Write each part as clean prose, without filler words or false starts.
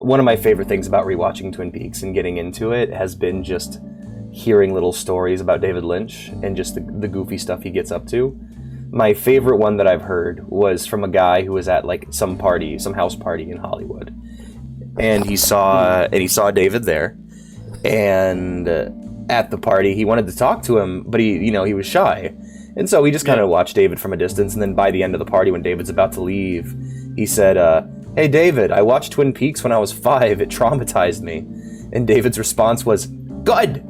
one of my favorite things about rewatching Twin Peaks and getting into it has been just hearing little stories about David Lynch and just the goofy stuff he gets up to. My favorite one that I've heard was from a guy who was at like some house party in Hollywood, and he saw David there, and at the party he wanted to talk to him, but he was shy, and so he just kind of watched David from a distance. And then by the end of the party, when David's about to leave, he said, "Hey David, I watched Twin Peaks when I was 5. It traumatized me." And David's response was, "Good."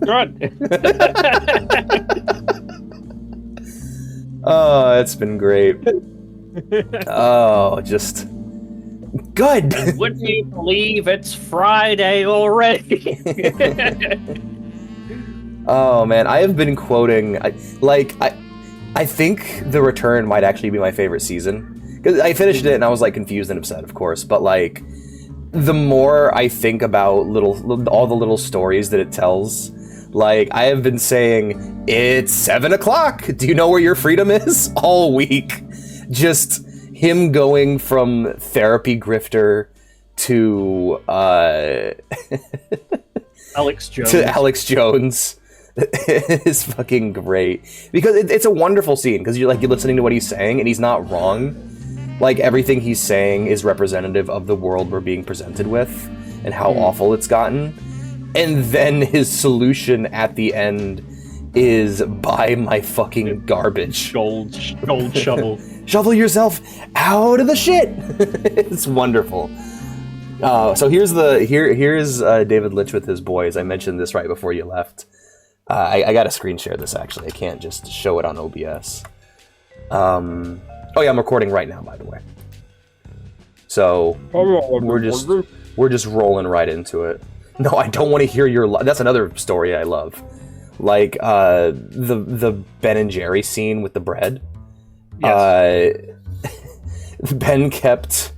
Good. Oh, it's been great. Oh, just good. Wouldn't you believe it's Friday already? Oh man, I have been quoting. I think The Return might actually be my favorite season, because I finished it and I was like confused and upset, of course. But like, the more I think about all the little stories that it tells, like I have been saying, it's 7 o'clock. Do you know where your freedom is? All week, just him going from therapy grifter to Alex Jones. Is fucking great, because it's a wonderful scene, because you're listening to what he's saying and he's not wrong. Like, everything he's saying is representative of the world we're being presented with and how awful it's gotten. And then his solution at the end is, buy my fucking garbage. Gold shovel. Shovel yourself out of the shit. It's wonderful. So here's David Lynch with his boys. I mentioned this right before you left. I gotta screen share this, actually. I can't just show it on OBS. Oh yeah, I'm recording right now, by the way. So we're just rolling right into it. No, I don't want to hear your. That's another story I love, like the Ben and Jerry scene with the bread. Yes. Ben kept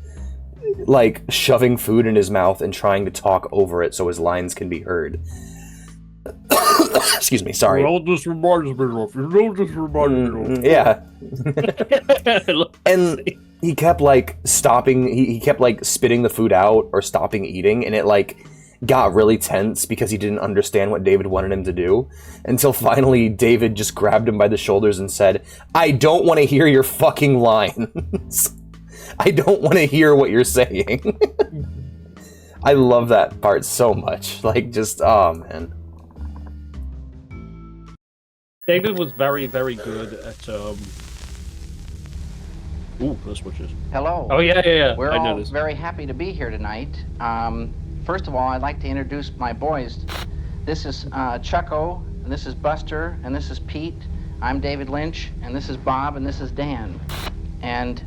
like shoving food in his mouth and trying to talk over it so his lines can be heard. Excuse me, sorry. All this reminds me of. Yeah. And he kept like stopping. He kept like spitting the food out or stopping eating, and it like got really tense because he didn't understand what David wanted him to do. Until finally, David just grabbed him by the shoulders and said, "I don't want to hear your fucking lines. I don't want to hear what you're saying." I love that part so much. Like, just, oh man. David was very, very good at, Ooh, those switches. Hello. Oh, yeah. We're all very happy to be here tonight. First of all, I'd like to introduce my boys. This is Chucko, and this is Buster, and this is Pete. I'm David Lynch, and this is Bob, and this is Dan. And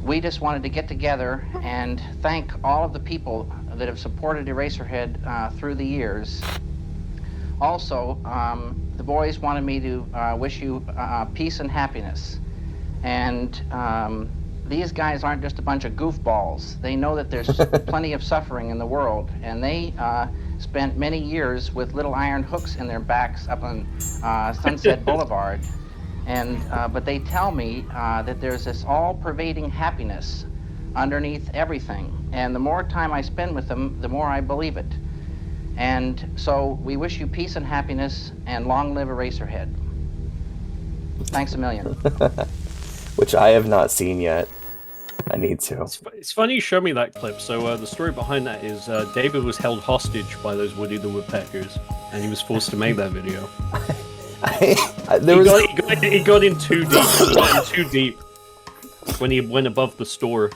we just wanted to get together and thank all of the people that have supported Eraserhead through the years. Also, the boys wanted me to wish you peace and happiness. And these guys aren't just a bunch of goofballs. They know that there's plenty of suffering in the world, and they spent many years with little iron hooks in their backs up on Sunset Boulevard. And but they tell me that there's this all-pervading happiness underneath everything. And the more time I spend with them, the more I believe it. And so we wish you peace and happiness, and long live Eraserhead. Thanks a million. Which I have not seen yet. I need to. It's funny you show me that clip. So the story behind that is David was held hostage by those Woody the Woodpeckers, and he was forced to make that video. He got in too deep. He got in too deep when he went above the store.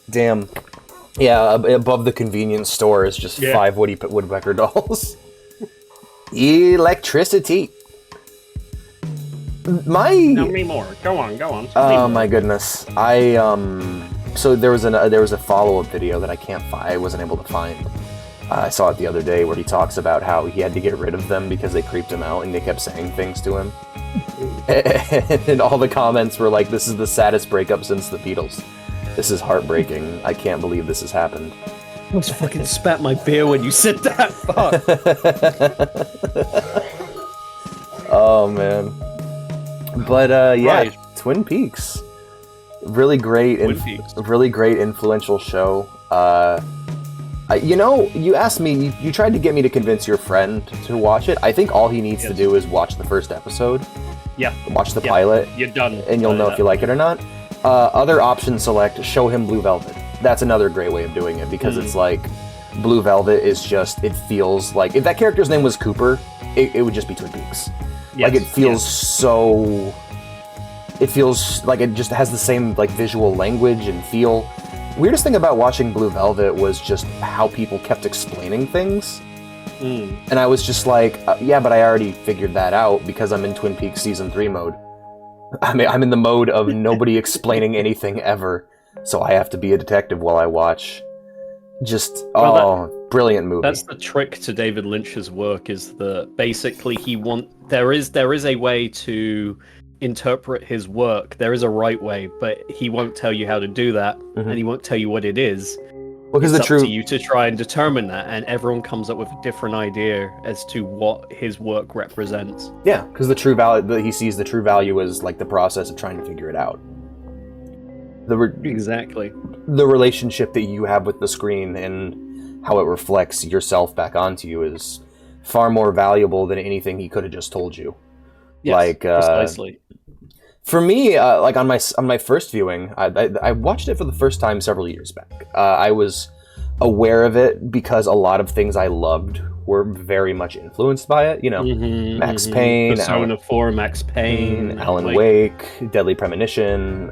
Damn. Yeah, above the convenience store is just 5 Woody Woodpecker dolls. Electricity. Tell me more. Go on. Oh my goodness. So there was a follow-up video that I wasn't able to find. I saw it the other day where he talks about how he had to get rid of them because they creeped him out and they kept saying things to him. And all the comments were like, "This is the saddest breakup since the Beatles. This is heartbreaking. I can't believe this has happened." I almost fucking spat my beer when you said that. Fuck. Oh man. But yeah, Right. Twin Peaks. Really great, really great influential show. You asked me, you tried to get me to convince your friend to watch it. I think all he needs to do is watch the first episode. Yeah. Watch the pilot. You're done. And you'll know if you like it or not. Other option select, show him Blue Velvet. That's another great way of doing it, because it's like, Blue Velvet is just, it feels like, if that character's name was Cooper, it would just be Twin Peaks. Yes. Like, it feels so... It feels like it just has the same, like, visual language and feel. Weirdest thing about watching Blue Velvet was just how people kept explaining things. And I was just like, yeah, but I already figured that out because I'm in Twin Peaks Season 3 mode. I'm in the mode of nobody explaining anything ever, so I have to be a detective while I watch. Just, brilliant movie. That's the trick to David Lynch's work, is that basically there is a way to interpret his work. There is a right way, but he won't tell you how to do that, and he won't tell you what it is. Because it's up to you to try and determine that, and everyone comes up with a different idea as to what his work represents. Yeah, because the true value, he sees the true value as like the process of trying to figure it out. Exactly. The relationship that you have with the screen and how it reflects yourself back onto you is far more valuable than anything he could have just told you. Yes, precisely. For me, like on my first viewing, I watched it for the first time several years back. I was aware of it because a lot of things I loved were very much influenced by it. You know, Max Payne, Persona 4, Max Payne, Alan Wake, Deadly Premonition,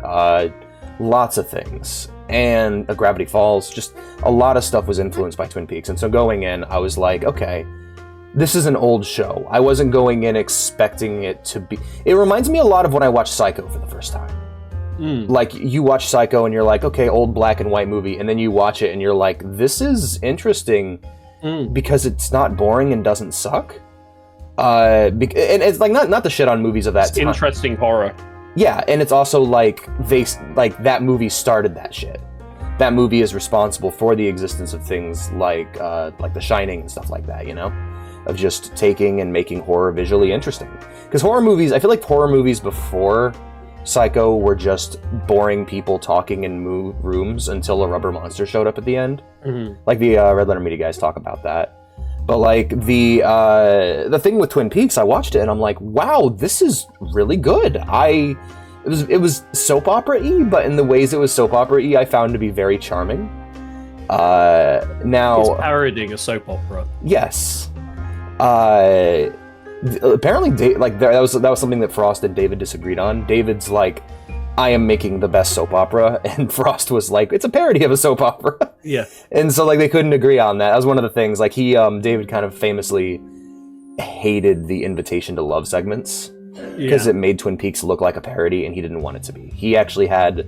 lots of things, and Gravity Falls. Just a lot of stuff was influenced by Twin Peaks. And so going in, I was like, okay, this is an old show. I wasn't going in expecting it to be... It reminds me a lot of when I watched Psycho for the first time. Like, you watch Psycho and you're like, okay, old black and white movie, and then you watch it and you're like, this is interesting because it's not boring and doesn't suck. And it's like, not the shit on movies of that time. Interesting horror. Yeah, and it's also like, that movie started that shit. That movie is responsible for the existence of things like The Shining and stuff like that, you know? Of just taking and making horror visually interesting. Because horror movies, I feel like horror movies before Psycho were just boring people talking in rooms until a rubber monster showed up at the end. Like the Red Letter Media guys talk about that. But like the thing with Twin Peaks, I watched it and I'm like, wow, this is really good. It was soap opera-y, but in the ways it was soap opera-y, I found to be very charming. Now it's parodying a soap opera. Yes. Apparently, that was something that Frost and David disagreed on. David's like, I am making the best soap opera, and Frost was like, it's a parody of a soap opera. Yeah. And so like they couldn't agree on that. That was one of the things. Like David kind of famously hated the Invitation to Love segments because it made Twin Peaks look like a parody, and he didn't want it to be. He actually had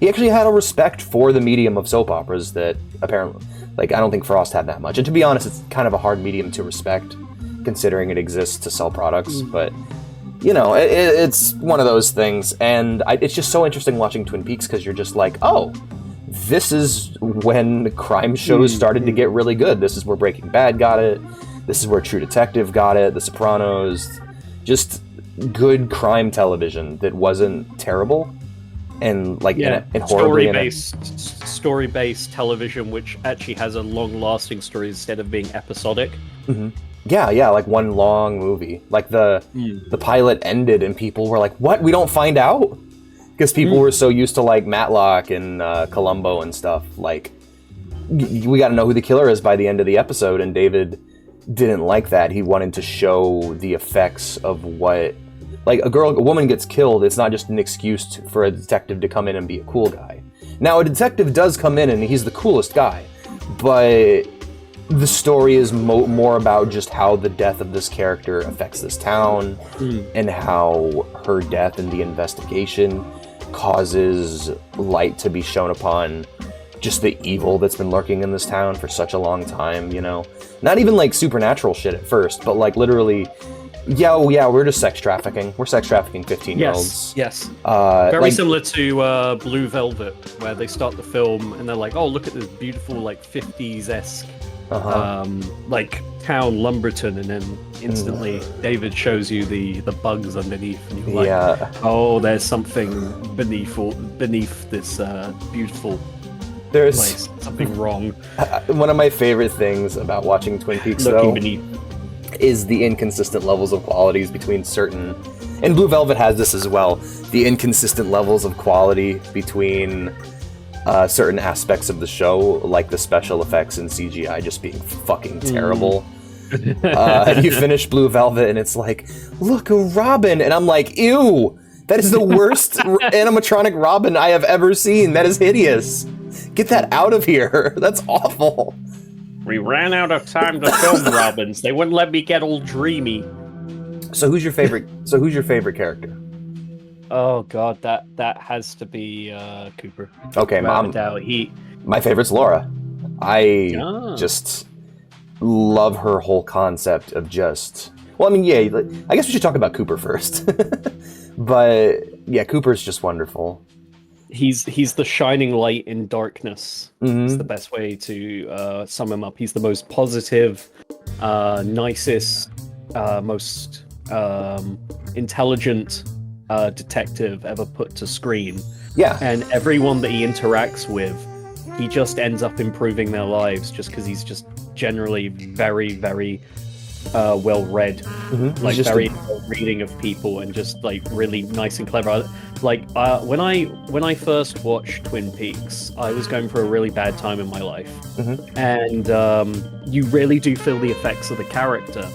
a respect for the medium of soap operas that apparently, like, I don't think Frost had that much. And to be honest, it's kind of a hard medium to respect, considering it exists to sell products. But, you know, it's one of those things. And it's just so interesting watching Twin Peaks because you're just like, oh, this is when crime shows started to get really good. This is where Breaking Bad got it. This is where True Detective got it. The Sopranos. Just good crime television that wasn't terrible. And like and horribly story-based television, which actually has a long-lasting story instead of being episodic. Yeah, like one long movie. Like the pilot ended, and people were like, "What? We don't find out?" Because people were so used to like Matlock and Columbo and stuff. Like, we got to know who the killer is by the end of the episode, and David didn't like that. He wanted to show the effects of what. Like, a woman gets killed, it's not just an excuse for a detective to come in and be a cool guy. Now, a detective does come in and he's the coolest guy, but the story is more about just how the death of this character affects this town, and how her death and the investigation causes light to be shown upon just the evil that's been lurking in this town for such a long time, you know? Not even, like, supernatural shit at first, but, like, literally... Yeah, we're just sex trafficking. We're sex trafficking 15-year-olds. Yes. Very similar to Blue Velvet, where they start the film and they're like, oh, look at this beautiful, like, 50s-esque, like, town Lumberton, and then instantly David shows you the bugs underneath, and you're like, oh, there's something beneath this beautiful There's something wrong. One of my favorite things about watching Twin Peaks, Looking though, beneath. is the inconsistent levels of qualities between certain, and Blue Velvet has this as well, the inconsistent levels of quality between certain aspects of the show, like the special effects and CGI just being fucking terrible. You finish Blue Velvet and it's like, look, a Robin, and I'm like, ew, that is the worst animatronic Robin I have ever seen. That is hideous. Get that out of here. That's awful. We ran out of time to film Robins. They wouldn't let me get all dreamy. So who's your favorite character? Oh god, that has to be Cooper. Okay, Mom. My favorite's Laura. I just love her whole concept of just. Well, I mean, yeah. I guess we should talk about Cooper first. But yeah, Cooper's just wonderful. He's the shining light in darkness. Mm-hmm. It's the best way to sum him up. He's the most positive, nicest, most intelligent detective ever put to screen. Yeah. And everyone that he interacts with, he just ends up improving their lives just because he's just generally very, very well read. Mm-hmm. Like very reading of people and just like really nice and clever. Like when I first watched Twin Peaks, I was going through a really bad time in my life. Mm-hmm. And you really do feel the effects of the character.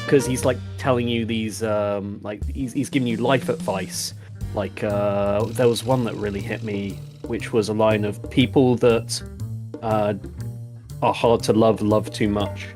Because he's like telling you these, like he's giving you life advice. Like there was one that really hit me, which was a line of people that are hard to love too much.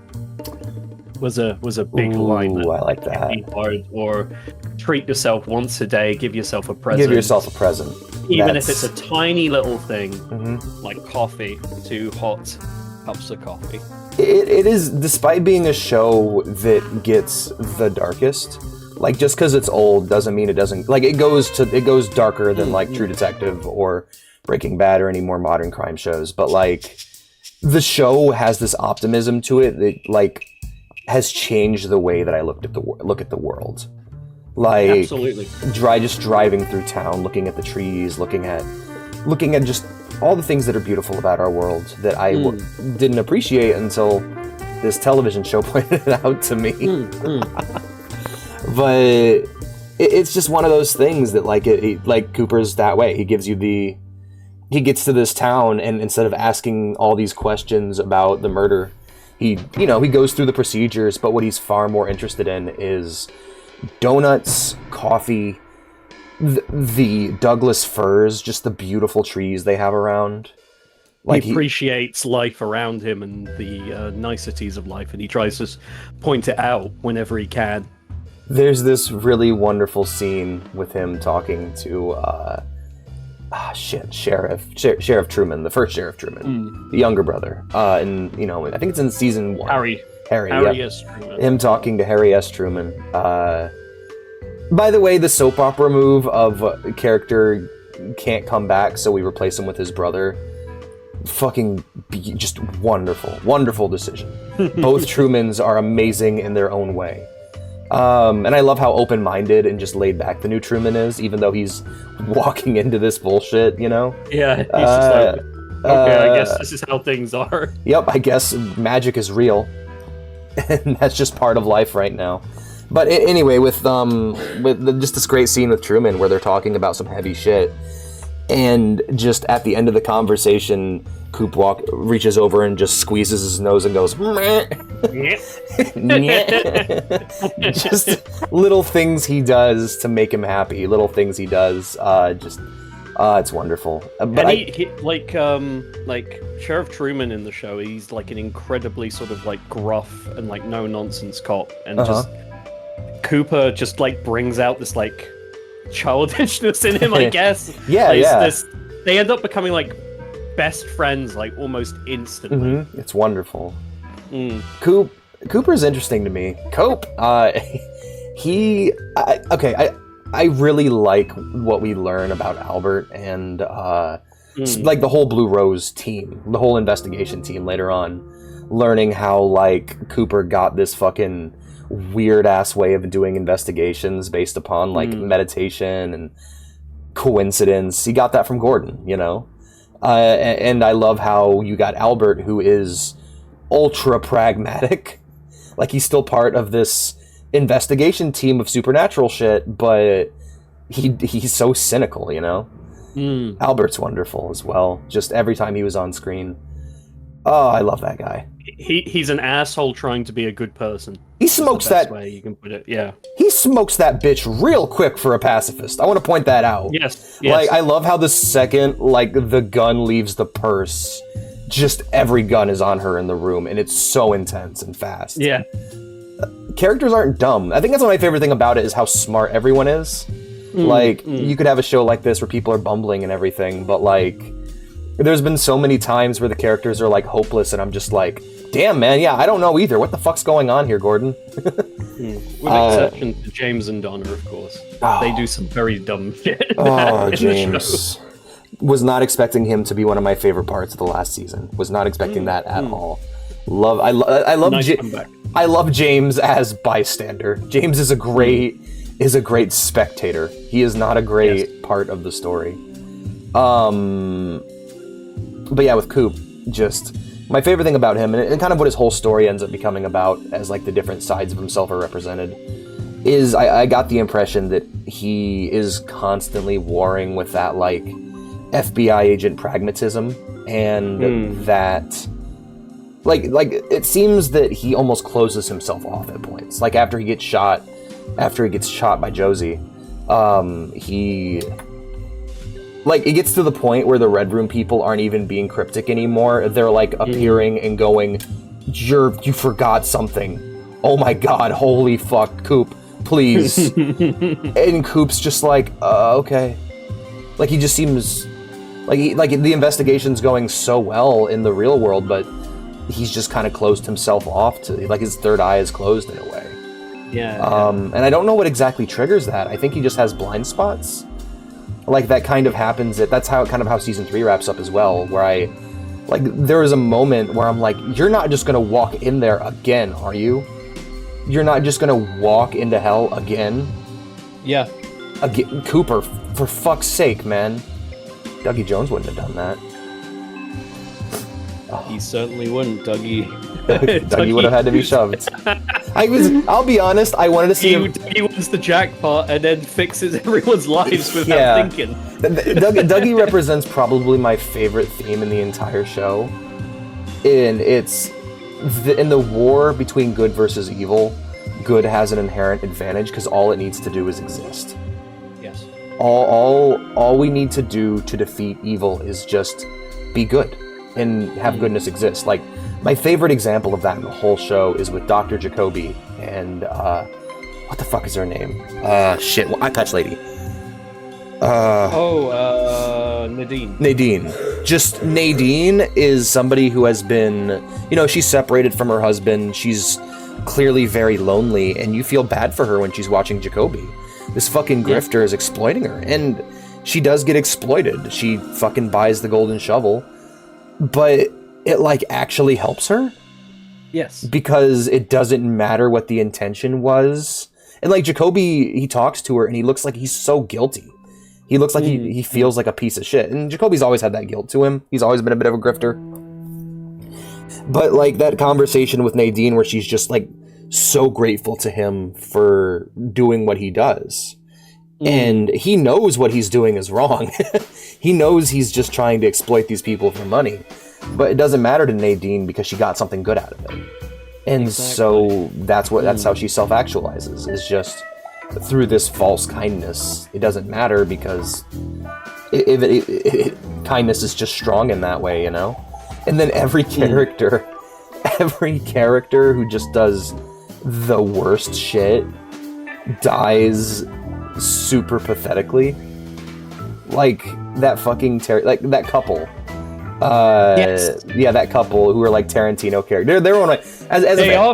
Was a big line. That I like that. hit me hard. Or treat yourself once a day. Give yourself a present. Give yourself a present. Even if it's a tiny little thing, Mm-hmm. like coffee, 2 hot cups of coffee. It is, despite being a show that gets the darkest, like just because it's old doesn't mean it doesn't, like it goes darker than like True Detective or Breaking Bad or any more modern crime shows, but like the show has this optimism to it that like has changed the way that I look at the world. Like Absolutely. just driving through town, looking at the trees, looking at just all the things that are beautiful about our world that I didn't appreciate until this television show pointed it out to me. But it's just one of those things that like Cooper's that way. He gets to this town, and instead of asking all these questions about the murder, he goes through the procedures, but what he's far more interested in is donuts, coffee, the Douglas firs, just the beautiful trees they have around. Like he appreciates life around him and the niceties of life, and he tries to point it out whenever he can. There's this really wonderful scene with him talking to Sheriff Truman, the first Sheriff Truman, the younger brother. And I think it's in season 1. Harry S. Truman. Him talking to Harry S. Truman. By the way, the soap opera move of a character can't come back, so we replace him with his brother. Just wonderful decision. Both Trumans are amazing in their own way. And I love how open-minded and just laid back the new Truman is, even though he's walking into this bullshit, Yeah, he's just like, okay, I guess this is how things are. Yep, I guess magic is real. And that's just part of life right now. But anyway, with just this great scene with Truman where they're talking about some heavy shit, and just at the end of the conversation, Coop reaches over and just squeezes his nose and goes, meh. Just little things he does to make him happy. Little things he does, it's wonderful. But like Sheriff Truman in the show, he's like an incredibly sort of like gruff and like no nonsense cop, and just Cooper just like brings out this like childishness in him, I guess. They end up becoming like best friends like almost instantly. It's wonderful. Cooper's interesting to me. I really like what we learn about Albert and like the whole Blue Rose team, the whole investigation team later on, learning how like Cooper got this fucking weird ass way of doing investigations based upon like meditation and coincidence. He got that from Gordon, And I love how you got Albert, who is ultra pragmatic. Like, he's still part of this investigation team of supernatural shit, but he's so cynical, you know? Albert's wonderful as well. Just every time he was on screen. Oh, I love that guy. He's an asshole trying to be a good person. He smokes That's the best that way you can put it. Yeah. He smokes that bitch real quick for a pacifist. I want to point that out. Yes. Like, I love how the second, like, the gun leaves the purse, just every gun is on her in the room, and it's so intense and fast. Yeah. Characters aren't dumb. I think that's one of my favorite thing about it is how smart everyone is. You could have a show like this where people are bumbling and everything, but, like, there's been so many times where the characters are, like, hopeless, and I'm just like, damn, man, yeah, I don't know either. What the fuck's going on here, Gordon? With exception to James and Donna, of course. They do some very dumb shit. James. Was not expecting him to be one of my favorite parts of the last season. Was not expecting that at all. I love Nice comeback. I love James as bystander. James is a great spectator. He is not a great part of the story. But yeah, with Coop, just my favorite thing about him, and kind of what his whole story ends up becoming about, as like the different sides of himself are represented, is I got the impression that he is constantly warring with that like FBI agent pragmatism, and that like it seems that he almost closes himself off at points. Like after he gets shot by Josie, he like it gets to the point where the Red Room people aren't even being cryptic anymore. They're like appearing and going, you forgot something. Oh my god, holy fuck, Coop, please. And Coop's just like, okay. Like he just seems like the investigation's going so well in the real world, but he's just kind of closed himself off to, like, his third eye is closed in a way. Yeah. And I don't know what exactly triggers that. I think he just has blind spots. Like that kind of happens. That's how season 3 wraps up as well. Where there was a moment where I'm like, you're not just gonna walk in there again, are you? You're not just gonna walk into hell again? Yeah. Again, Cooper, for fuck's sake, man. Dougie Jones wouldn't have done that. He certainly wouldn't, Dougie. Dougie would have had to be shoved. I'll be honest, I wanted to see him. He wins the jackpot and then fixes everyone's lives without thinking. Dougie represents probably my favorite theme in the entire show. And it's in the war between good versus evil, good has an inherent advantage because all it needs to do is exist. Yes. All we need to do to defeat evil is just be good and have goodness exist. Like, my favorite example of that in the whole show is with Dr. Jacoby and what the fuck is her name? Eye Patch Lady. Nadine. Nadine. Just Nadine is somebody who has been, she's separated from her husband. She's clearly very lonely, and you feel bad for her when she's watching Jacoby. This fucking grifter is exploiting her, and she does get exploited. She fucking buys the golden shovel, but it like actually helps her. Yes. Because it doesn't matter what the intention was. And like Jacoby, he talks to her and he looks like he's so guilty. He looks like he feels like a piece of shit. And Jacoby's always had that guilt to him. He's always been a bit of a grifter. But like that conversation with Nadine where she's just like so grateful to him for doing what he does. And he knows what he's doing is wrong. He knows he's just trying to exploit these people for money. But it doesn't matter to Nadine because she got something good out of it. And so that's how she self-actualizes, is just through this false kindness. It doesn't matter because kindness is just strong in that way, And then every character who just does the worst shit dies super pathetically. Like that fucking that couple. Yes. Yeah, that couple who are like Tarantino characters. They're one of my, they are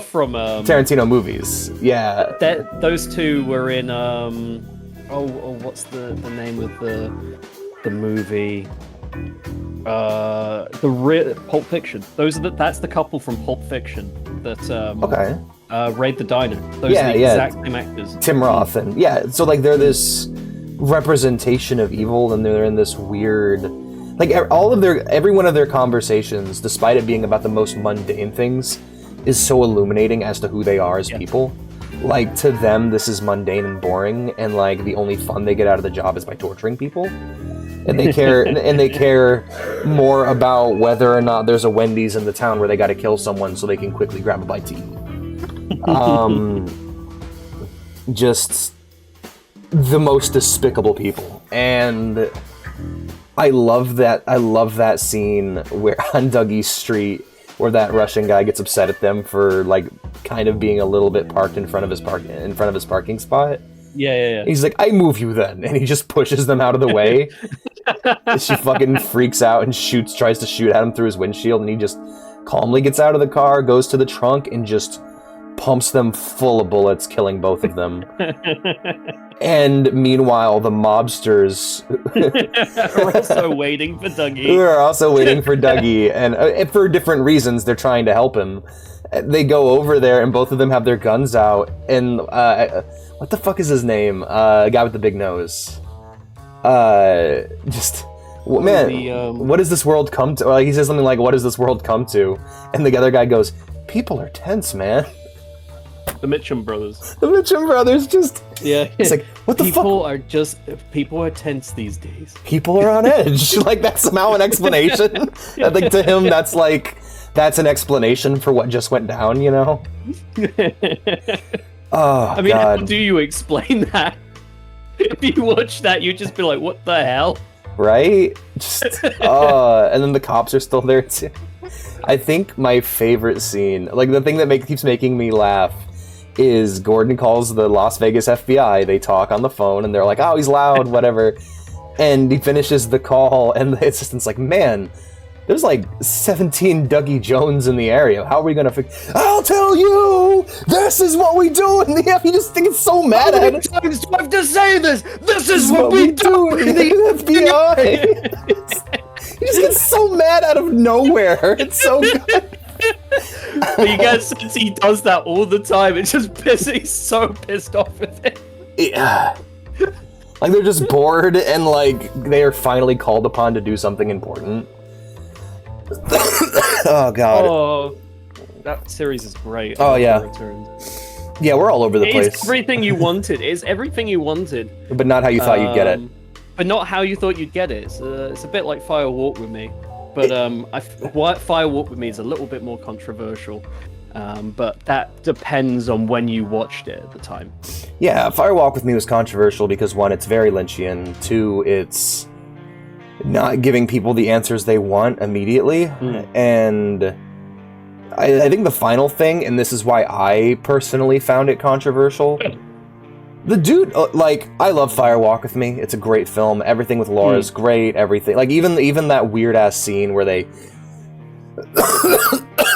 from Tarantino movies. Yeah. Those two were in what's the name of the movie? Pulp Fiction. That's the couple from Pulp Fiction that Raid the Diner. Those are the exact same actors. Tim Roth so like they're this representation of evil, and they're in this weird, like every one of their conversations, despite it being about the most mundane things, is so illuminating as to who they are as people. Like, to them, this is mundane and boring, and like the only fun they get out of the job is by torturing people. And they care, and they care more about whether or not there's a Wendy's in the town where they got to kill someone so they can quickly grab a bite to eat. Just the most despicable people, and I love that scene where on Dougie's street, where that Russian guy gets upset at them for like kind of being a little bit parked in front of his parking spot. Yeah. He's like, I move you then, and he just pushes them out of the way. She fucking freaks out and tries to shoot at him through his windshield, and he just calmly gets out of the car, goes to the trunk, and just pumps them full of bullets, killing both of them. And meanwhile, the mobsters are also waiting for Dougie. Who are also waiting for Dougie, and for different reasons, they're trying to help him. They go over there, and both of them have their guns out, and what the fuck is his name? The guy with the big nose. Man, what does this world come to? He says something like, "What does this world come to?" And the other guy goes, "People are tense, man." The Mitchum brothers. The Mitchum brothers just... Yeah. It's like, what the fuck? People are tense these days. People are on edge. Like, that's somehow an explanation. I think to him, that's an explanation for what just went down, you know? Oh, I mean, God. How do you explain that? If you watch that, you'd just be like, what the hell? Right? And then the cops are still there, too. I think my favorite scene, like the thing that keeps making me laugh, is Gordon calls the Las Vegas FBI. They talk on the phone, and they're like, oh, he's loud, whatever. And he finishes the call, and the assistant's like, man, there's like 17 Dougie Jones in the area. How are we going to fix... I'll tell you! This is what we do in the FBI. You just think it's so mad at it. How many times do I have to say this? This is what we do in the FBI! He just gets so mad out of nowhere. It's so good. But you guys, since he does that all the time, it's just he's so pissed off with it. Yeah. Like, they're just bored, and like they are finally called upon to do something important. Oh god. Oh, that series is great. Oh yeah. Yeah, we're all over the place. It's everything you wanted. It's everything you wanted. But not how you thought you'd get it. But not how you thought you'd get it. It's a bit like Fire Walk with Me. But Fire Walk with Me is a little bit more controversial. But that depends on when you watched it at the time. Yeah, Fire Walk with Me was controversial because, one, it's very Lynchian. Two, it's not giving people the answers they want immediately. And I think the final thing, and this is why I personally found it controversial, the dude, like, I love Fire Walk with Me. It's a great film. Everything with Laura is great. Everything, like, even that weird ass scene where they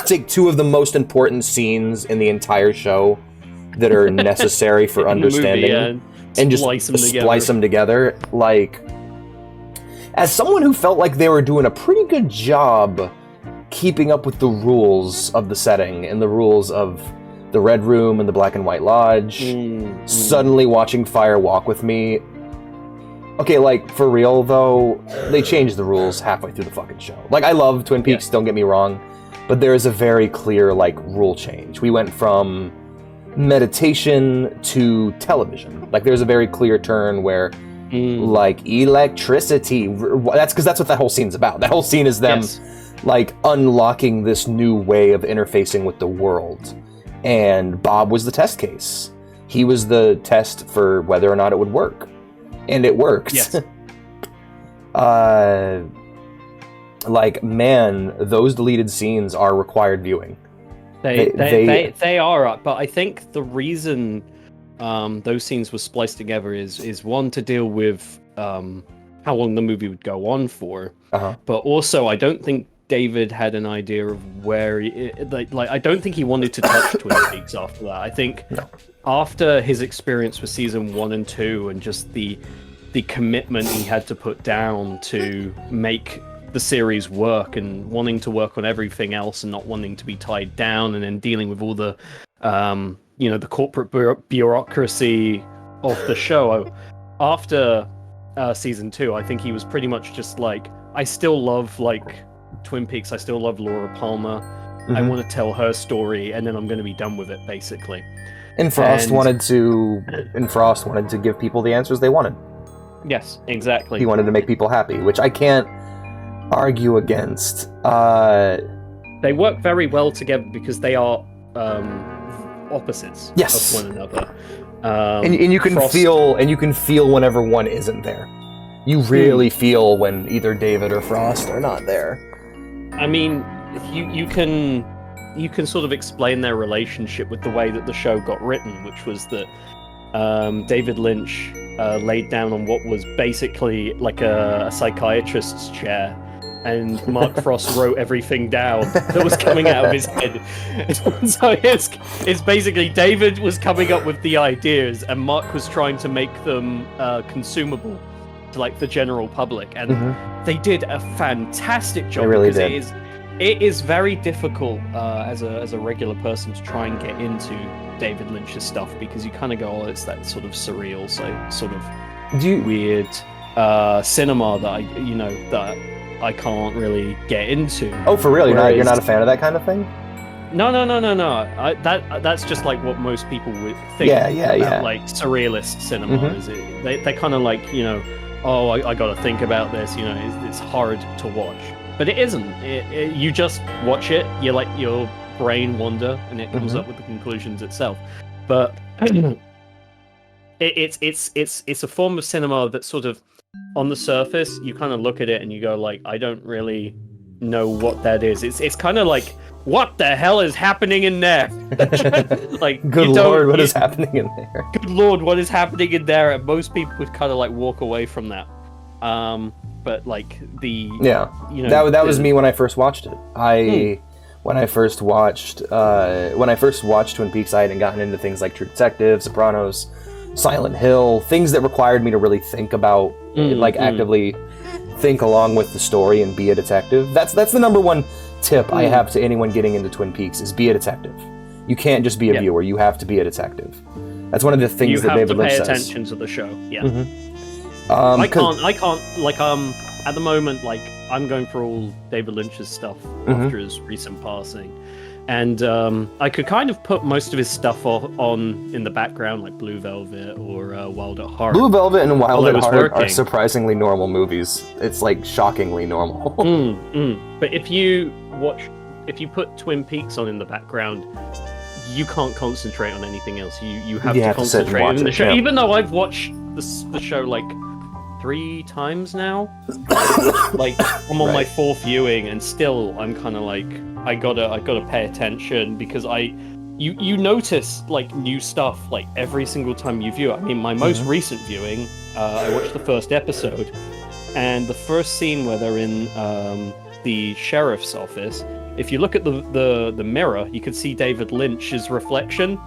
take two of the most important scenes in the entire show that are necessary for understanding movie, and just splice them together. Like, as someone who felt like they were doing a pretty good job keeping up with the rules of the setting and the rules of the Red Room and the Black and White Lodge, suddenly watching Fire Walk with Me. Okay, like, for real, though, they changed the rules halfway through the fucking show. Like, I love Twin Peaks, don't get me wrong, but there is a very clear, like, rule change. We went from meditation to television. Like, there's a very clear turn where, like, electricity, that's because that's what that whole scene's about. That whole scene is them, like, unlocking this new way of interfacing with the world. And Bob was the test case. He was the test for whether or not it would work. And it worked. Yes. Like, man, those deleted scenes are required viewing. They are, but I think the reason those scenes were spliced together is one, to deal with how long the movie would go on for, but also I don't think David had an idea of where I don't think he wanted to touch Twin Peaks after that. I think after his experience with season 1 and 2 and just the commitment he had to put down to make the series work and wanting to work on everything else and not wanting to be tied down, and then dealing with all the the corporate bureaucracy of the show after season 2, I think he was pretty much just like, I still love like Twin Peaks. I still love Laura Palmer. I want to tell her story, and then I'm going to be done with it, basically. And Frost wanted to give people the answers they wanted. Yes, exactly. He wanted to make people happy, which I can't argue against. They work very well together because they are opposites yes. of one another. And you can feel whenever one isn't there. You really feel when either David or Frost are not there. I mean, you can sort of explain their relationship with the way that the show got written, which was that David Lynch laid down on what was basically like a psychiatrist's chair, and Mark Frost wrote everything down that was coming out of his head. So it's basically David was coming up with the ideas, and Mark was trying to make them consumable to like the general public, and they did a fantastic job. They really did. It is very difficult as a regular person to try and get into David Lynch's stuff, because you kind of go, oh, it's that sort of surreal, sort of weird cinema that I can't really get into. Oh, for real? You're not a fan of that kind of thing? No. That's just like what most people would think. Yeah. Like surrealist cinema is it? They kind of like, oh, I got to think about this. It's hard to watch. But it isn't. You just watch it. You let your brain wander, and it comes up with the conclusions itself. But it's a form of cinema that sort of, on the surface, you kind of look at it and you go like, I don't really know what that is. It's kind of like, what the hell is happening in there? Like, good lord, what is happening in there? Good lord, what is happening in there? And most people would kind of like walk away from that. But like that was me when I first watched it. When I first watched Twin Peaks, I hadn't gotten into things like True Detective, Sopranos, Silent Hill, things that required me to really think about, actively think along with the story and be a detective. That's the number one tip I have to anyone getting into Twin Peaks, is be a detective. You can't just be a viewer, you have to be a detective. That's one of the things that David Lynch says. You have to pay attention to the show, I can't, at the moment, like, I'm going through all David Lynch's stuff after his recent passing. And I could kind of put most of his stuff on in the background, like Blue Velvet or Wild at Heart. Blue Velvet and Wild at Heart are surprisingly normal movies. It's like shockingly normal. But if you put Twin Peaks on in the background, you can't concentrate on anything else. You have to concentrate on the show. Yeah. Even though I've watched the show like 3 times now, like I'm on my 4th viewing, and still I'm kind of like, I gotta pay attention, because you notice like new stuff like every single time you view it. I mean, my most recent viewing, I watched the first episode, and the first scene where they're in the sheriff's office, if you look at the mirror, you can see David Lynch's reflection.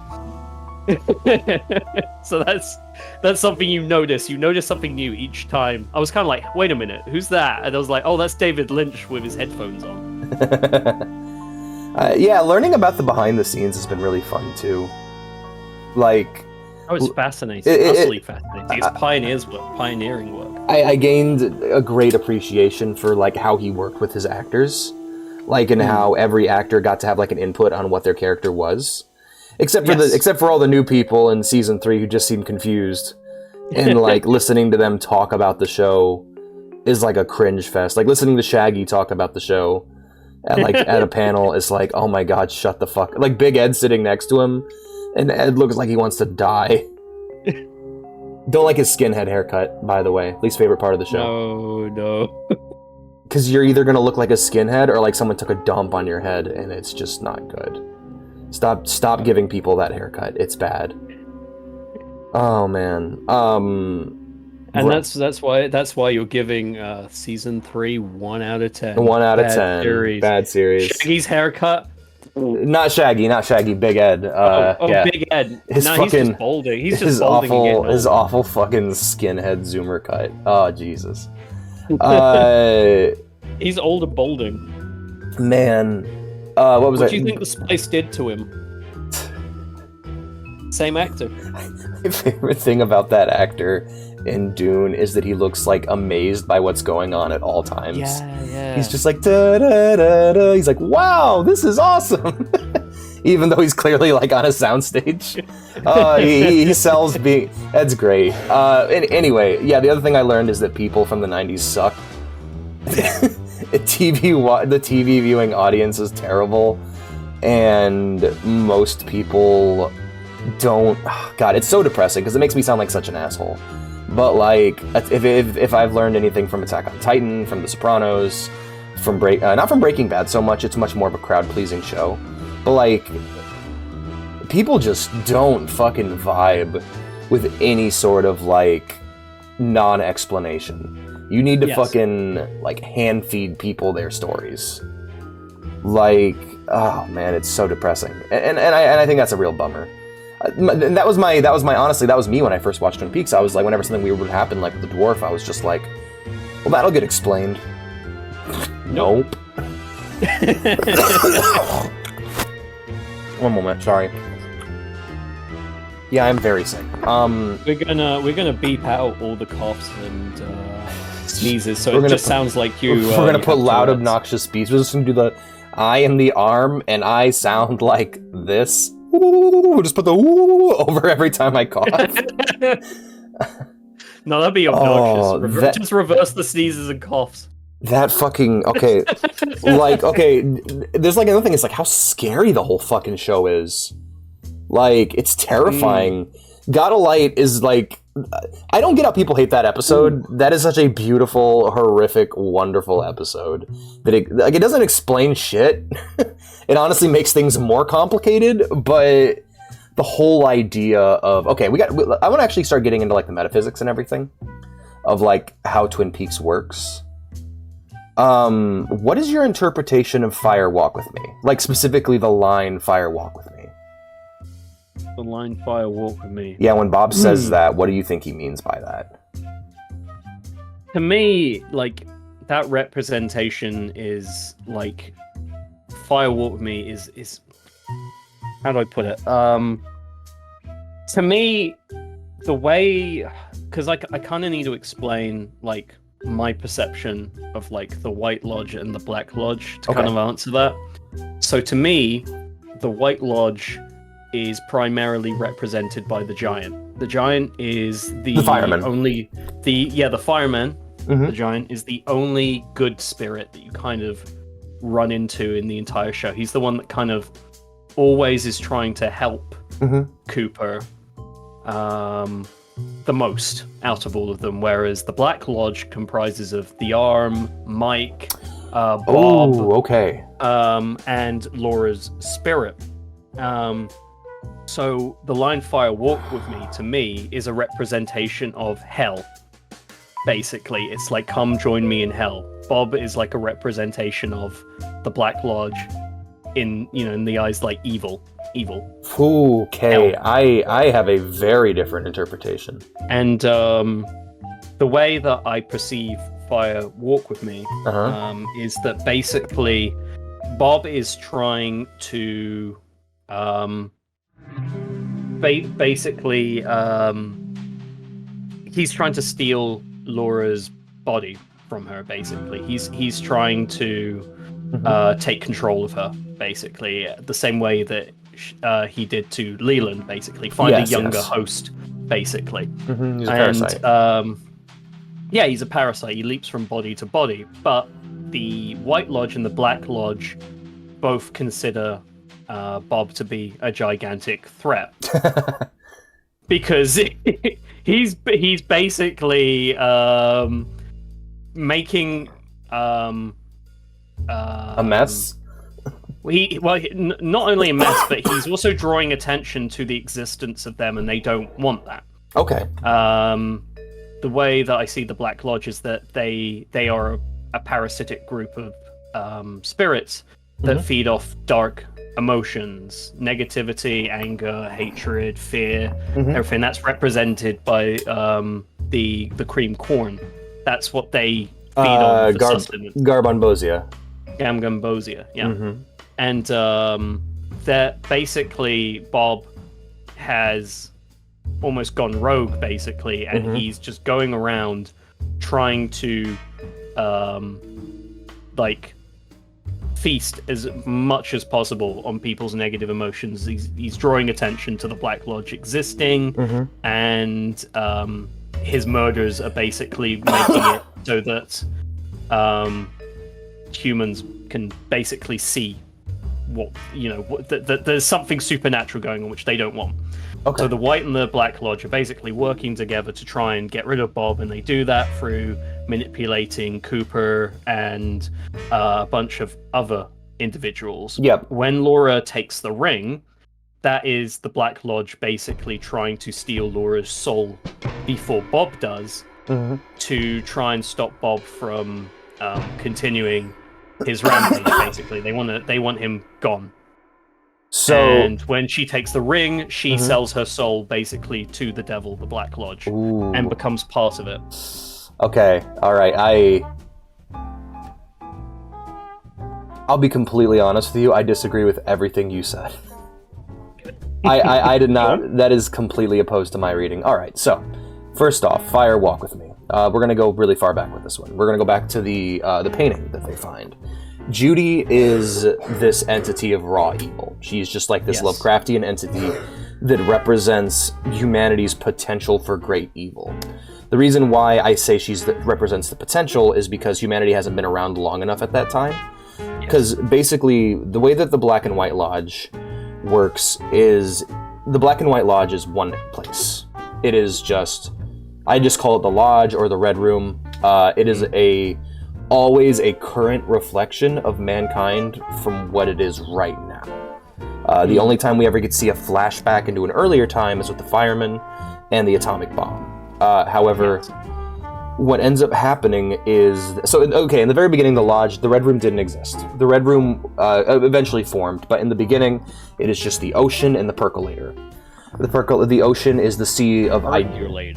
So that's something you notice. You notice something new each time. I was kind of like, wait a minute, who's that? And I was like, oh, that's David Lynch with his headphones on. Learning about the behind the scenes has been really fun too. Like, oh, it's fascinating. Utterly fascinating. It's pioneering work. I gained a great appreciation for like how he worked with his actors, like, and how every actor got to have like an input on what their character was. Except for all the new people in season 3 who just seem confused, and like listening to them talk about the show is like a cringe fest. Like listening to Shaggy talk about the show at a panel is like, oh my god, shut the fuck. Like Big Ed sitting next to him, and Ed looks like he wants to die. Don't like his skinhead haircut, by the way. Least favorite part of the show. No. Because you're either gonna look like a skinhead or like someone took a dump on your head, and it's just not good. Stop giving people that haircut. It's bad. Oh man. And that's why you're giving season 3 1 out of 10. 1 out of 10. Series. Bad series. Shaggy's haircut. Not Shaggy. Big Ed. Yeah. Big Ed. He's just balding. He's just balding again. His awful fucking skinhead zoomer cut. Oh Jesus. He's older balding. Man. What do you think the spice did to him? Same actor. My favorite thing about that actor in Dune is that he looks like amazed by what's going on at all times. Yeah. He's just like da da da da. He's like, wow, this is awesome. Even though he's clearly like on a soundstage. He sells being. That's great. Anyway, yeah. The other thing I learned is that people from the '90s suck. The TV viewing audience is terrible, and most people don't. Oh, God, it's so depressing because it makes me sound like such an asshole. But like, if I've learned anything from Attack on Titan, from The Sopranos, from not from Breaking Bad so much, it's much more of a crowd-pleasing show. But like, people just don't fucking vibe with any sort of like non-explanation. You need to fucking like hand feed people their stories. Like, oh man, it's so depressing, and I think that's a real bummer. And that was me when I first watched Twin Peaks. I was like, whenever something weird would happen, like with the dwarf, I was just like, well, that'll get explained. Nope. One moment, sorry. Yeah, I'm very sick. We're gonna beep out all the coughs and sneezes, so it just sounds like you. We're gonna put loud, obnoxious beats. We're just gonna do the I am the arm, and I sound like this. We'll just put the over every time I cough. No, that'd be obnoxious. Just reverse the sneezes and coughs. That fucking okay. Like, okay, there's like another thing. It's like how scary the whole fucking show is. Like, it's terrifying. God of Light is like, I don't get how people hate that episode. That is such a beautiful, horrific, wonderful episode. That it doesn't explain shit. It honestly makes things more complicated. But the whole idea of I want to actually start getting into like the metaphysics and everything of like how Twin Peaks works. What is your interpretation of Fire Walk With Me? Like, specifically the line Fire Walk With Me. The line Fire Walk With Me. Yeah, when Bob says that, what do you think he means by that? To me, like, that representation is, like, Fire Walk With Me is how do I put it? To me, the way... Because I kind of need to explain, like, my perception of like the White Lodge and the Black Lodge to kind of answer that. So to me, the White Lodge is primarily represented by the Giant. The Giant is the fireman. The fireman. Mm-hmm. The Giant is the only good spirit that you kind of run into in the entire show. He's the one that kind of always is trying to help Cooper the most out of all of them, whereas the Black Lodge comprises of the Arm, Mike, Bob, and Laura's spirit. So the line Fire Walk With Me, to me, is a representation of hell. Basically, it's like, come join me in hell. Bob is like a representation of the Black Lodge in the eyes, like evil. Okay, I have a very different interpretation. And the way that I perceive Fire Walk With Me is that basically Bob is trying to he's trying to steal Laura's body from her. Basically, he's trying to take control of her. Basically, the same way that he did to Leland, basically find a younger host, basically. He's a parasite. He's a parasite. He leaps from body to body. But the White Lodge and the Black Lodge both consider Bob to be a gigantic threat because he's basically making a mess. Not only a mess, but he's also drawing attention to the existence of them, and they don't want that. Okay. The way that I see the Black Lodge is that they are a parasitic group of spirits that feed off dark emotions, negativity, anger, hatred, fear, everything. That's represented by the cream corn. That's what they feed on for sustenance. Garbanbosia. Gamgambosia, yeah. And that basically Bob has almost gone rogue, basically, and he's just going around trying to feast as much as possible on people's negative emotions. He's drawing attention to the Black Lodge existing, and his murders are basically making it so that humans can basically see that there's something supernatural going on which they don't want. So the White and the Black Lodge are basically working together to try and get rid of Bob, and they do that through manipulating Cooper and a bunch of other individuals. Yep. When Laura takes the ring, that is the Black Lodge basically trying to steal Laura's soul before Bob does, to try and stop Bob from continuing his rampage. Basically, they want him gone. And when she takes the ring, she sells her soul basically to the devil, the Black Lodge, and becomes part of it. Okay, all right. I'll be completely honest with you. I disagree with everything you said. I did not. That is completely opposed to my reading. All right, so first off, Fire, walk with me. We're gonna go really far back with this one. We're gonna go back to the painting that they find. Judy is this entity of raw evil. She's just like this Lovecraftian entity that represents humanity's potential for great evil. The reason why I say represents the potential is because humanity hasn't been around long enough at that time. Because basically, the way that the Black and White Lodge works is the Black and White Lodge is one place. It is I just call it the Lodge or the Red Room. It is always a current reflection of mankind from what it is right now. The only time we ever get to see a flashback into an earlier time is with the firemen and the atomic bomb. However, what ends up happening is... in the very beginning, the Red Room didn't exist. The Red Room eventually formed, but in the beginning, it is just the ocean and the percolator. The ocean is the sea of ideas.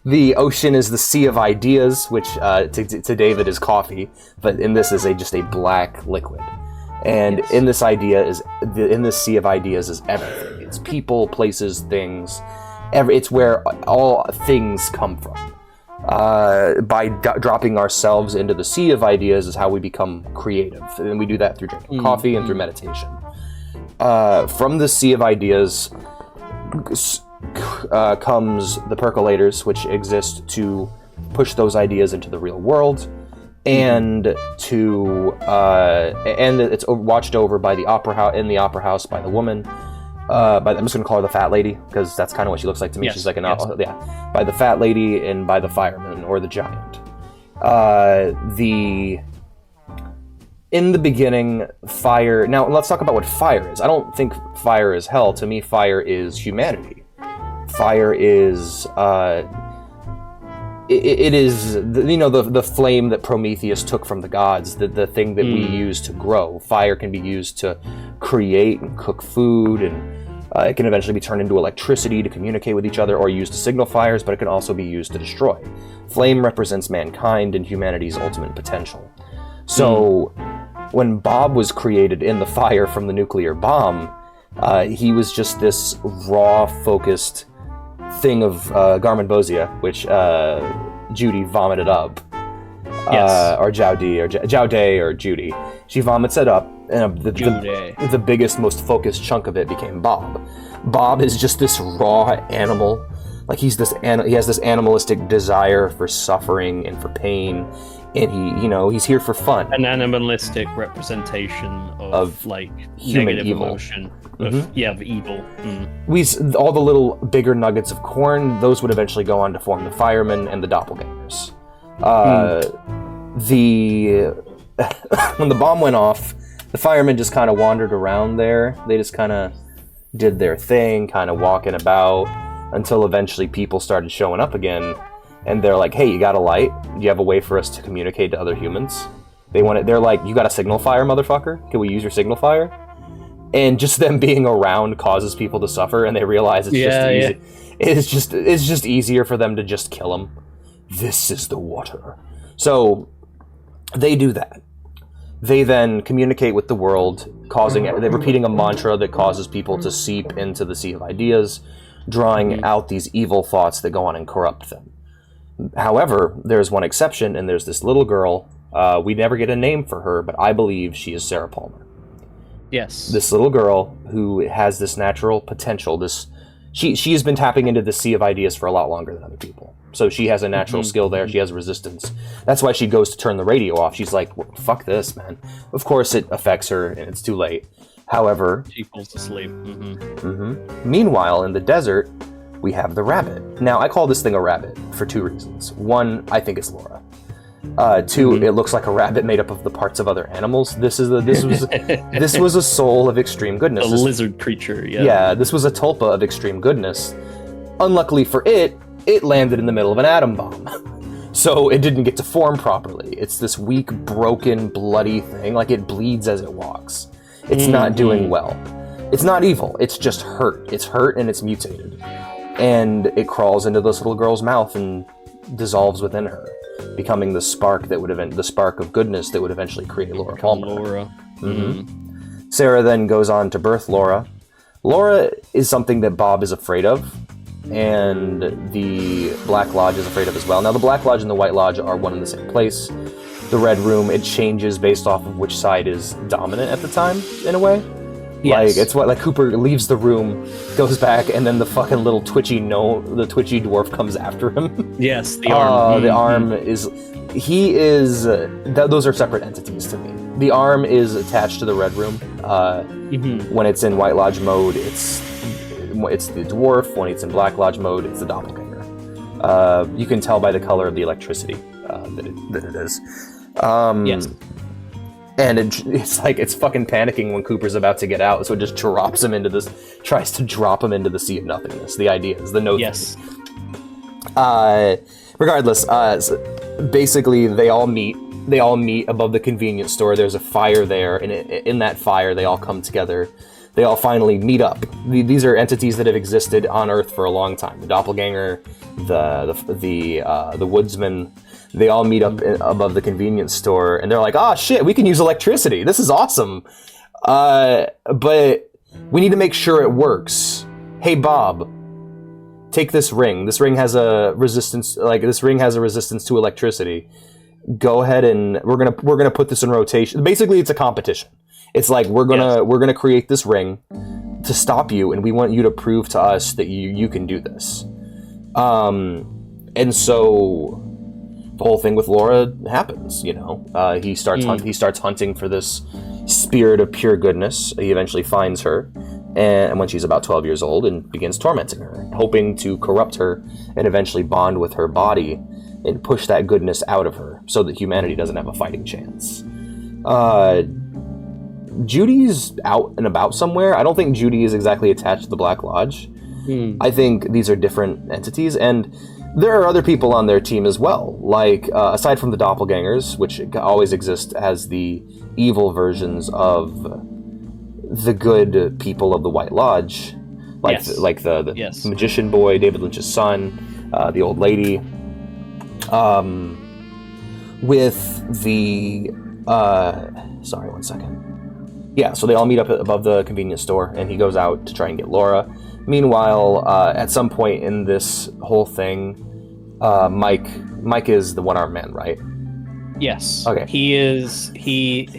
The ocean is the sea of ideas, which to David is coffee, but in this is just a black liquid. And in this in this sea of ideas is everything. It's people, places, things. It's where all things come from. By dropping ourselves into the sea of ideas is how we become creative, and we do that through drinking coffee and through meditation. From the sea of ideas comes the percolators, which exist to push those ideas into the real world, and and it's watched over by the opera house by the woman. I'm just gonna call her the fat lady because that's kind of what she looks like to me. She's like by the fat lady and by the fireman or the giant. In the beginning, fire... Now, let's talk about what fire is. I don't think fire is hell. To me, fire is humanity. Fire is... It is, the flame that Prometheus took from the gods, the thing that we use to grow. Fire can be used to create and cook food, and it can eventually be turned into electricity to communicate with each other or used to signal fires, but it can also be used to destroy. Flame represents mankind and humanity's ultimate potential. So... when Bob was created in the fire from the nuclear bomb, he was just this raw, focused thing of Garmonbozia, which Judy vomited up. Or Jaude or Judy. She vomits it up, and the biggest, most focused chunk of it became Bob. Bob is just this raw animal. Like he has this animalistic desire for suffering and for pain. And he's here for fun. An animalistic representation of human negative evil. Emotion. Of evil. All the little bigger nuggets of corn, those would eventually go on to form the firemen and the doppelgangers. When the bomb went off, the firemen just kind of wandered around there. They just kind of did their thing, kind of walking about, until eventually people started showing up again. And they're like, hey, you got a light? Do you have a way for us to communicate to other humans? They're like, you got a signal fire, motherfucker? Can we use your signal fire? And just them being around causes people to suffer, and they realize it's just easier for them to just kill them. This is the water. So they do that. They then communicate with the world, they're repeating a mantra that causes people to seep into the sea of ideas, drawing out these evil thoughts that go on and corrupt them. However, there's one exception, and there's this little girl. We never get a name for her, but I believe she is Sarah Palmer. Yes. This little girl who has this natural potential, she has been tapping into the sea of ideas for a lot longer than other people. So she has a natural skill there. She has resistance. That's why she goes to turn the radio off. She's like, well, fuck this, man. Of course it affects her, and it's too late. However... she falls asleep. Meanwhile, in the desert, we have the rabbit. Now, I call this thing a rabbit for two reasons. One, I think it's Laura. Two, it looks like a rabbit made up of the parts of other animals. This was a soul of extreme goodness. A lizard creature, yeah. Yeah, this was a tulpa of extreme goodness. Unluckily for it landed in the middle of an atom bomb. So it didn't get to form properly. It's this weak, broken, bloody thing. Like, it bleeds as it walks. It's not doing well. It's not evil. It's just hurt. It's hurt and it's mutated. And it crawls into this little girl's mouth and dissolves within her, becoming the spark of goodness that would eventually create Laura Palmer. Laura. Sarah then goes on to birth Laura. Laura is something that Bob is afraid of, and the Black Lodge is afraid of as well. Now, the Black Lodge and the White Lodge are one and the same place. The Red Room, it changes based off of which side is dominant at the time, in a way. Yes. Like, it's what, like, Cooper leaves the room, goes back, and then the fucking little twitchy dwarf comes after him. Yes, the arm. The arm is... those are separate entities to me. The arm is attached to the Red Room. When it's in White Lodge mode, it's the dwarf. When it's in Black Lodge mode, it's the doppelganger. You can tell by the color of the electricity that it is. Yes. And it's like, it's fucking panicking when Cooper's about to get out, so it just tries to drop him into the sea of nothingness. The idea is the no. Yes. Regardless, basically they all meet above the convenience store. There's a fire there, and in that fire they all come together. They all finally meet up. These are entities that have existed on Earth for a long time. The doppelganger, the woodsman. They all meet up above the convenience store, and they're like, "Oh shit, we can use electricity. This is awesome." But we need to make sure it works. Hey, Bob, take this ring. This ring has a resistance. To electricity. Go ahead and we're gonna put this in rotation. Basically, it's a competition. It's like we're gonna create this ring to stop you, and we want you to prove to us that you can do this. And so the whole thing with Laura happens. He starts hunting for this spirit of pure goodness. He eventually finds her, and when she's about 12 years old, and begins tormenting her, hoping to corrupt her and eventually bond with her body and push that goodness out of her so that humanity doesn't have a fighting chance. Judy's out and about somewhere. I don't think Judy is exactly attached to the Black Lodge. I think these are different entities, and there are other people on their team as well. Like, aside from the doppelgangers, which always exist as the evil versions of the good people of the White Lodge, like the magician boy, David Lynch's son, the old lady, with the sorry, one second. Yeah, so they all meet up above the convenience store, and he goes out to try and get Laura. Meanwhile, at some point in this whole thing, Mike is the one-armed man, right? Yes. Okay.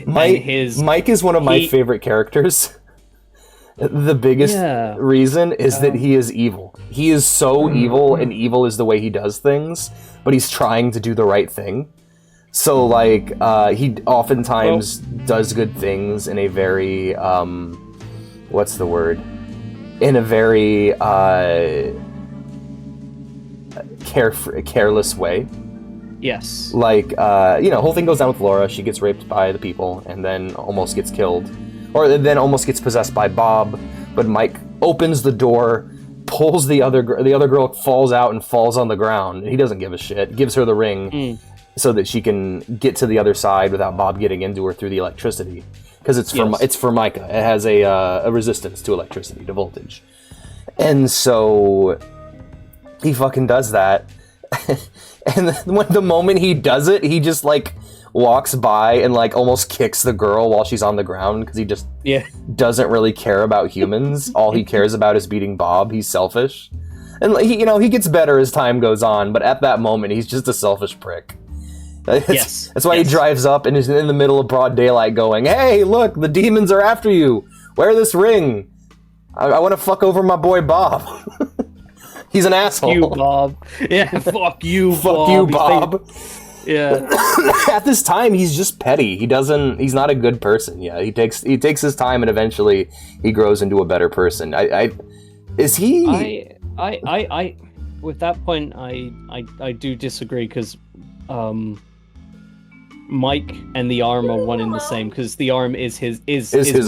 Mike is one of my favorite characters. The biggest reason is that he is evil. He is so evil, and evil is the way he does things, but he's trying to do the right thing. So, like, he oftentimes does good things in a very, what's the word? In a very, careless way. Yes. Like, whole thing goes down with Laura. She gets raped by the people and then almost gets killed. Or then almost gets possessed by Bob. But Mike opens the door, pulls the other girl, falls out and falls on the ground. And he doesn't give a shit. Gives her the ring so that she can get to the other side without Bob getting into her through the electricity. Because it's Formica. It has a resistance to electricity, to voltage. And so he fucking does that. And when the moment he does it, he just, like, walks by and like almost kicks the girl while she's on the ground because he just doesn't really care about humans. All he cares about is beating Bob. He's selfish. And he gets better as time goes on, but at that moment he's just a selfish prick. That's why he drives up and is in the middle of broad daylight going, "Hey, look, the demons are after you. Wear this ring. I want to fuck over my boy Bob." He's an asshole. Fuck you, Bob. Yeah, fuck you, Bob. Fuck you, Bob. Yeah. At this time, he's just petty. He's not a good person. Yeah, he takes his time, and eventually he grows into a better person. With that point, I do disagree because, Mike and the arm are one and the same because the arm is his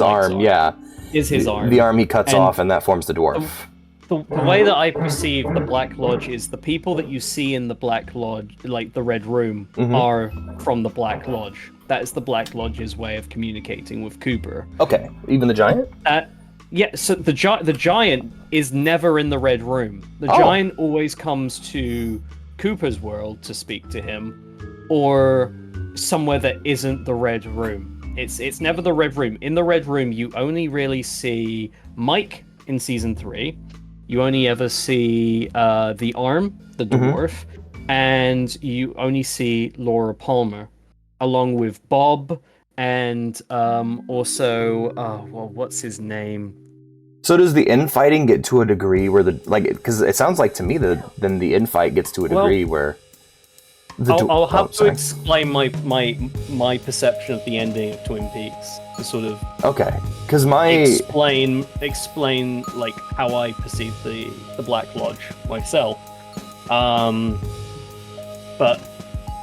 arm. Yeah, is his arm. The arm he cuts off, and that forms the dwarf. The way that I perceive the Black Lodge is the people that you see in the Black Lodge, like the Red Room, are from the Black Lodge. That is the Black Lodge's way of communicating with Cooper. Okay, even the giant? Yeah, so the giant is never in the Red Room. The giant always comes to Cooper's world to speak to him, or somewhere that isn't the Red Room. It's never the Red Room. In the Red Room, you only really see Mike in season 3. You only ever see the arm, the dwarf, and you only see Laura Palmer, along with Bob and also what's his name? So does the infighting get to a degree where because it sounds like to me that then the infight gets to a degree where I'll have to explain my perception of the ending of Twin Peaks to sort of because explain like how I perceive the Black Lodge myself. But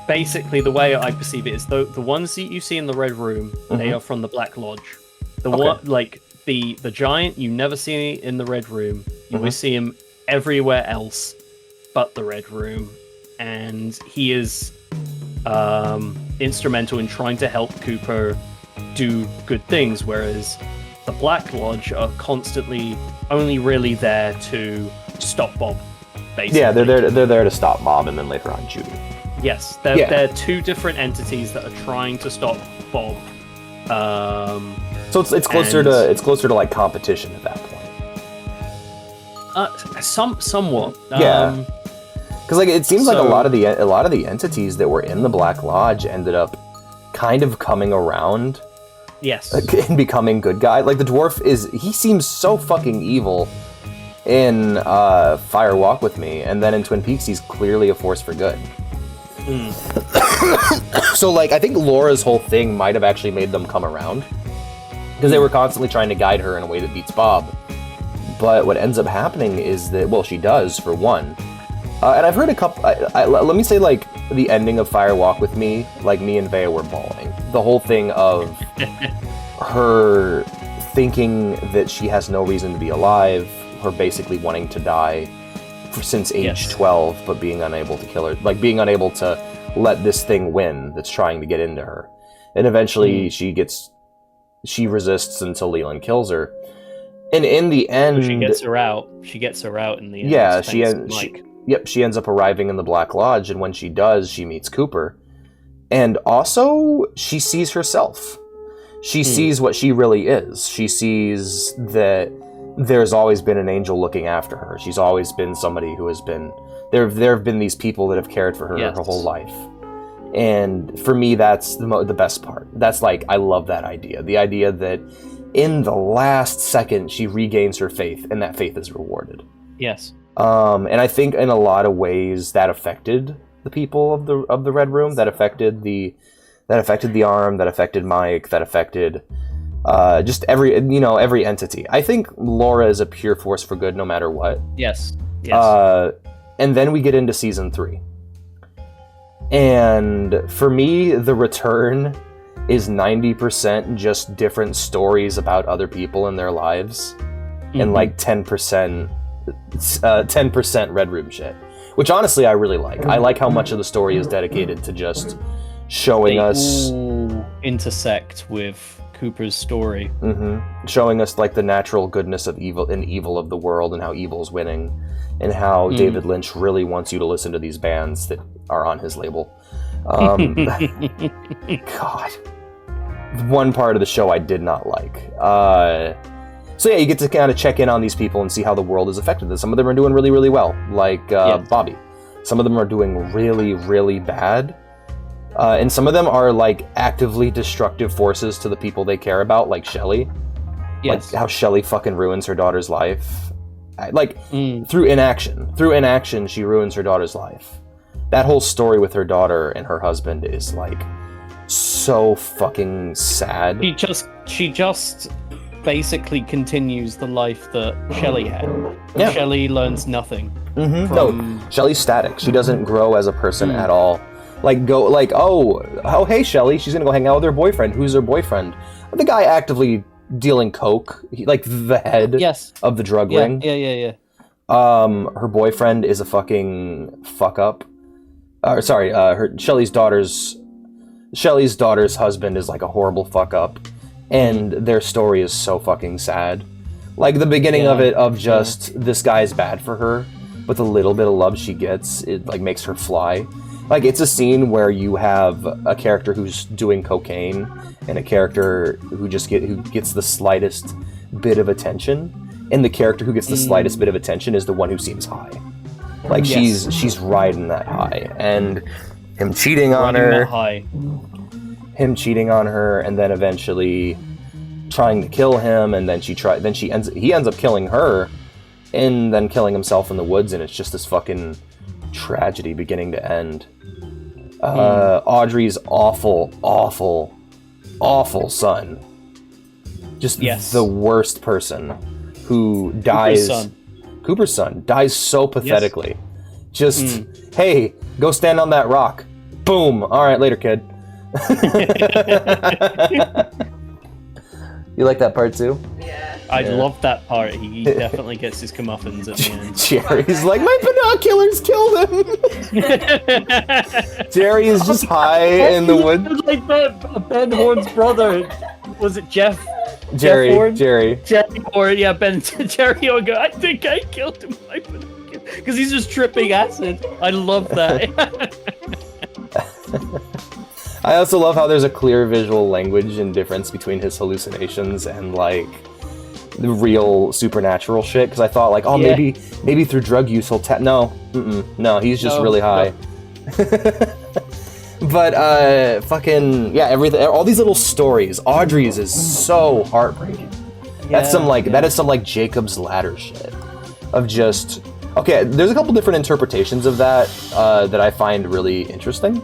basically the way I perceive it is the ones that you see in the Red Room, they are from the Black Lodge. The giant you never see in the Red Room. You always see him everywhere else but the Red Room. And he is instrumental in trying to help Cooper do good things, whereas the Black Lodge are constantly only really there to stop Bob, basically. Yeah, they're there to stop Bob and then later on Judy. Yes, they're two different entities that are trying to stop Bob. So it's closer to like competition at that point. Somewhat. Yeah. Because it seems like a lot of the entities that were in the Black Lodge ended up kind of coming around. Yes. And becoming good guys. Like the dwarf he seems so fucking evil in Fire Walk With Me, and then in Twin Peaks he's clearly a force for good. So I think Laura's whole thing might have actually made them come around because they were constantly trying to guide her in a way that beats Bob. But what ends up happening is that she does for one. And I've heard a couple. Let me say, the ending of Fire Walk With Me, me and Vea were bawling. The whole thing of her thinking that she has no reason to be alive, her basically wanting to die since age 12, but being unable to kill her, being unable to let this thing win that's trying to get into her. And eventually she resists until Leland kills her. And in the end... She gets her out. She gets her out in the end. Yeah, she ends up arriving in the Black Lodge, and when she does, she meets Cooper. And also, she sees herself. She sees what she really is. She sees that there's always been an angel looking after her. She's always been somebody who has been... There have been these people that have cared for her her whole life. And for me, that's the best part. That's I love that idea. The idea that in the last second, she regains her faith, and that faith is rewarded. Yes. And I think in a lot of ways that affected the people of the Red Room. That affected the arm. That affected Mike. That affected just every entity. I think Laura is a pure force for good, no matter what. Yes. Yes. And then we get into season 3, and for me, the return is 90% just different stories about other people and their lives, and 10% Red Room shit, which honestly I really like. I like how much of the story is dedicated to just showing us intersect with Cooper's story, showing us the natural goodness of evil and evil of the world, and how evil's winning, and how David Lynch really wants you to listen to these bands that are on his label. God. One part of the show I did not like. So yeah, you get to kind of check in on these people and see how the world is affected. Some of them are doing really, really well, like Bobby. Some of them are doing really, really bad. And some of them are like actively destructive forces to the people they care about, like Shelly. Yes. Like how Shelly fucking ruins her daughter's life. Through inaction. Through inaction, she ruins her daughter's life. That whole story with her daughter and her husband is like so fucking sad. She just basically continues the life that Shelly had. Yeah. Shelly learns nothing. Mm-hmm. From... No, Shelly's static. She doesn't grow as a person at all. Hey Shelly, she's gonna go hang out with her boyfriend. Who's her boyfriend? The guy actively dealing coke, like the head of the drug ring. Yeah. Her boyfriend is a fucking fuck up. Shelly's daughter's husband is like a horrible fuck up, and their story is so fucking sad. Like the beginning of it, of just this guy's bad for her, but the little bit of love she gets, it like makes her fly. Like it's a scene where you have a character who's doing cocaine and a character who gets the slightest bit of attention, and the character who gets the slightest bit of attention is the one who seems high. Like she's riding that high, and him cheating on her, and then eventually trying to kill him, and then he ends up killing her, and then killing himself in the woods, and it's just this fucking tragedy beginning to end. Audrey's awful son, just the worst person, who dies. Cooper's son dies so pathetically. Hey, go stand on that rock. Boom. All right, later, kid. You like that part too? Yeah. I love that part. He definitely gets his comeuppance at the end. Jerry's like, my binoculars killed him. Jerry is just high in the woods. Like Ben Horn's brother. Was it Jeff? Jerry Horn? Jerry Horn, yeah, Jerry Horn. I think I killed him. Because he's just tripping acid. I love that. I also love how there's a clear visual language and difference between his hallucinations and like the real supernatural shit. Because I thought like, maybe through drug use he'll no, he's just really high. But everything, all these little stories. Audrey's is so heartbreaking. That is some like Jacob's Ladder shit of just there's a couple different interpretations of that that I find really interesting.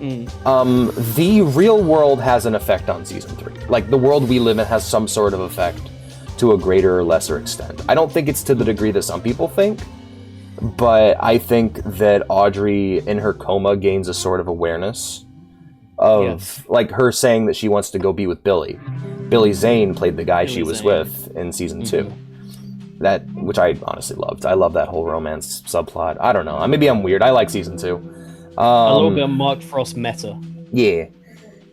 The real world has an effect on season 3. Like the world we live in has some sort of effect to a greater or lesser extent. I don't think it's to the degree that some people think, but I think that Audrey in her coma gains a sort of awareness of like her saying that she wants to go be with Billy. Billy Zane played the guy she was with in season 2. That, which I honestly loved. I love that whole romance subplot. I don't know. Maybe I'm weird. I like season 2. A little bit of Mark Frost meta. Yeah.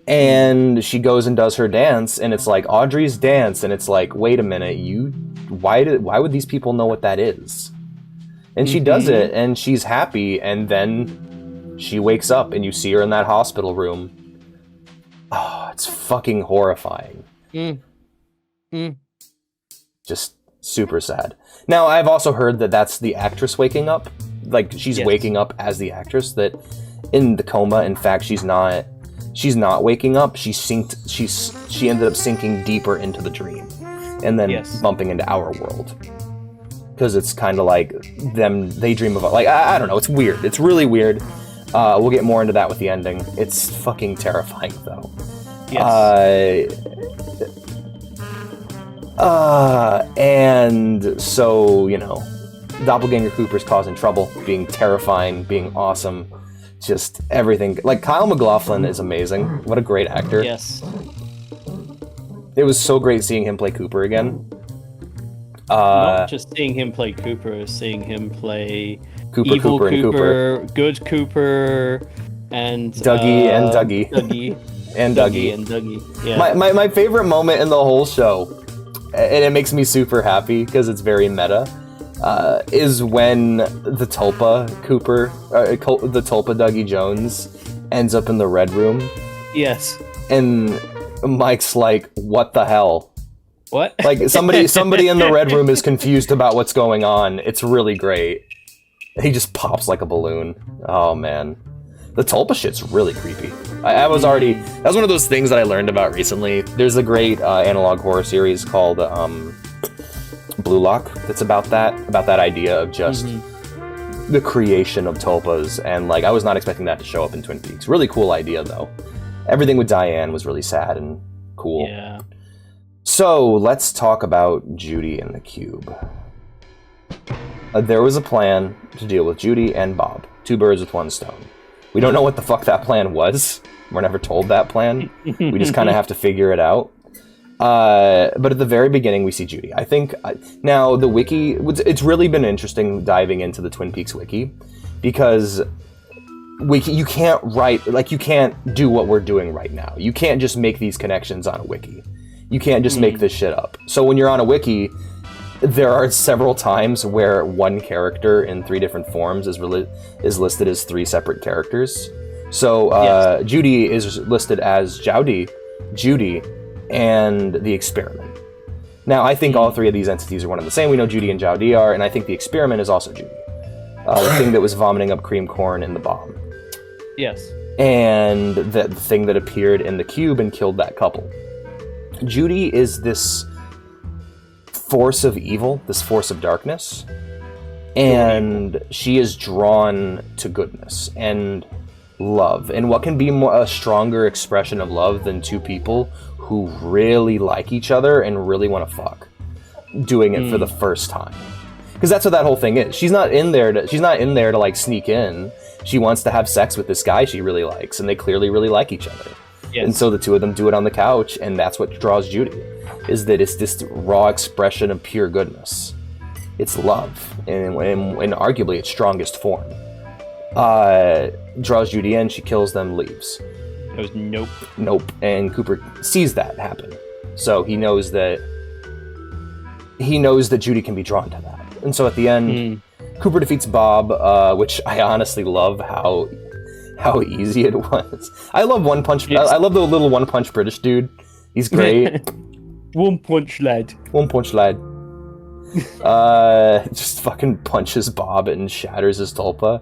And she goes and does her dance, and it's like Audrey's dance, and it's like, wait a minute, why would these people know what that is? And she does it, and she's happy, and then she wakes up, and you see her in that hospital room. Oh, it's fucking horrifying. Just super sad. Now, I've also heard that that's the actress waking up. Like, she's waking up as the actress, that in the coma, in fact, she's not waking up. She ended up sinking deeper into the dream, and then bumping into our world. Because it's kind of like they dream of, like, I don't know, it's weird. It's really weird. We'll get more into that with the ending. It's fucking terrifying, though. And so, Doppelganger Cooper's causing trouble, being terrifying, being awesome, just everything. Like, Kyle MacLachlan is amazing. What a great actor. Yes. It was so great seeing him play Cooper again. Not just seeing him play Cooper, seing him play Cooper, evil Cooper, good Cooper, and Dougie and Dougie. Dougie and Dougie. Yeah. My favorite moment in the whole show, and it makes me super happy because it's very meta, is when the Tulpa Cooper, the Tulpa Dougie Jones ends up in the Red Room, Yes. and Mike's like, "What the hell?" What? Like somebody in the Red Room is confused about what's going on. It's really great. He just pops like a balloon. Oh man, the Tulpa shit's really creepy. That was one of those things that I learned about recently. There's a great analog horror series called Blue Lock that's about that idea of just the creation of tulpas, and like I was not expecting that to show up in Twin Peaks. Really cool idea though. Everything with Diane was really sad and cool. Yeah. So let's talk about Judy and the Cube. There was a plan to deal with Judy and Bob. 2 birds with 1 stone. We don't know what the fuck that plan was. We're never told that plan. We just kind of have to figure it out. But at the very beginning, we see Judy. I think now the wiki. It's really been interesting diving into the Twin Peaks wiki, because you can't write, like, you can't do what we're doing right now. You can't just make these connections on a wiki. You can't just make this shit up. So when you're on a wiki, there are several times where one character in 3 different forms is listed as 3 separate characters. So yes. Judy is listed as Jowdy, Judy, and the Experiment. Now, I think all 3 of these entities are one and the same. We know Judy and Jowdy are, and I think the Experiment is also Judy. The thing that was vomiting up cream corn in the bomb. Yes. And the thing that appeared in the cube and killed that couple. Judy is this force of evil, this force of darkness, and she is drawn to goodness and love. And what can be a stronger expression of love than 2 people who really like each other and really want to fuck, doing it for the first time? Because that's what that whole thing is. She's not in there to like sneak in. She wants to have sex with this guy she really likes, and they clearly really like each other. Yes. And so the 2 of them do it on the couch, and that's what draws Judy, is that it's this raw expression of pure goodness. It's love, and arguably its strongest form. Draws Judy in, she kills them, leaves. Goes nope. Nope. And Cooper sees that happen. So he knows that Judy can be drawn to that. And so at the end, Cooper defeats Bob, which I honestly love how easy it was. I love One Punch. Yes. I love the little One Punch British dude. He's great. One Punch lad. One Punch lad. Just fucking punches Bob and shatters his tulpa.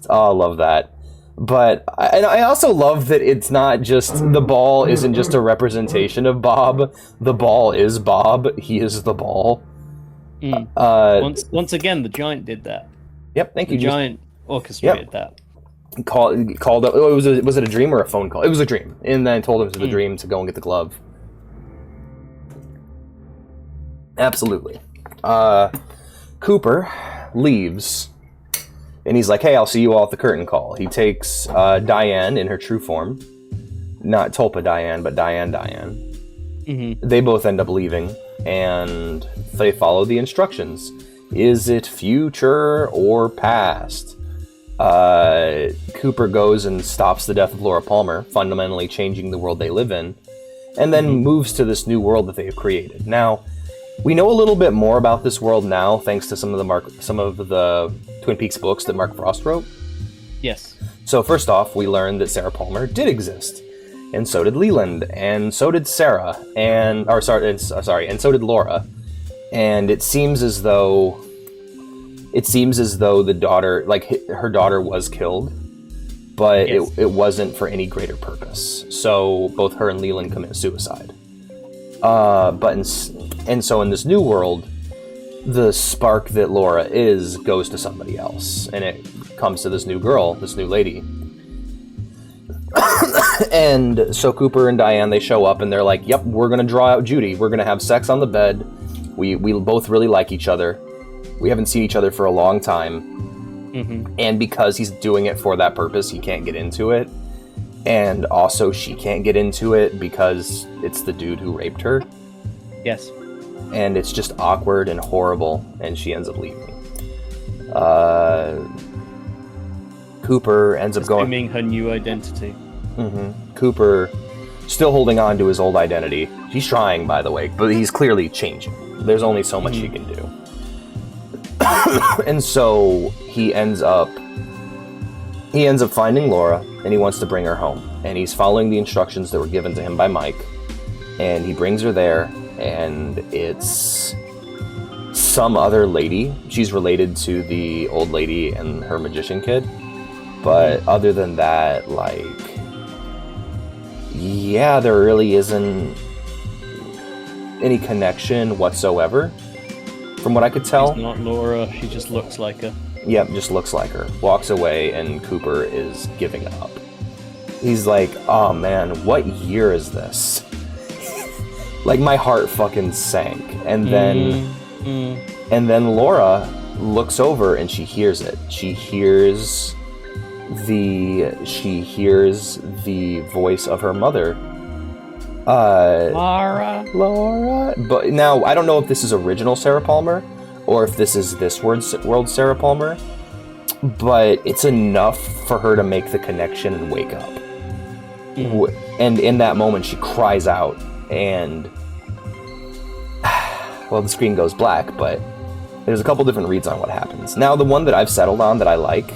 I love that. But I also love that it's not just, the ball isn't just a representation of Bob. The ball is Bob. He is the ball. Once again, the Giant did that. Yep, thank you. The Giant orchestrated that. Called up. Oh, was it a dream or a phone call? It was a dream, and then I told him it was a dream to go and get the glove. Absolutely. Cooper leaves, and he's like, "Hey, I'll see you all at the curtain call." He takes Diane in her true form, not Tulpa Diane, but Diane. They both end up leaving, and they follow the instructions. Is it future or past? Cooper goes and stops the death of Laura Palmer, fundamentally changing the world they live in, and then moves to this new world that they have created. Now, we know a little bit more about this world now, thanks to some of the Twin Peaks books that Mark Frost wrote. Yes. So first off, we learned that Sarah Palmer did exist, and so did Leland, and so did Sarah, and so did Laura. And it seems as though the daughter, like her daughter, was killed, but yes, it wasn't for any greater purpose. So both her and Leland commit suicide. So in this new world, the spark that Laura goes to somebody else, and it comes to this new girl, this new lady. And so Cooper and Diane, they show up and they're like, "Yep, we're gonna draw out Judy. We're gonna have sex on the bed. We both really like each other. We haven't seen each other for a long time." And because he's doing it for that purpose, he can't get into it. And also she can't get into it because it's the dude who raped her. Yes. And it's just awkward and horrible, and she ends up leaving. Cooper ends up going... assuming her new identity. Cooper still holding on to his old identity. He's trying, by the way, but he's clearly changing. There's only so much he can do. And so he ends up finding Laura, and he wants to bring her home. And he's following the instructions that were given to him by Mike, and he brings her there, and it's some other lady. She's related to the old lady and her magician kid, but other than that, like, yeah, there really isn't any connection whatsoever, from what I could tell. She's not Laura, she just looks like her. Yep, just looks like her. Walks away, and Cooper is giving up. He's like, oh man, what year is this? Like, my heart fucking sank. And then Laura looks over and she hears it. She hears the voice of her mother. Laura. But now, I don't know if this is original Sarah Palmer or if this is this world Sarah Palmer, but it's enough for her to make the connection and wake up. And in that moment, she cries out, and well, the screen goes black, but there's a couple different reads on what happens. Now, the one that I've settled on that I like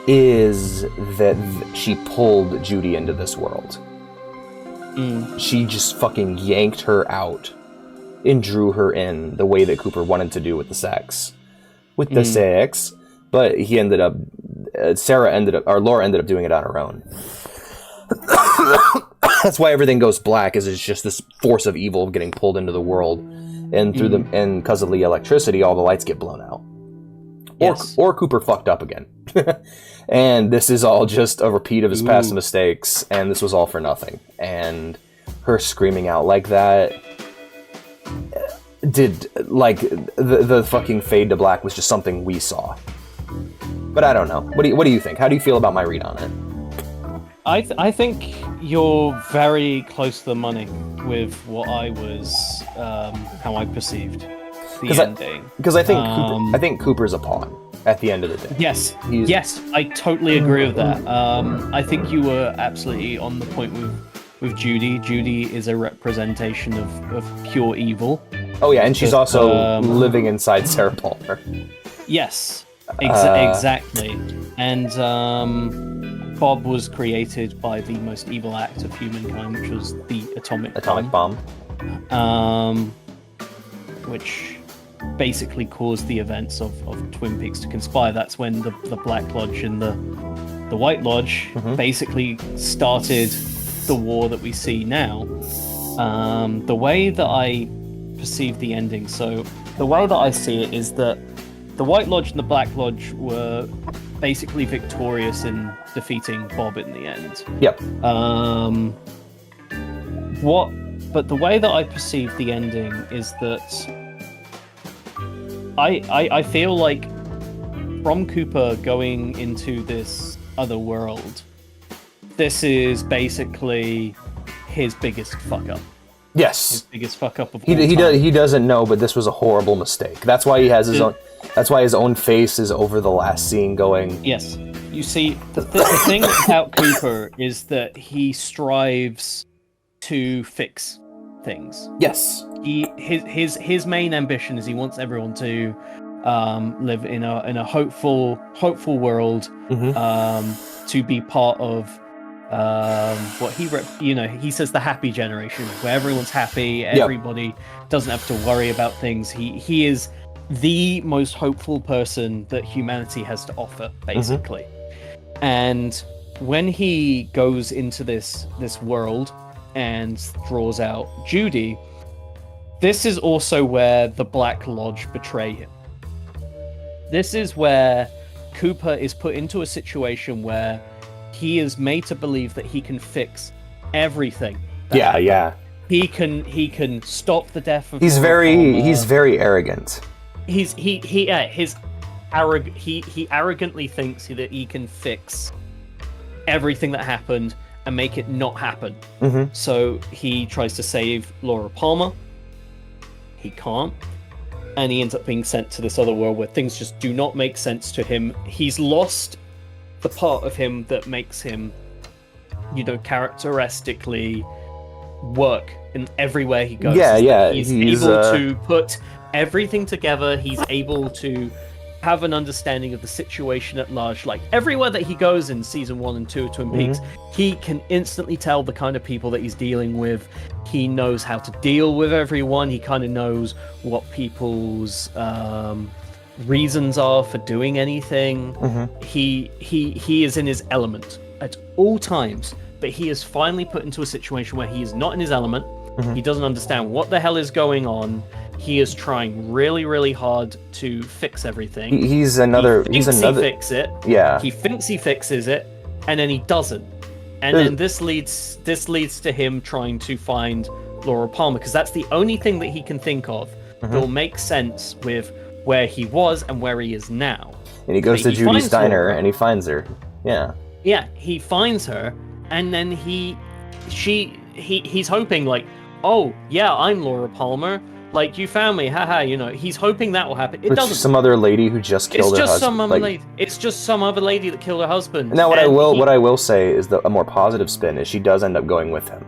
is that she pulled Judy into this world. She just fucking yanked her out and drew her in the way that Cooper wanted to do with the sex. But he ended up, Laura ended up doing it on her own. That's why everything goes black, is it's just this force of evil getting pulled into the world, and and because of the electricity, all the lights get blown out. Or Cooper fucked up again. And this is all just a repeat of his past mistakes, and this was all for nothing. And her screaming out like that did, like, the fucking fade to black was just something we saw. But I don't know. What do you think? How do you feel about my read on it? I think you're very close to the money with what I was, how I perceived the ending. Because I think Cooper's a pawn at the end of the day. Yes, I totally agree with that. I think you were absolutely on the point with Judy. Judy is a representation of pure evil. Oh yeah, and she's also living inside Sarah Palmer. Yes, exactly. And Bob was created by the most evil act of humankind, which was the atomic bomb. Which basically caused the events of Twin Peaks to conspire. That's when the Black Lodge and the White Lodge basically started the war that we see now. The way that I perceive the ending, so the way that I see it is that the White Lodge and the Black Lodge were basically victorious in defeating Bob in the end. Yep. But the way that I perceive the ending is that I feel like from Cooper going into this other world, this is basically his biggest fuck up. Yes. His biggest fuck up of all time. He doesn't know, but this was a horrible mistake. That's why he has his own. That's why his own face is over the last scene going. Yes. You see, the thing about Cooper is that he strives to fix things. Yes. His main ambition is he wants everyone to live in a hopeful world, to be part of what he says the happy generation, where everyone's happy, everybody doesn't have to worry about things. He is the most hopeful person that humanity has to offer, basically. And when he goes into this world and draws out Judy, this is also where the Black Lodge betray him. This is where Cooper is put into a situation where he is made to believe that he can fix everything. Yeah. He can stop the death of. He's very arrogant. He arrogantly thinks that he can fix everything that happened and make it not happen. So he tries to save Laura Palmer. He can't. And he ends up being sent to this other world where things just do not make sense to him. He's lost the part of him that makes him, characteristically work in everywhere he goes. Yeah. He's able to put everything together. He's able to have an understanding of the situation at large. Like everywhere that he goes in season 1 and 2 of Twin Peaks, he can instantly tell the kind of people that he's dealing with. He knows how to deal with everyone. He kind of knows what people's reasons are for doing anything. He is in his element at all times, but he is finally put into a situation where he is not in his element. He doesn't understand what the hell is going on. He is trying really, really hard to fix everything. He fix it. Yeah. He thinks he fixes it, and then he doesn't. And then this leads to him trying to find Laura Palmer, because that's the only thing that he can think of that will make sense with where he was and where he is now. And he goes to Judy's diner and he finds her. Yeah. Yeah, he finds her, and then he's hoping like, oh yeah, I'm Laura Palmer. Like, you found me, haha, he's hoping that will happen. It doesn't. Some other lady who just killed her husband. It's just some other lady that killed her husband. Now, what I will say is that a more positive spin is she does end up going with him.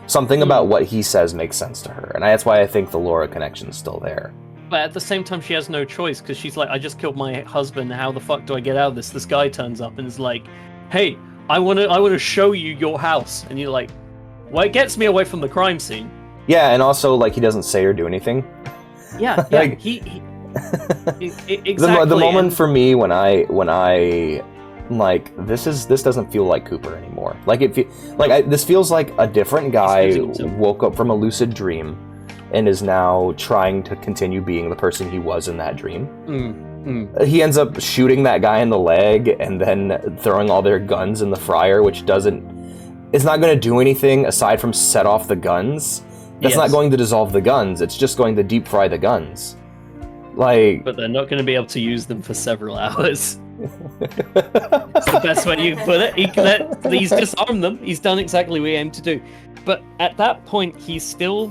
Something about what he says makes sense to her, and that's why I think the Laura connection's still there. But at the same time, she has no choice, because she's like, I just killed my husband, how the fuck do I get out of this? This guy turns up and is like, hey, I want to show you your house. And you're like, well, it gets me away from the crime scene. Yeah, and also, like, he doesn't say or do anything. Yeah, like, exactly. The moment for me when I like, this doesn't feel like Cooper anymore. Like, this feels like a different guy woke up from a lucid dream and is now trying to continue being the person he was in that dream. He ends up shooting that guy in the leg and then throwing all their guns in the fryer, which it's not going to do anything aside from set off the guns. That's not going to dissolve the guns. It's just going to deep fry the guns. But they're not going to be able to use them for several hours. It's the best way you can put it. He's disarmed them. He's done exactly what he aimed to do. But at that point, he's still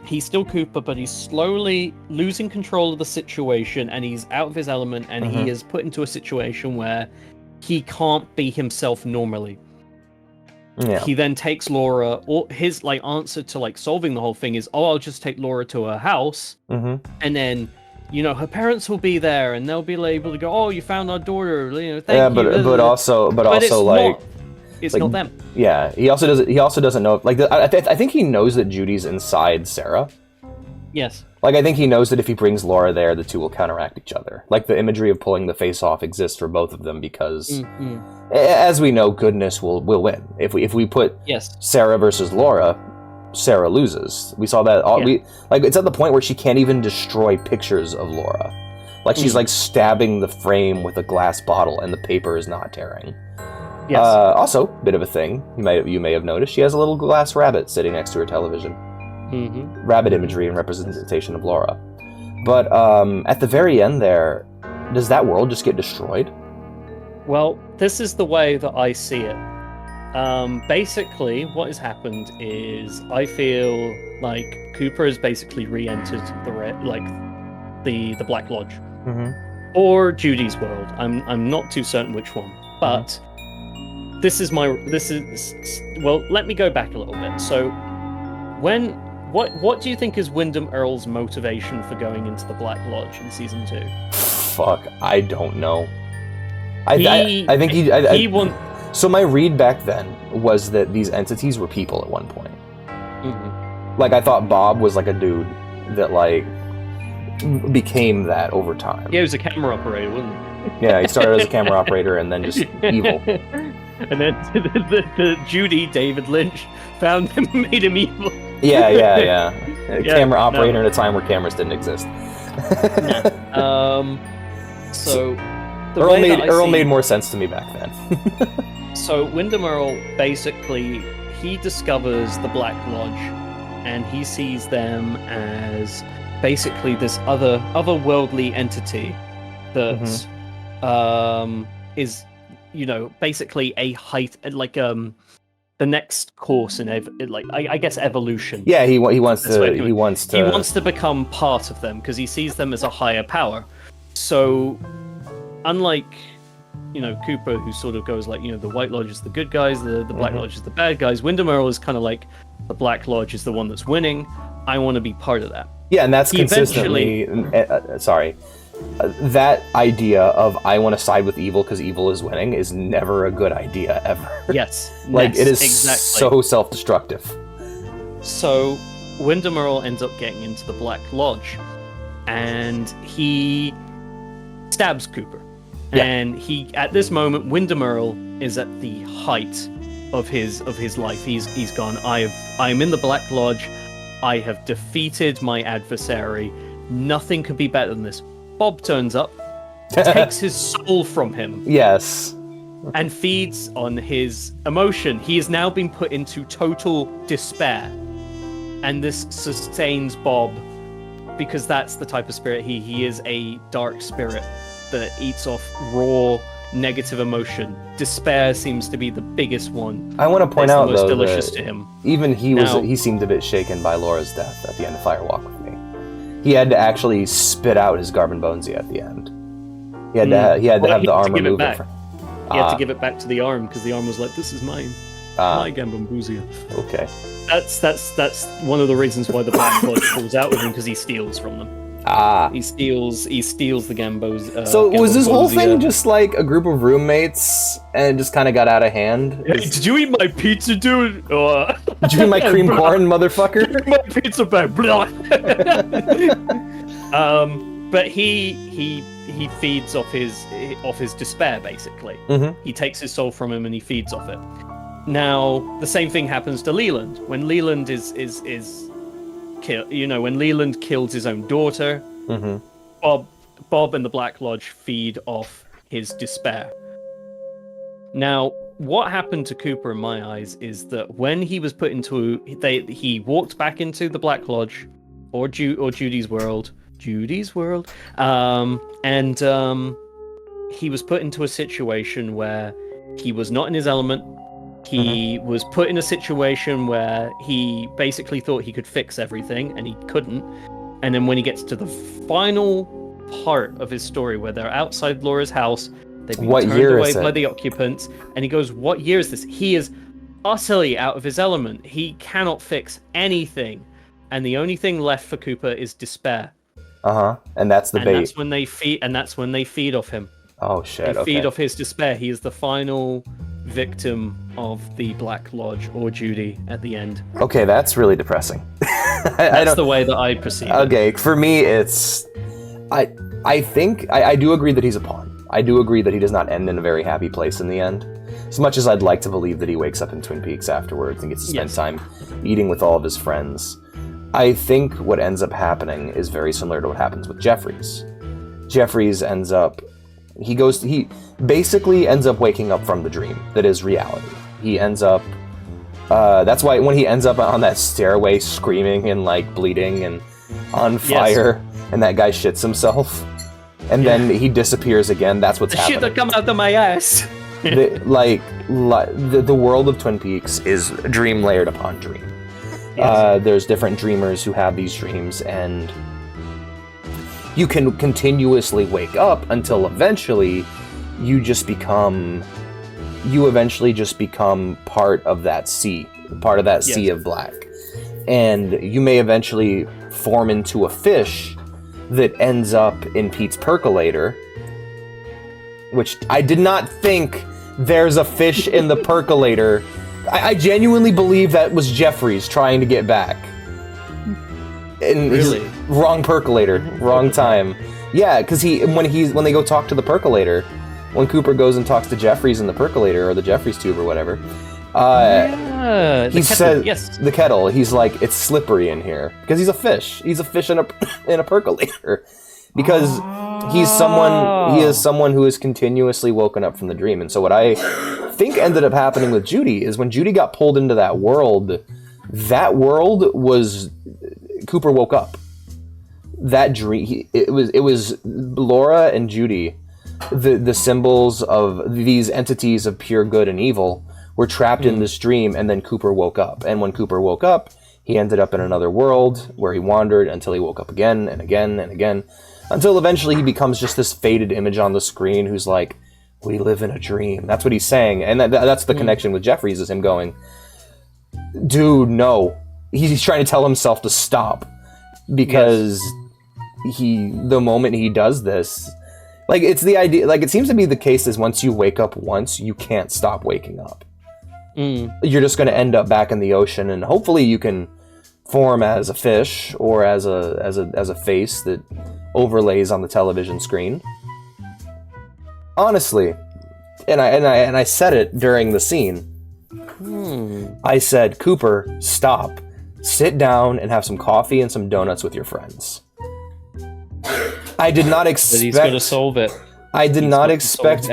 Cooper, but he's slowly losing control of the situation, and he's out of his element, and he is put into a situation where he can't be himself normally. Yeah. He then takes Laura, or his answer to solving the whole thing is, I'll just take Laura to her house, and then her parents will be there, and they'll be able to go, oh, you found our daughter, thank you. But also it's not them. Yeah, he also doesn't know. I think he knows that Judy's inside Sarah. Yes. I think he knows that if he brings Laura there, the two will counteract each other. The imagery of pulling the face off exists for both of them because, as we know, goodness will win. If we put Sarah versus Laura, Sarah loses. We saw that. It's at the point where she can't even destroy pictures of Laura. She's stabbing the frame with a glass bottle, and the paper is not tearing. Yes. Also, bit of a thing you may have noticed. She has a little glass rabbit sitting next to her television. Rabbit imagery and representation of Laura. But at the very end there, does that world just get destroyed? Well, this is the way that I see it. Basically, what has happened is I feel like Cooper has basically re-entered the Black Lodge. Or Judy's world. I'm not too certain which one. But let me go back a little bit. So what do you think is Wyndham Earle's motivation for going into the Black Lodge in season 2? Fuck, I don't know. I think he won. So my read back then was that these entities were people at one point. I thought Bob was a dude that became that over time. Yeah, he was a camera operator, wasn't he? Yeah, he started as a camera operator and then just evil. And then the Judy, David Lynch, found him and made him evil. Yeah. Camera operator at a time where cameras didn't exist. So Earl made more sense to me back then. So Wyndham Earle, basically, he discovers the Black Lodge, and he sees them as basically this otherworldly entity that is, basically a height, the next course in I guess evolution. Yeah, he wants to become part of them because he sees them as a higher power. So, unlike Cooper, who sort of goes the White Lodge is the good guys, the Black Lodge is the bad guys. Wyndham Earle is kind of the Black Lodge is the one that's winning. I want to be part of that. Yeah, and that's consistently. that idea of I want to side with evil because evil is winning is never a good idea ever. Yes. Like, it is exactly. so self-destructive. So Wyndham Earl ends up getting into the Black Lodge, and he stabs Cooper. Yeah. And at this moment, Wyndham Earl is at the height of his life. He's gone. I am in the Black Lodge. I have defeated my adversary. Nothing could be better than this. Bob turns up, takes his soul from him. Yes. And feeds on his emotion. He has now been put into total despair. And this sustains Bob, because that's the type of spirit he is, a dark spirit that eats off raw negative emotion. Despair seems to be the biggest one. I want to point out, the most though, delicious that to him. even he seemed a bit shaken by Laura's death at the end of Firewalk with Me. He had to actually spit out his Garbanbonsia at the end. He had to have the arm removed. He had to give it back to the arm, because the arm was like, "This is mine, my Gambambusia." Okay. That's one of the reasons why the Black Lodge falls out with him, because he steals from them. He steals the Gambos. So was this whole Gambambusia. thing just like a group of roommates and just kind of got out of hand? Hey, did you eat my pizza, dude? Did you eat my cream corn, motherfucker? My pizza back. But he feeds off his despair, basically. Mm-hmm. He takes his soul from him and he feeds off it. Now the same thing happens to Leland when Leland is when Leland kills his own daughter. Mm-hmm. Bob and the Black Lodge feed off his despair. Now, what happened to Cooper, in my eyes, is that when he was put into he walked back into the Black Lodge or Judy's world, and he was put into a situation where he was not in his element. He was put in a situation where he basically thought he could fix everything, and he couldn't. And then when he gets to the final part of his story, where they're outside Laura's house, they've been turned away by the occupants, and he goes, "What year is this?" He is utterly out of his element. He cannot fix anything, and the only thing left for Cooper is despair. And that's the bait. That's when they feed off him. Oh shit! They feed off his despair. He is the final victim of the Black Lodge or Judy at the end. Okay, that's really depressing. That's the way that I perceive it. Okay, for me, it's I think I do agree that he's a pawn. I do agree that he does not end in a very happy place in the end. As much as I'd like to believe that he wakes up in Twin Peaks afterwards and gets to spend time eating with all of his friends, I think what ends up happening is very similar to what happens with Jeffries. Jeffries ends up he basically ends up waking up from the dream that is reality. He ends up that's why when he ends up on that stairway screaming and like bleeding and on fire, and that guy shits himself, and then he disappears again, that's what's happening. The shit that come out of my ass. The world of Twin Peaks is dream layered upon dream. There's different dreamers who have these dreams, and you can continuously wake up until eventually you eventually just become part of that sea of black. And you may eventually form into a fish that ends up in Pete's percolator, which I did not think there's a fish in the percolator. I genuinely believe that was Jeffries trying to get back. And really? Wrong percolator, wrong time. Yeah, because when they go talk to the percolator, when Cooper goes and talks to Jeffries in the percolator or the Jeffries tube or whatever, he says the kettle. He's like, it's slippery in here because he's a fish. He's a fish in a percolator because he is someone who is continuously woken up from the dream. And so what I think ended up happening with Judy is when Judy got pulled into that world was Cooper woke up. That dream, it was Laura and Judy, the symbols of these entities of pure good and evil, were trapped in this dream, and then Cooper woke up. And when Cooper woke up, he ended up in another world where he wandered until he woke up again and again and again, until eventually he becomes just this faded image on the screen who's like, we live in a dream. That's what he's saying. And that's the connection with Jeffries, is him going, dude, no. He's trying to tell himself to stop because the moment he does this, like, it's the idea, like, it seems to be the case is once you wake up once, you can't stop waking up. You're just going to end up back in the ocean, and hopefully you can form as a fish or as a face that overlays on the television screen. Honestly, and I said it during the scene. I said, Cooper, stop. Sit down and have some coffee and some donuts with your friends. I did not expect that he's going to solve it. I did not expect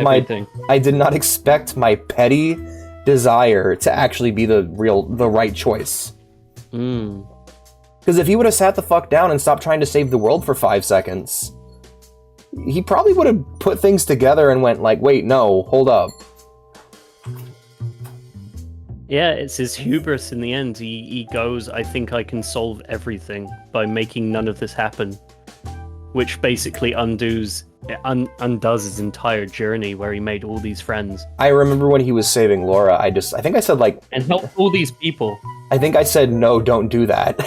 my petty desire to actually be the right choice. Because if he would have sat the fuck down and stopped trying to save the world for 5 seconds, he probably would have put things together and went like, wait, no, hold up. Yeah, it's his hubris in the end. He goes, I think I can solve everything by making none of this happen. Which basically undoes his entire journey where he made all these friends. I remember when he was saving Laura, I think I said like... And help all these people. I think I said, no, don't do that.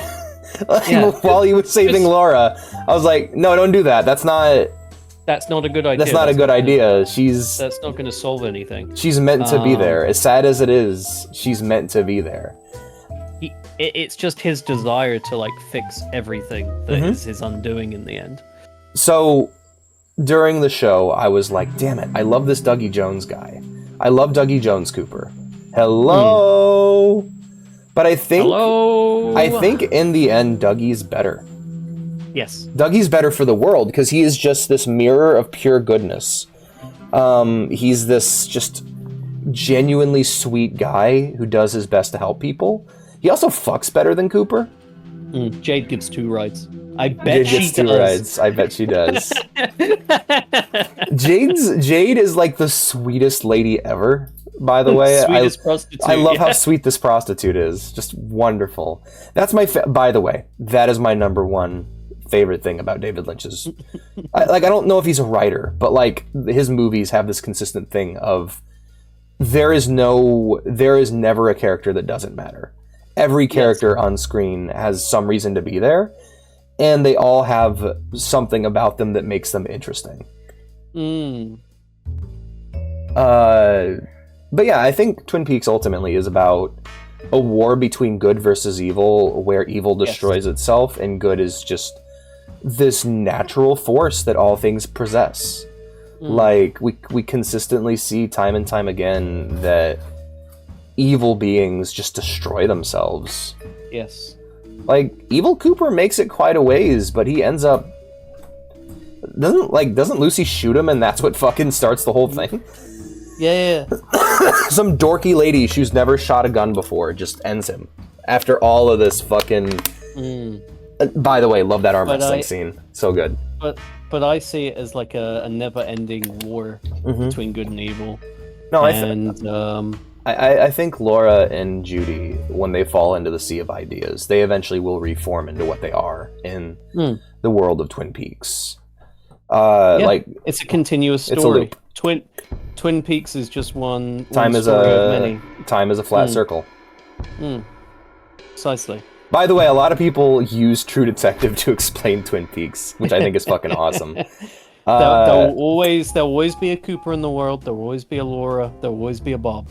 While he was saving Laura, I was like, no, don't do that. That's not a good idea. That's not a good idea. That's not going to solve anything. She's meant to be there. As sad as it is, she's meant to be there. It's just his desire to like fix everything that is his undoing in the end. So, during the show, I was like, damn it, I love this Dougie Jones guy. I love Dougie Jones Cooper. Hello! But I think in the end, Dougie's better. Yes. Dougie's better for the world, because he is just this mirror of pure goodness. He's this just genuinely sweet guy who does his best to help people. He also fucks better than Cooper. Jade gets 2 rides. I bet she does. 2 rides. I bet she does. Jade is like the sweetest lady ever, by the way. Sweetest prostitute. I love how sweet this prostitute is. Just wonderful. That's by the way, that is my number one favorite thing about David Lynch's. I don't know if he's a writer, but like his movies have this consistent thing of there is never a character that doesn't matter. Every character on screen has some reason to be there, and they all have something about them that makes them interesting. But yeah, I think Twin Peaks ultimately is about a war between good versus evil, where evil destroys itself, and good is just this natural force that all things possess. Like, we consistently see time and time again that evil beings just destroy themselves. Yes. Like, evil Cooper makes it quite a ways, but he ends up... Doesn't Lucy shoot him and that's what fucking starts the whole thing? Yeah. Some dorky lady who's never shot a gun before just ends him. After all of this fucking... By the way, love that arm wrestling scene. So good. But I see it as like a never-ending war between good and evil. No, I I think Laura and Judy, when they fall into the sea of ideas, they eventually will reform into what they are in the world of Twin Peaks. Like it's a continuous story. It's a loop. Twin Peaks is just one time is story of many. Time is a flat circle. Precisely. By the way, a lot of people use True Detective to explain Twin Peaks, which I think is fucking awesome. There'll always be a Cooper in the world. There'll always be a Laura. There'll always be a Bob.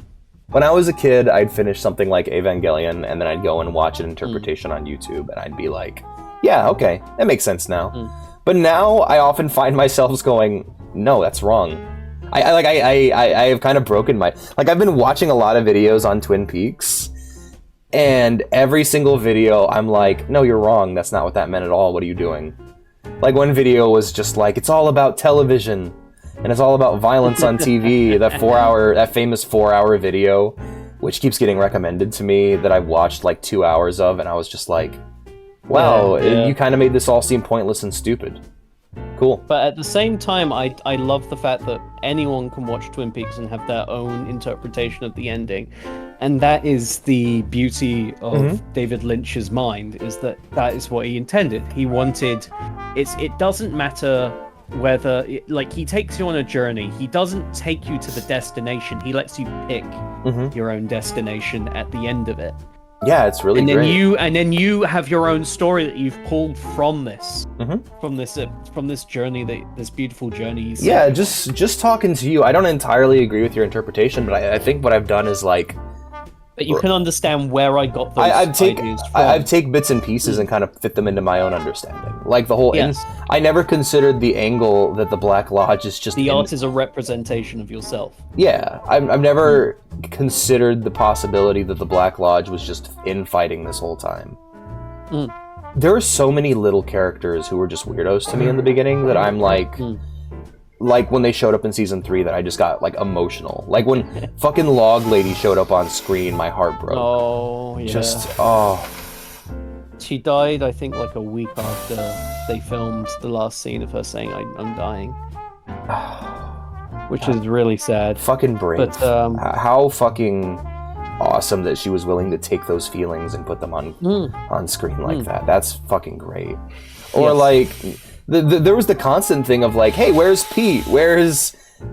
When I was a kid, I'd finish something like Evangelion, and then I'd go and watch an interpretation on YouTube, and I'd be like, yeah, okay, that makes sense now. But now, I often find myself going, no, that's wrong. I have kind of broken my... Like, I've been watching a lot of videos on Twin Peaks, and every single video, I'm like, no, you're wrong, that's not what that meant at all, what are you doing? Like, one video was just like, it's all about television, and it's all about violence on TV. That famous 4-hour video, which keeps getting recommended to me, that I've watched like 2 hours of, and I was just like, wow, you kind of made this all seem pointless and stupid. Cool. But at the same time, I love the fact that anyone can watch Twin Peaks and have their own interpretation of the ending. And that is the beauty of David Lynch's mind, is that is what he intended. He wanted... It doesn't matter whether... he takes you on a journey. He doesn't take you to the destination. He lets you pick your own destination at the end of it. Yeah, it's really great. And then you have your own story that you've pulled from this, from this journey, this beautiful journey. Yeah, just talking to you, I don't entirely agree with your interpretation, but I think what I've done is like. But you can understand where I got those ideas from. I've taken bits and pieces and kind of fit them into my own understanding. Like the whole. Yes. I never considered the angle that the Black Lodge is just. The art is a representation of yourself. Yeah, I've never considered the possibility that the Black Lodge was just infighting this whole time. There are so many little characters who were just weirdos to me in the beginning that I'm like. Like when they showed up in season 3 that I just got like emotional. Like when fucking Log Lady showed up on screen, my heart broke. Oh, yeah. She died, I think, like a week after they filmed the last scene of her saying, I'm dying. Which is really sad. Fucking brave. But, how fucking awesome that she was willing to take those feelings and put them on screen like that. That's fucking great. Or like... there was the constant thing of like, hey, where's Pete?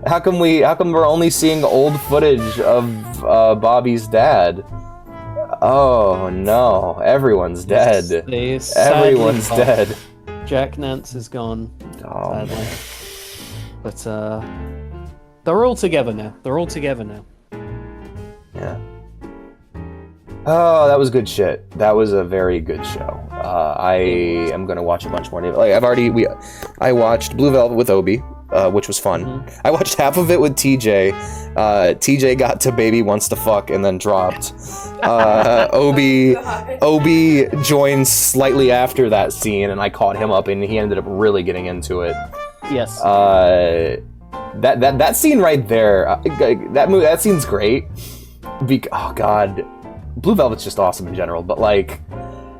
How come we're only seeing old footage of Bobby's dad? Oh no, everyone's dead. Everyone's dead. Jack Nance is gone. Oh, sadly. But they're all together now. Yeah. Oh, that was good shit. That was a very good show. I am gonna watch a bunch more. Like I watched Blue Velvet with Obi, which was fun. I watched half of it with TJ. TJ got to Baby Wants to Fuck and then dropped. Obi joined slightly after that scene, and I caught him up, and he ended up really getting into it. Yes. That scene right there, that scene's great. Oh god. Blue Velvet's just awesome in general, but like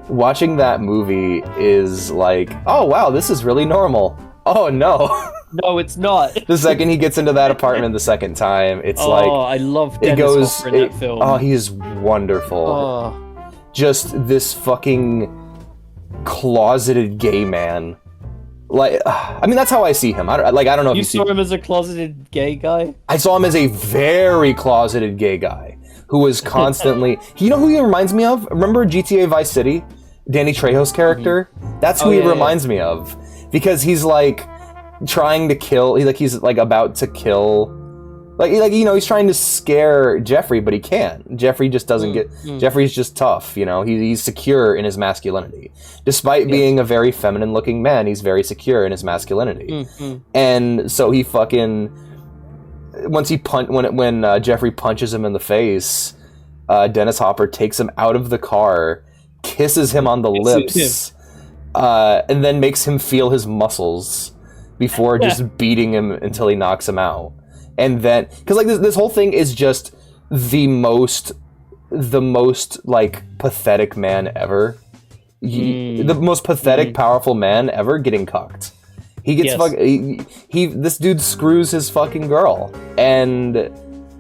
watching that movie is like, oh wow, this is really normal. Oh no. No, it's not. The second he gets into that apartment the second time, it's like I love Dennis Hopper in that film. Oh, he's wonderful. Just this fucking closeted gay man. Like, I mean, that's how I see him. I don't know if you saw him as a closeted gay guy. I saw him as a very closeted gay guy. Who was constantly... You know who he reminds me of? Remember GTA Vice City? Danny Trejo's character? That's who he reminds me of. Because he's like trying to kill... He's like about to kill... Like you know, he's trying to scare Jeffrey, but he can't. Jeffrey just doesn't get... Jeffrey's just tough, you know? He's secure in his masculinity. Despite being a very feminine looking man, he's very secure in his masculinity. And so he fucking... when Jeffrey punches him in the face, Dennis Hopper takes him out of the car, kisses him on the lips, and then makes him feel his muscles before just beating him until he knocks him out. And then, because like this whole thing is just the most like pathetic man ever, the most pathetic, powerful man ever getting cucked. He gets this dude screws his fucking girl, and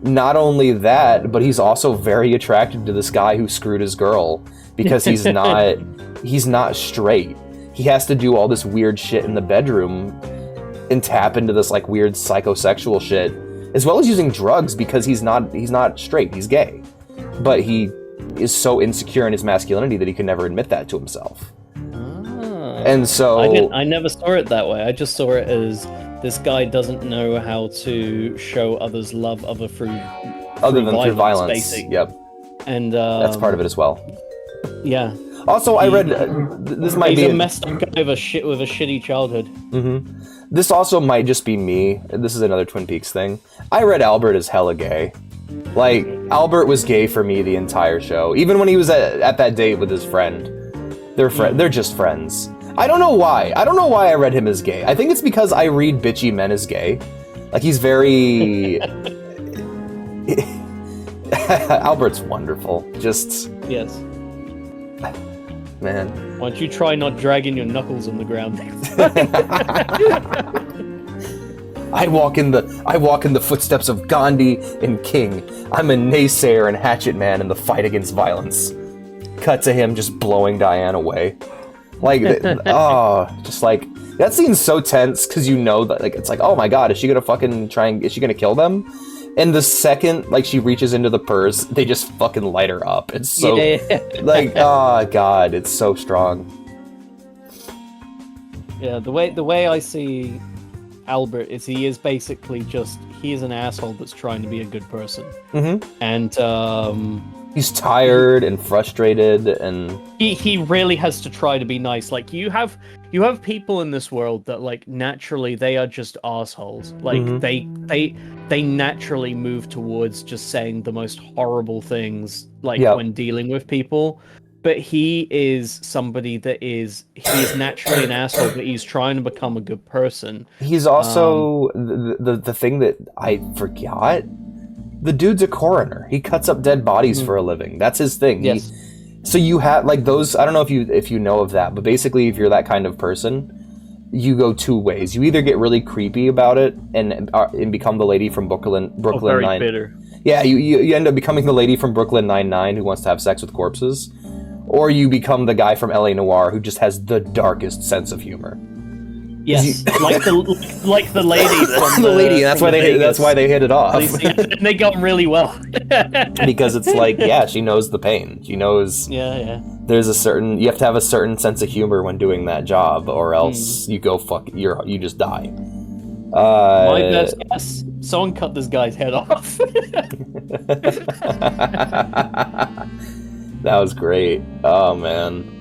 not only that, but he's also very attracted to this guy who screwed his girl because he's not straight. He has to do all this weird shit in the bedroom and tap into this like weird psychosexual shit, as well as using drugs because he's not straight. He's gay, but he is so insecure in his masculinity that he can never admit that to himself. And so I never saw it that way. I just saw it as this guy doesn't know how to show others love other through violence. Basically. Yep. And that's part of it as well. Yeah. Also, I read this might be a messed up guy with a shitty childhood. This also might just be me. This is another Twin Peaks thing. I read Albert as hella gay. Like Albert was gay for me the entire show, even when he was at that date with his friend. They're just friends. I don't know why. I read him as gay. I think it's because I read bitchy men as gay. Like, he's very... Albert's wonderful. Just... Yes. Man. Why don't you try not dragging your knuckles on the ground? I walk in the footsteps of Gandhi and King. I'm a naysayer and hatchet man in the fight against violence. Cut to him just blowing Diane away. Like, just like, that scene's so tense because you know that, like, it's like, oh my god, is she gonna kill them? And the second, like, she reaches into the purse, they just fucking light her up. It's so, like, oh god, it's so strong. Yeah, the way I see Albert is he is basically he is an asshole that's trying to be a good person. Mm-hmm. And he's tired and frustrated, and he really has to try to be nice. Like you have people in this world that like naturally they are just assholes. Like they naturally move towards just saying the most horrible things like when dealing with people. But he is somebody that he is naturally an asshole, but he's trying to become a good person. He's also the thing that I forgot. The dude's a coroner. He cuts up dead bodies for a living. That's his thing. Yes. So you have like those. I don't know if you know of that, but basically, if you're that kind of person, you go two ways. You either get really creepy about it and become the lady from Brooklyn very Nine. Bitter. Yeah, you end up becoming the lady from Brooklyn Nine-Nine who wants to have sex with corpses, or you become the guy from LA Noire who just has the darkest sense of humor. Yes, like the lady from the lady. That's why they hit it off. And they got really well because it's like, yeah, she knows the pain. She knows. Yeah. There's you have to have a certain sense of humor when doing that job, or else you go you just die. My best guess: someone cut this guy's head off. That was great. Oh man.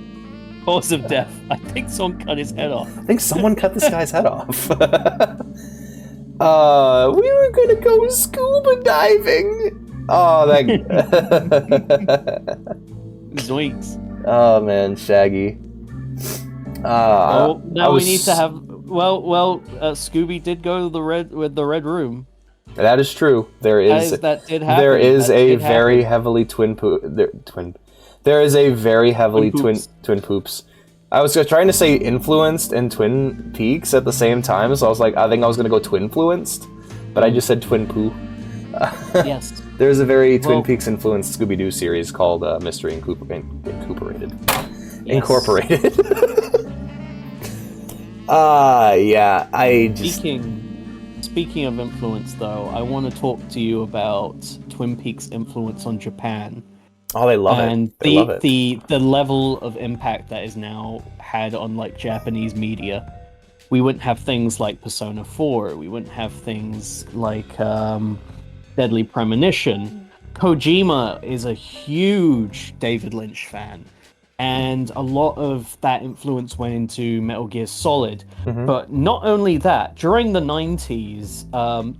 Cause of death. I think someone cut his head off. I think someone cut this guy's head off. We were gonna go scuba diving. Oh, that. Zoinks. Oh man, Shaggy. Well, now we need to have. Scooby did go to the red room. That is true. There is that did happen. There is a very heavily There is a very heavily twin poops. I was trying to say influenced and Twin Peaks at the same time, so I was like, I think I was gonna go twinfluenced, but I just said twin poo. Yes. There's a very Twin Peaks influenced Scooby-Doo series called Mystery Incorporated. Yes. Incorporated. Yeah. I just. Speaking of influence, though, I want to talk to you about Twin Peaks' influence on Japan. Oh, they love it. And they love it. the level of impact that is now had on like Japanese media. We wouldn't have things like Persona 4. We wouldn't have things like Deadly Premonition. Kojima is a huge David Lynch fan. And a lot of that influence went into Metal Gear Solid. Mm-hmm. But not only that, during the 90s,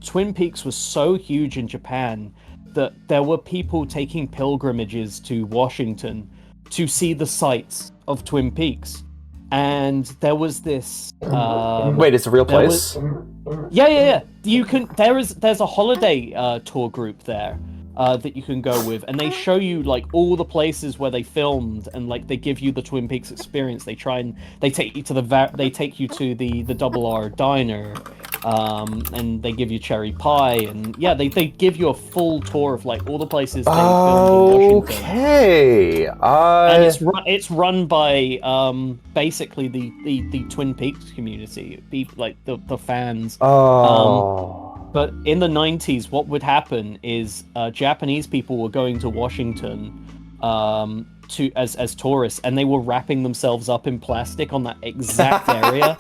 Twin Peaks was so huge in Japan that there were people taking pilgrimages to Washington to see the sights of Twin Peaks. And there was this... Wait, it's a real place? Yeah. There's a holiday tour group there. That you can go with, and they show you like all the places where they filmed, and like they give you the Twin Peaks experience. They take you to the Double R diner, and they give you cherry pie, and yeah, they give you a full tour of like all the places they filmed in Washington. Okay, and it's run by basically the Twin Peaks community, like the fans. But in the 90s, what would happen is Japanese people were going to Washington as tourists, and they were wrapping themselves up in plastic on that exact area.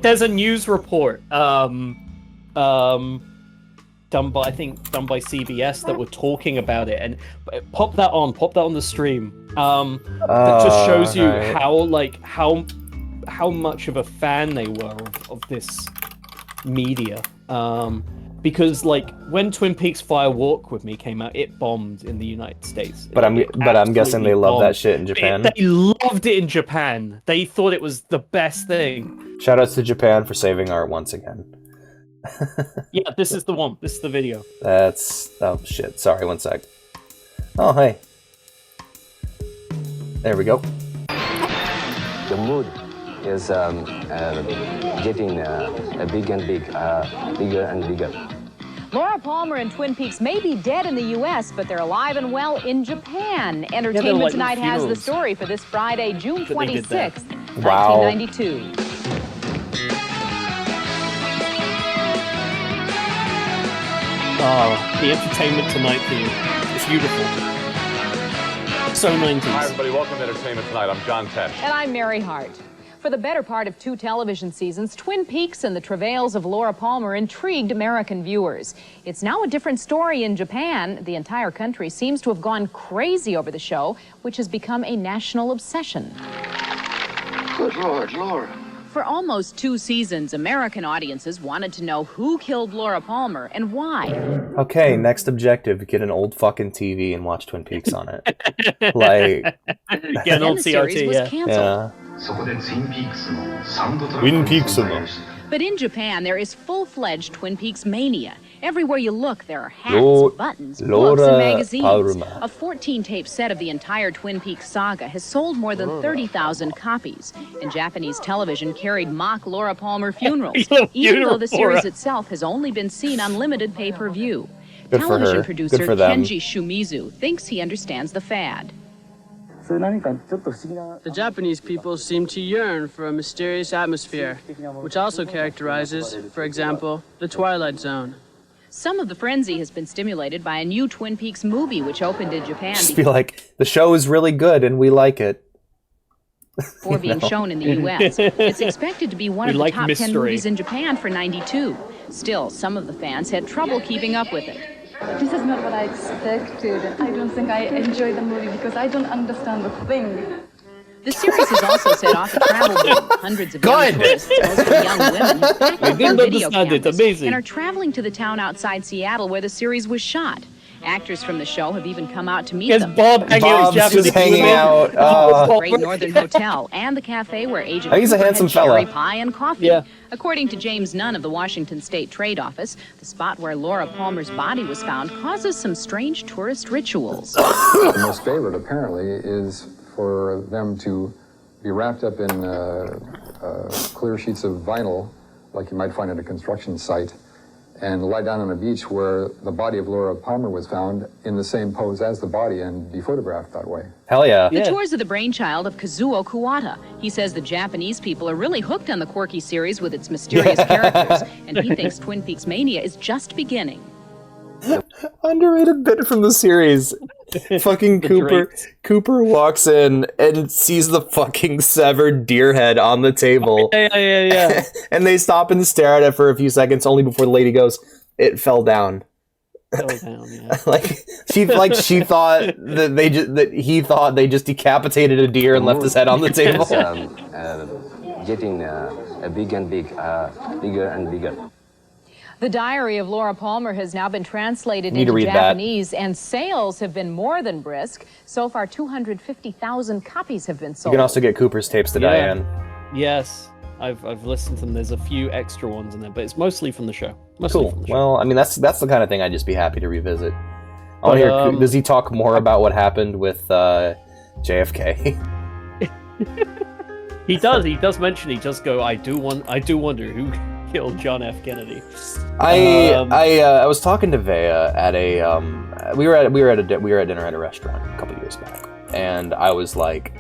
There's a news report done by CBS that were talking about it, and pop that on the stream. That just shows you how much of a fan they were of this media. Because like when Twin Peaks Fire Walk with Me came out, it bombed in the United States. But I'm guessing they love that shit in Japan. They loved it in Japan. They thought it was the best thing. Shout out to Japan for saving art once again. Yeah, this is the one. This is the video. Oh shit. Sorry, one sec. Oh hey. There we go. The mood is getting bigger and bigger. Laura Palmer and Twin Peaks may be dead in the U.S., but they're alive and well in Japan. Entertainment Tonight has the story for this Friday, June 26th, 1992. Oh, the Entertainment Tonight theme. It's beautiful. So 90s. Hi, everybody. Welcome to Entertainment Tonight. I'm John Tesh. And I'm Mary Hart. For the better part of 2 television seasons, Twin Peaks and the travails of Laura Palmer intrigued American viewers. It's now a different story in Japan. The entire country seems to have gone crazy over the show, which has become a national obsession. Good Lord, Laura. For almost 2 seasons, American audiences wanted to know who killed Laura Palmer and why. Okay, next objective, get an old fucking TV and watch Twin Peaks on it. Like... Get an old the series CRT, was yeah. canceled. Twin Peaks. But in Japan, there is full-fledged Twin Peaks mania. Everywhere you look, there are hats, buttons, books, and magazines. A 14-tape set of the entire Twin Peaks saga has sold more than 30,000 copies. And Japanese television carried mock Laura Palmer funerals, even though the series itself has only been seen on limited pay-per-view. Television producer Kenji Shumizu thinks he understands the fad. The Japanese people seem to yearn for a mysterious atmosphere, which also characterizes, for example, the Twilight Zone. Some of the frenzy has been stimulated by a new Twin Peaks movie which opened in Japan Just be like, the show is really good and we like it. before being shown in the U.S. It's expected to be one of the top 10 movies in Japan for '92. Still, some of the fans had trouble keeping up with it. This is not what I expected. I don't think I enjoy the movie because I don't understand the thing. The series has also set off a travel boom. Hundreds of young tourists, mostly young women, have packed up their video cameras and are traveling to the town outside Seattle where the series was shot. Actors from the show have even come out to meet them. Bob's just hanging out. The Great Northern Hotel and the cafe where Agent He's a Cooper handsome had cherry fella. pie and coffee. Yeah. According to James Nunn of the Washington State Trade Office, the spot where Laura Palmer's body was found causes some strange tourist rituals. The most favorite, apparently, is for them to be wrapped up in clear sheets of vinyl, like you might find at a construction site, and lie down on a beach where the body of Laura Palmer was found in the same pose as the body and be photographed that way. Hell yeah. The tours are the brainchild of Kazuo Kuwata. He says the Japanese people are really hooked on the quirky series with its mysterious characters, and he thinks Twin Peaks mania is just beginning. Underrated bit from the series. Fucking Cooper walks in and sees the fucking severed deer head on the table. Yeah. And they stop and stare at it for a few seconds, only before the lady goes, "It fell down." Like she thought that he thought they just decapitated a deer and left his head on the table. Getting bigger and bigger. The Diary of Laura Palmer has now been translated Need to into read that. Japanese, and sales have been more than brisk. So far, 250,000 copies have been You sold. can also get Cooper's tapes to Diane. Yes, I've listened to them. There's a few extra ones in there, but it's mostly from the show. Cool. Well, I mean, that's the kind of thing I'd just be happy to revisit. I want to hear. Does he talk more about what happened with JFK? He does. He does mention. He does go. I do wonder who killed John F. Kennedy. I was talking to Vea at a we were at dinner at a restaurant a couple years back, and I was like,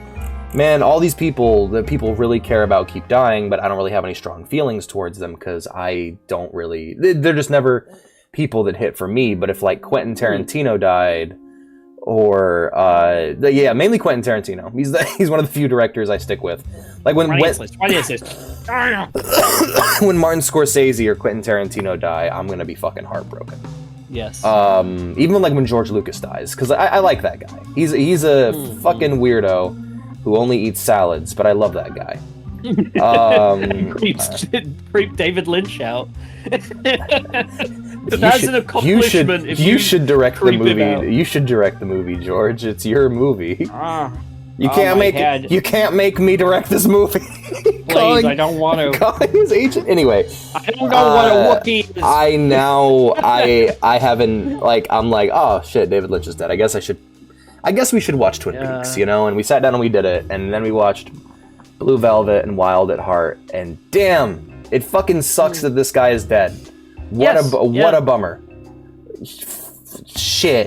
man, all these people that people really care about keep dying, but I don't really have any strong feelings towards them because I don't really. They're just never people that hit for me. But if like Quentin Tarantino died, or mainly Quentin Tarantino. He's one of the few directors I stick with. Like when Martin Scorsese or Quentin Tarantino die, I'm gonna be fucking heartbroken. Yes. Even like when George Lucas dies, because I like that guy. He's a fucking weirdo who only eats salads, but I love that guy. Creep David Lynch out. That's an accomplishment. You should direct the movie. You should direct the movie, George. It's your movie. You can't make me direct this movie. Please, I don't want to. Calling his agent. Anyway, I don't want to Wookiee. I haven't I'm like, oh shit, David Lynch is dead. I guess we should watch Twin Peaks, And we sat down and we did it, and then we watched Blue Velvet and Wild at Heart, and damn, it fucking sucks that this guy is dead. What a bummer. Shit.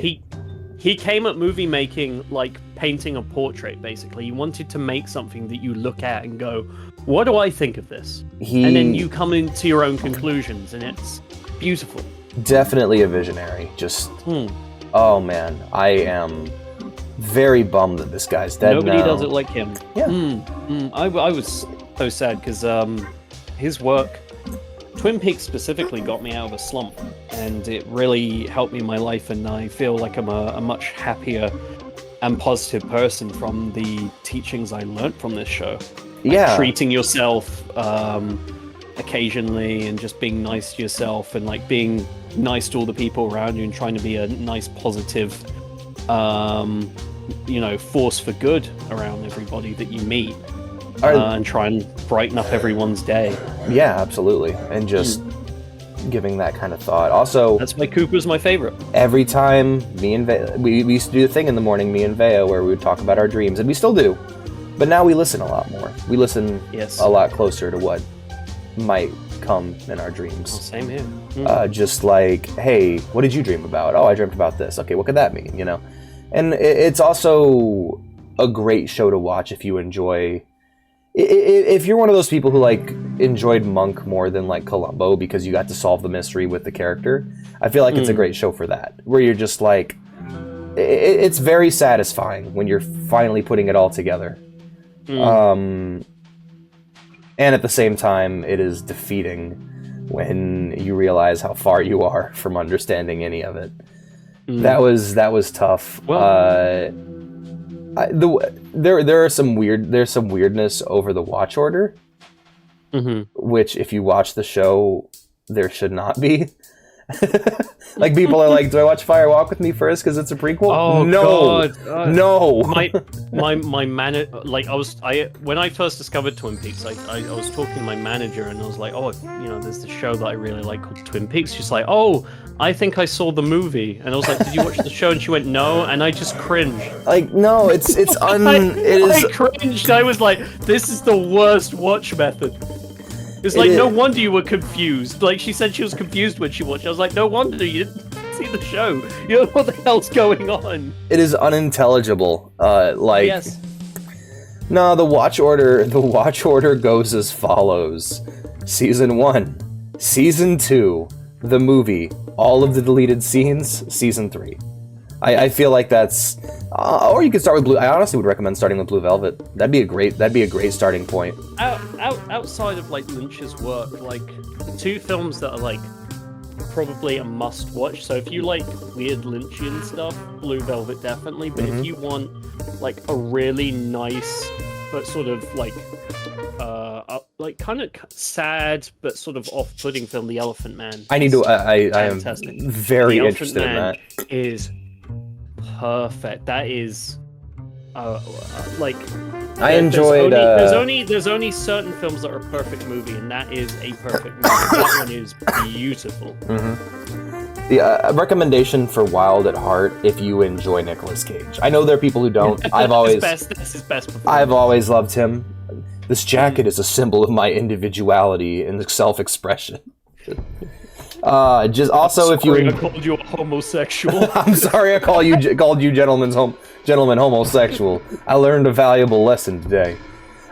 He came at movie making like painting a portrait, basically. He wanted to make something that you look at and go, what do I think of this? And then you come into your own conclusions, and it's beautiful. Definitely a visionary. Just, oh man, I am very bummed that this guy's dead Nobody now. does it like him. Yeah. I was so sad because his work, Twin Peaks specifically, got me out of a slump, and it really helped me in my life, and I feel like I'm a much happier and positive person from the teachings I learned from this show. Yeah. Treating yourself occasionally and just being nice to yourself and like being nice to all the people around you and trying to be a nice, positive, force for good around everybody that you meet. And try and brighten up everyone's day. Yeah, absolutely. And just giving that kind of thought. Also, that's why Cooper's my favorite. Every time me and we used to do the thing in the morning, me and Vea, where we would talk about our dreams, and we still do. But now we listen a lot more. We listen a lot closer to what might come in our dreams. Same here. Just like, hey, what did you dream about? Oh, I dreamt about this. Okay, what could that mean? You know? And it's also a great show to watch if you enjoy... If you're one of those people who like enjoyed Monk more than like Columbo because you got to solve the mystery with the character, I feel like it's a great show for that. Where you're just like... It's very satisfying when you're finally putting it all together. And at the same time, it is defeating when you realize how far you are from understanding any of it. That was tough. Well, there's some weirdness over the watch order, which if you watch the show, there should not be. Like people are like, do I watch Fire Walk with Me first because it's a prequel? Oh no, God. No. When I first discovered Twin Peaks, I was talking to my manager and I was like, there's this show that I really like called Twin Peaks. She's like, oh, I think I saw the movie, and I was like, did you watch the show? And she went, no, and I just cringed. Like, no, it is. I cringed. I was like, this is the worst watch method. It's like, no wonder you were confused. Like, she said she was confused when she watched it. I was like, no wonder you didn't see the show. You know what the hell's going on? It is unintelligible. Yes. No, the watch order goes as follows. Season 1, Season 2, the movie, all of the deleted scenes, Season 3. I feel like that's... or you could start with Blue... I honestly would recommend starting with Blue Velvet. That'd be a great starting point. Outside of, like, Lynch's work, like, the two films that are, like, probably a must-watch, so if you like weird Lynchian stuff, Blue Velvet definitely, but if you want, like, a really nice, but sort of, like kind of sad, but sort of off-putting film, The Elephant Man. I am very interested in that. Is perfect. That is I enjoyed. There's only certain films that are a perfect movie, and that is a perfect movie. That one is beautiful. The recommendation for Wild at Heart if you enjoy Nicolas Cage. I know there are people who don't. That's his best performance. I've always loved him. This jacket is a symbol of my individuality and self-expression. Just also, if you I called you a homosexual. I'm sorry I called you gentleman homosexual. I learned a valuable lesson today.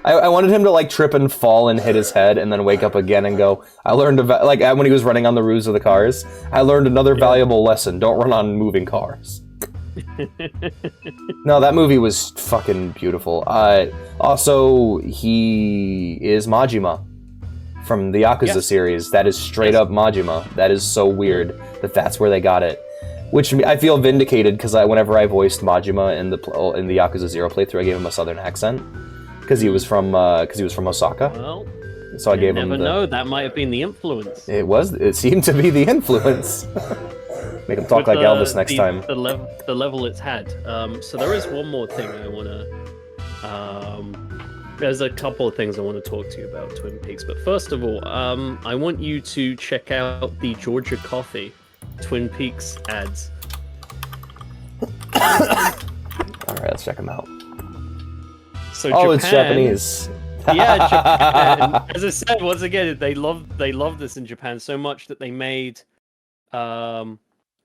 I wanted him to like trip and fall and hit his head and then wake up again and go, I learned when he was running on the roofs of the cars, I learned another valuable lesson. Don't run on moving cars. No, that movie was fucking beautiful. Also, he is Majima from the Yakuza series. That is straight up Majima. That is so weird that's where they got it. Which I feel vindicated because whenever I voiced Majima in the Yakuza 0 playthrough, I gave him a southern accent because he was from Osaka. Well, so I gave him. Never know. That might have been the influence. It seemed to be the influence. Make him talk like Elvis next time. The level it's had. So there is one more thing I want to. There's a couple of things I want to talk to you about Twin Peaks, but first of all, I want you to check out the Georgia Coffee Twin Peaks ads. All right, let's check them out. So Japan, it's Japanese. Yeah, Japan. As I said, once again, they love this in Japan so much that they made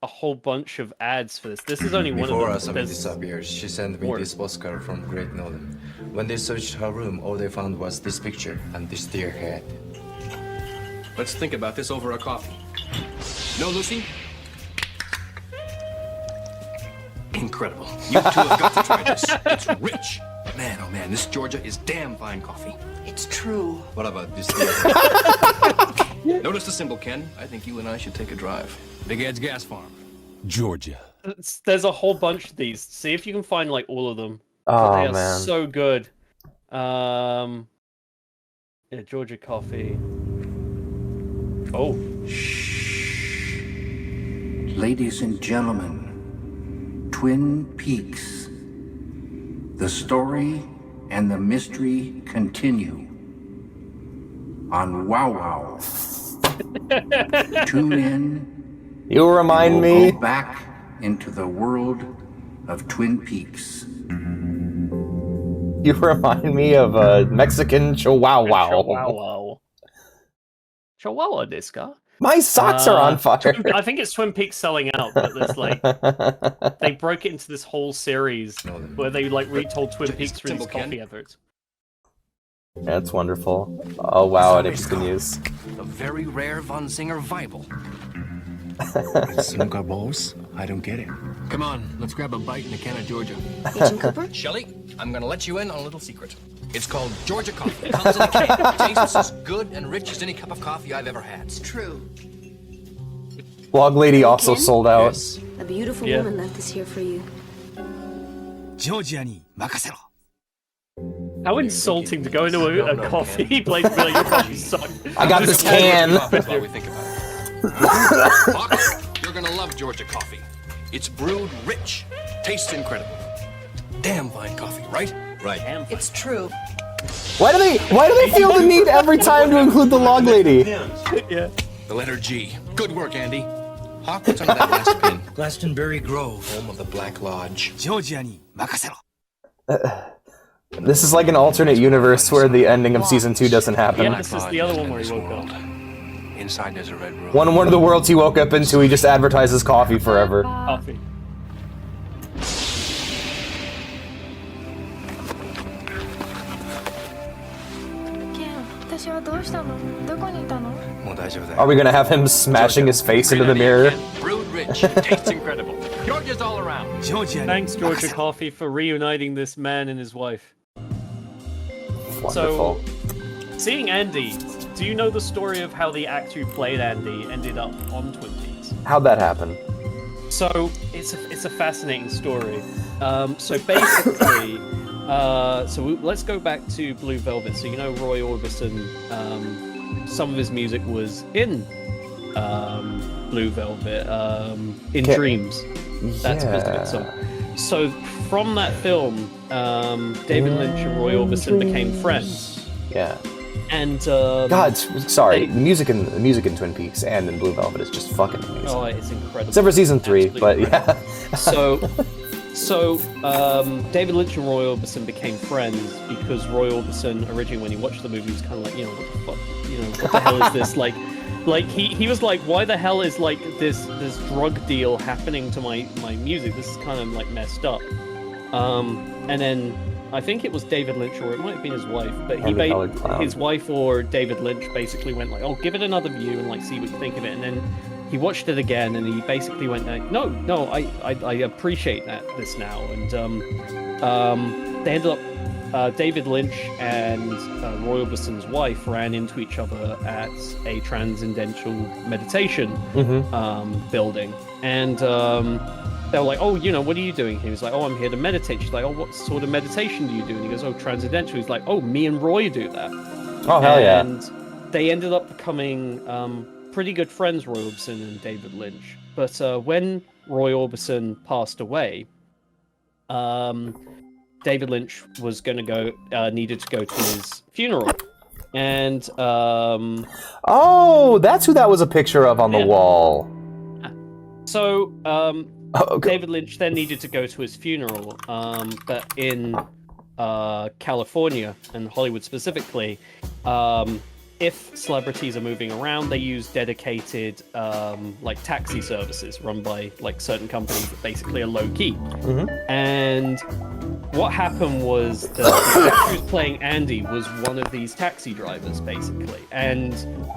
a whole bunch of ads for this. This is only one of them. Before Asami disappeared, she sent me this postcard from Great Northern. When they searched her room, all they found was this picture and this deer head. Let's think about this over a coffee. No, Lucy? Incredible. You two have got to try this. It's rich. Man, oh man, this Georgia is damn fine coffee. It's true. What about this? Notice the symbol, Ken. I think you and I should take a drive. Big Ed's Gas Farm. Georgia. There's a whole bunch of these. See if you can find like all of them. Oh, They are man. so good. Yeah, Georgia coffee. Oh. Ladies and gentlemen, Twin Peaks. The story and the mystery continue on Wow Wow. Tune in. You remind me. Go back into the world of Twin Peaks. You remind me of a Mexican chihuahua. Chihuahua. Chihuahua disco. My socks are on fire. I think it's Twin Peaks selling out, but there's like they broke it into this whole series where they like retold Twin Peaks through these coffee adverts. That's wonderful. Oh wow, it continues. A very rare Von Singer Bible. Snooker balls? I don't get it. Come on, let's grab a bite in a can of Georgia. Agent Cooper? Shelley, I'm gonna let you in on a little secret. It's called Georgia coffee. It comes in a can. It tastes as good and rich as any cup of coffee I've ever had. It's true. Log Lady also Ken? sold out. Yes. A beautiful Yeah. woman left this here for you. Georgia ni makasero. How insulting to go into a coffee place and be like, your coffee sucks. I got this can. That's why we think about it. Hawk, you're gonna love Georgia coffee. It's brewed rich. Tastes incredible. Damn fine coffee, right? Right. It's true. Why do they feel the need every time to include the Log Lady? Yeah. The letter G. Good work, Andy. Hawk, what's under that last pin? Glastonbury Grove. Home of the Black Lodge. Georgia ni makasero. This is like an alternate universe where the ending of season 2 doesn't happen. Yeah, this is the other one where he woke up. Inside there's a red room. One of the worlds he woke up into, he just advertises coffee forever. Coffee. Are we gonna have him smashing his face into the mirror? Brewed rich. Tastes incredible. Georgia's all around. Thanks, Georgia Coffee, for reuniting this man and his wife. Wonderful. So, seeing Andy, do you know the story of how the actor who played Andy ended up on Twin Peaks? How'd that happen? So it's a fascinating story. So basically, let's go back to Blue Velvet. So you know Roy Orbison, some of his music was in Blue Velvet, in Dreams. That's a good song. So from that film, David Lynch and Roy Orbison became friends. Yeah. And God, sorry, the music in Twin Peaks and in Blue Velvet is just fucking amazing. Oh, it's incredible. Except for season 3, but yeah. So David Lynch and Roy Orbison became friends because Roy Orbison originally, when he watched the movie, was kind of like, what the fuck, what the hell is this? Like he was like, why the hell is like this drug deal happening to my music? This is kind of like messed up. And then I think it was David Lynch, or it might have been his wife, but his wife or David Lynch basically went like, oh, give it another view and like see what you think of it. And then he watched it again and he basically went like, no, I appreciate this now. And they ended up, David Lynch and Roy Orbison's wife ran into each other at a transcendental meditation building. And they were like, oh, what are you doing? He was like, oh, I'm here to meditate. She's like, oh, what sort of meditation do you do? And he goes, oh, transcendental. He's like, oh, me and Roy do that. Oh, hell yeah. And they ended up becoming pretty good friends, Roy Orbison and David Lynch. But when Roy Orbison passed away, David Lynch was going to needed to go to his funeral. And oh, that's who that was a picture of on the wall. So David Lynch then needed to go to his funeral, but in California and Hollywood specifically, if celebrities are moving around, they use dedicated like taxi services run by like certain companies that basically are low key. And what happened was that the actor who's playing Andy was one of these taxi drivers, basically. And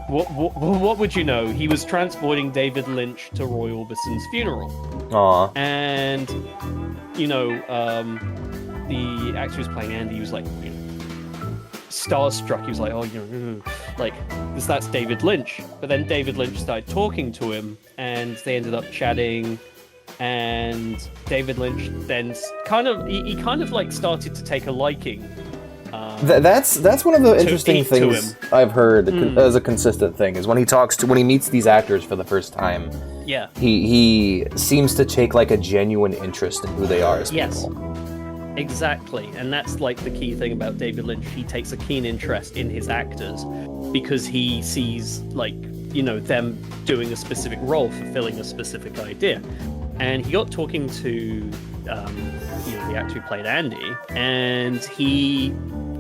what would you know? He was transporting David Lynch to Roy Orbison's funeral. Aww. And you know, the actor who's playing Andy was like, you know, starstruck. He was like, oh, you know, like that's David Lynch. But then David Lynch started talking to him, and they ended up chatting. And David Lynch then he kind of like started to take a liking. That's one of the interesting things I've heard as a consistent thing is when he meets these actors for the first time. Yeah. He seems to take like a genuine interest in who they are as people. Exactly, and that's like the key thing about David Lynch. He takes a keen interest in his actors because he sees, like, you know, them doing a specific role, fulfilling a specific idea. And he got talking to, you know, the actor who played Andy, and he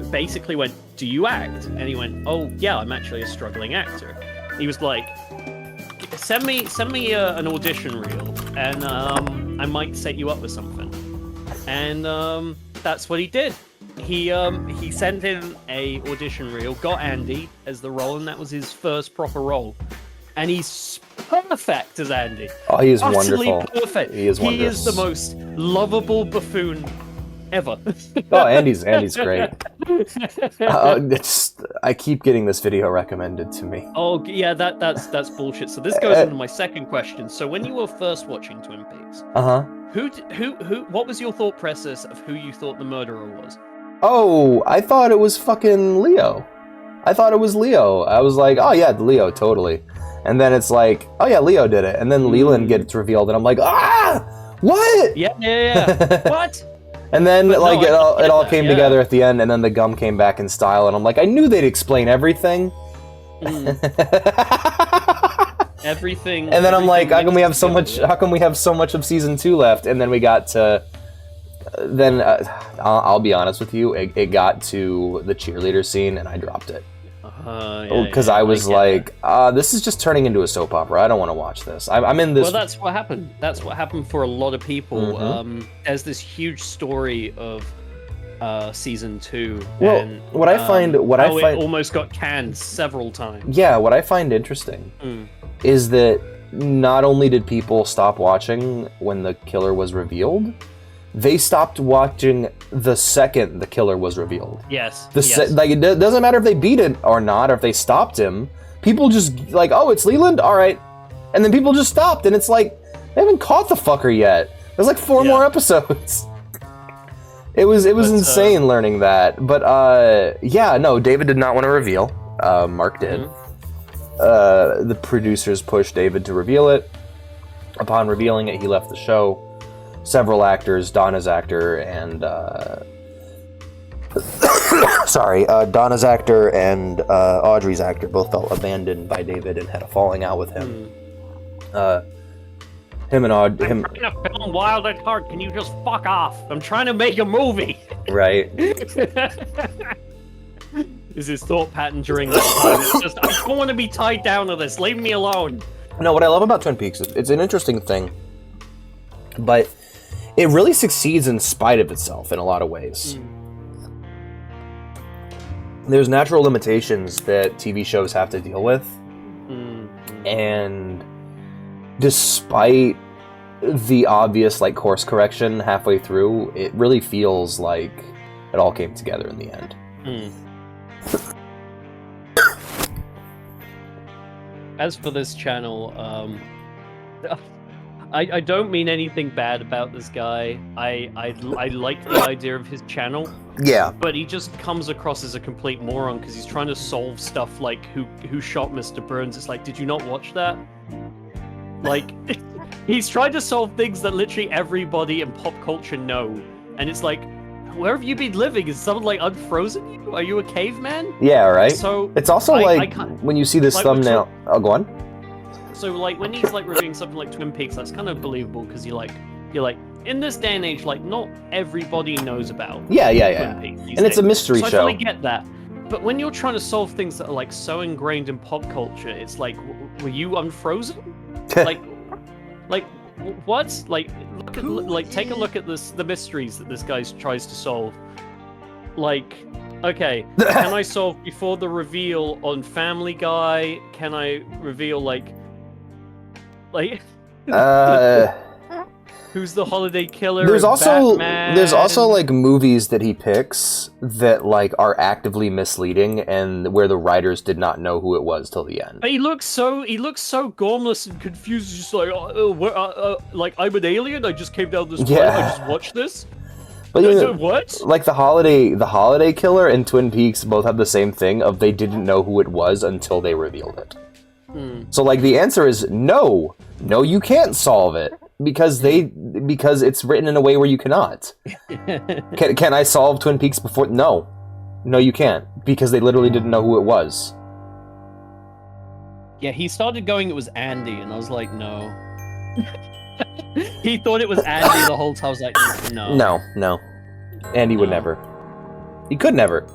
basically went, "Do you act?" And he went, "Oh yeah, I'm actually a struggling actor." He was like, "Send me an audition reel, and I might set you up with something." And that's what he did. He sent in a audition reel, got Andy as the role, and that was his first proper role. And he's perfect as Andy. Oh, he is utterly wonderful. Perfect. He is wonderful. He is the most lovable buffoon ever. Oh, Andy's great. I keep getting this video recommended to me. Oh yeah, that's bullshit. So this goes into my second question. So when you were first watching Twin Peaks, what was your thought process of who you thought the murderer was? Oh, I thought it was fucking Leo. I was like, oh yeah, Leo, totally. And then it's like, oh yeah, Leo did it. And then Leland gets revealed, and I'm like, ah, what? Yeah. What? And then it all came together at the end, and then the gum came back in style, and I'm like, I knew they'd explain everything. Everything. And then I'm like, how come we have so much of season 2 left? And then we got to, I'll be honest with you, it got to the cheerleader scene, and I dropped it. Because I was like, this is just turning into a soap opera. I don't want to watch this. I'm in this. Well, that's what happened. That's what happened for a lot of people. There's this huge story of season 2. Well, and, what I find it almost got canned several times. Yeah, what I find interesting is that not only did people stop watching when the killer was revealed, they stopped watching the second the killer was revealed. Yes. Like, it doesn't matter if they beat it or not, or if they stopped him. People just like, oh, it's Leland? All right. And then people just stopped, and it's like, they haven't caught the fucker yet. There's like 4 more episodes. It was insane learning that. But no, David did not want to reveal. Mark did. The producers pushed David to reveal it. Upon revealing it, he left the show. Several actors, Donna's actor and Donna's actor and Audrey's actor both felt abandoned by David and had a falling out with him. I'm trying to film Wild at Heart. Can you just fuck off? I'm trying to make a movie. Right. Is his thought pattern during that time? It's just, I don't want to be tied down to this. Leave me alone. No, what I love about Twin Peaks is it's an interesting thing, but it really succeeds in spite of itself in a lot of ways. There's natural limitations that TV shows have to deal with, and despite the obvious like course correction halfway through, it really feels like it all came together in the end. As for this channel, I don't mean anything bad about this guy. I like the idea of his channel. Yeah. But he just comes across as a complete moron because he's trying to solve stuff like who shot Mr. Burns. It's like, did you not watch that? Like, he's trying to solve things that literally everybody in pop culture know. And it's like, where have you been living? Is someone like unfrozen you? Are you a caveman? Yeah, right? So it's also when you see this like, thumbnail... Oh, go on. So, like, when he's, like, reviewing something like Twin Peaks, that's kind of believable, because you're like, in this day and age, like, not everybody knows about Twin Peaks. And it's a mystery show. So I totally get that. but when you're trying to solve things that are like so ingrained in pop culture, it's like, were you unfrozen? like what? Like take a look at the mysteries that this guy tries to solve. Like, okay, can I solve before the reveal on Family Guy? Can I reveal like who's the holiday killer? There's also Batman? like movies that he picks that like are actively misleading and where the writers did not know who it was till the end. He looks so gormless and confused, just like like I'm an alien. I just came down this planet. I just watched this. But what? Like the holiday killer and Twin Peaks both have the same thing of they didn't know who it was until they revealed it. So like the answer is no, you can't solve it because it's written in a way where you cannot. Can I solve Twin Peaks before? No, you can't because they literally didn't know who it was. Yeah, he started going, it was Andy, and I was like, no. He thought it was Andy the whole time. I was like, no. No. Andy would never. He could never.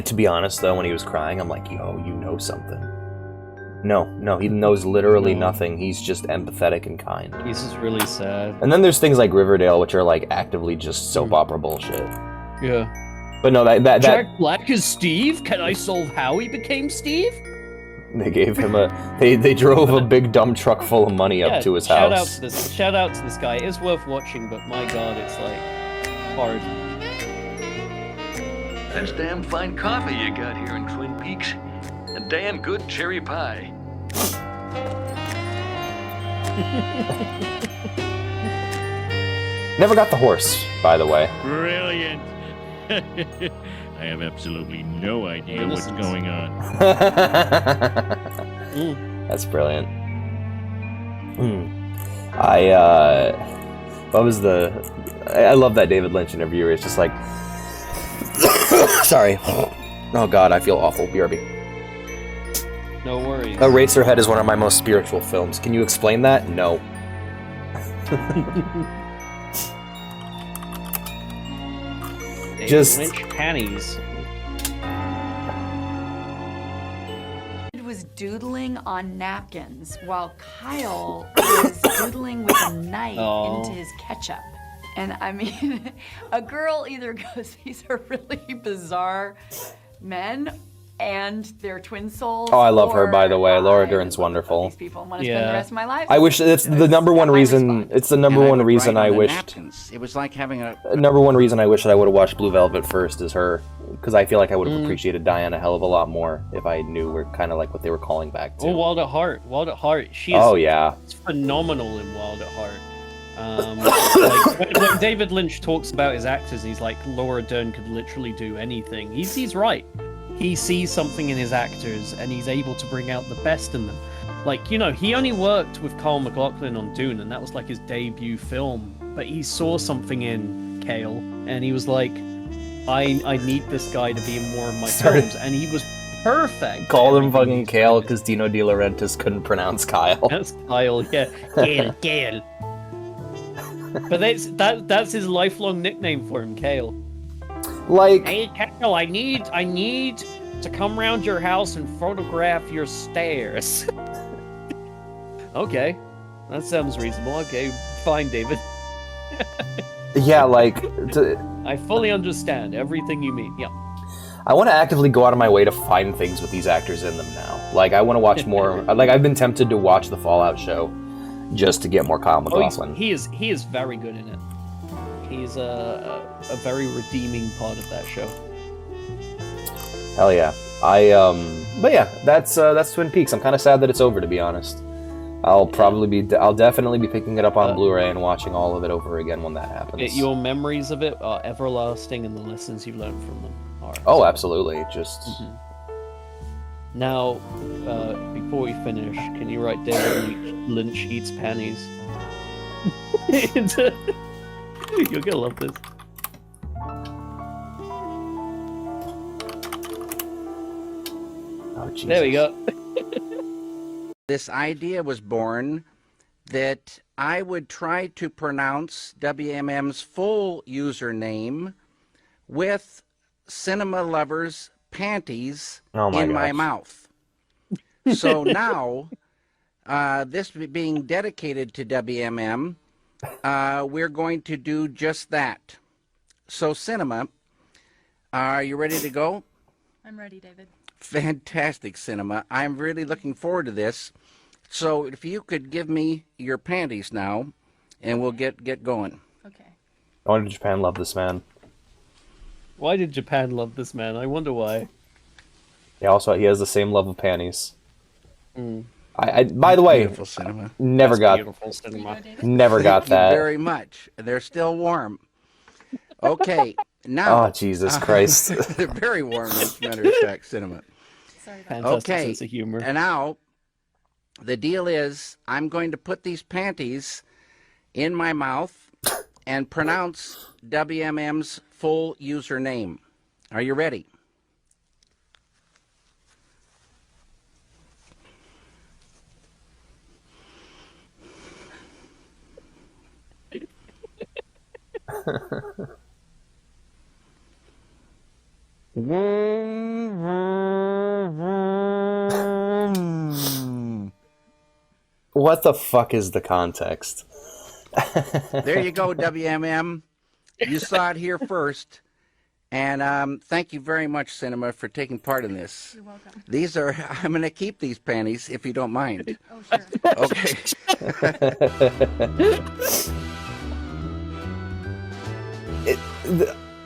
To be honest, though, when he was crying, I'm like, yo, you know something. No, he knows literally nothing. He's just empathetic and kind. He's just really sad. And then there's things like Riverdale, which are like actively just soap opera bullshit. Yeah. But no, that Jack Black is Steve? Can I solve how he became Steve? They gave him they drove a big dump truck full of money up to his house. Shout out to this guy. It is worth watching, but my god, it's like hard. That's damn fine coffee you got here in Twin Peaks. A damn good cherry pie. Never got the horse, by the way. Brilliant. I have absolutely no idea what's going on. That's brilliant. I love that David Lynch interview where it's just like, sorry. Oh god, I feel awful. BRB. No worries. Eraserhead is one of my most spiritual films. Can you explain that? No. Just Lynch panties. Was doodling on napkins while Kyle was doodling with a knife into his ketchup. And I mean, a girl either goes, these are really bizarre men and they're twin souls. Oh, I love her, by the way. Laura Dern's wonderful. These people want to spend the rest of my life. I wish it's the number one reason. It's the number one reason I wished. It was like having a number one reason I wish that I would have watched Blue Velvet first is her, because I feel like I would have appreciated Diana a hell of a lot more if I knew we're kind of like what they were calling back to. Oh, Wild at Heart. She's phenomenal in Wild at Heart. Like when David Lynch talks about his actors, he's like, Laura Dern could literally do anything. He's right. He sees something in his actors and he's able to bring out the best in them. Like, you know, he only worked with Kyle MacLachlan on Dune, and that was like his debut film. But he saw something in Kale, and he was like, I need this guy to be in more of my films, and he was perfect. Called him fucking Kale because Dino De Laurentiis couldn't pronounce Kyle. That's Kyle, yeah. Kale. But that's his lifelong nickname for him, Kale. Like, hey Kale, I need to come round your house and photograph your stairs. Okay, that sounds reasonable. Okay, fine, David. Yeah, like I fully understand everything you mean. Yeah. I want to actively go out of my way to find things with these actors in them now. Like, I want to watch more. Like, I've been tempted to watch the Fallout show just to get more Kyle MacLachlan. He is very good in it. He's a very redeeming part of that show. Hell yeah. But yeah, that's Twin Peaks. I'm kind of sad that it's over, to be honest. I'll definitely be picking it up on Blu-ray and watching all of it over again when that happens. Your memories of it are everlasting, and the lessons you've learned from them are. Oh, absolutely. Just. Now, before we finish, can you write David Lynch eats panties? You're gonna love this. Oh, Jesus. There we go. This idea was born that I would try to pronounce WMM's full username with cinema lovers' panties Oh my in my gosh. mouth. So now, this being dedicated to WMM, we're going to do just that. So, Cinema, are you ready to go? I'm ready, David. Fantastic, Cinema. I'm really looking forward to this. So, if you could give me your panties now, and we'll get going. Okay. Why did Japan love this man? Why did Japan love this man? I wonder why. He has the same love of panties. Mm. I by the way, Beautiful Cinema. never got that. Thank you very much. They're still warm. Okay, now. Oh, Jesus Christ. They're very warm, as a matter of fact, Cinema. Fantastic sense of humor. And now, the deal is, I'm going to put these panties in my mouth and pronounce WMM's full username. Are you ready? What the fuck is the context? There you go, WMM. You saw it here first. And thank you very much, Cinema, for taking part in this. You're welcome. These are, I'm going to keep these panties if you don't mind. Oh, sure.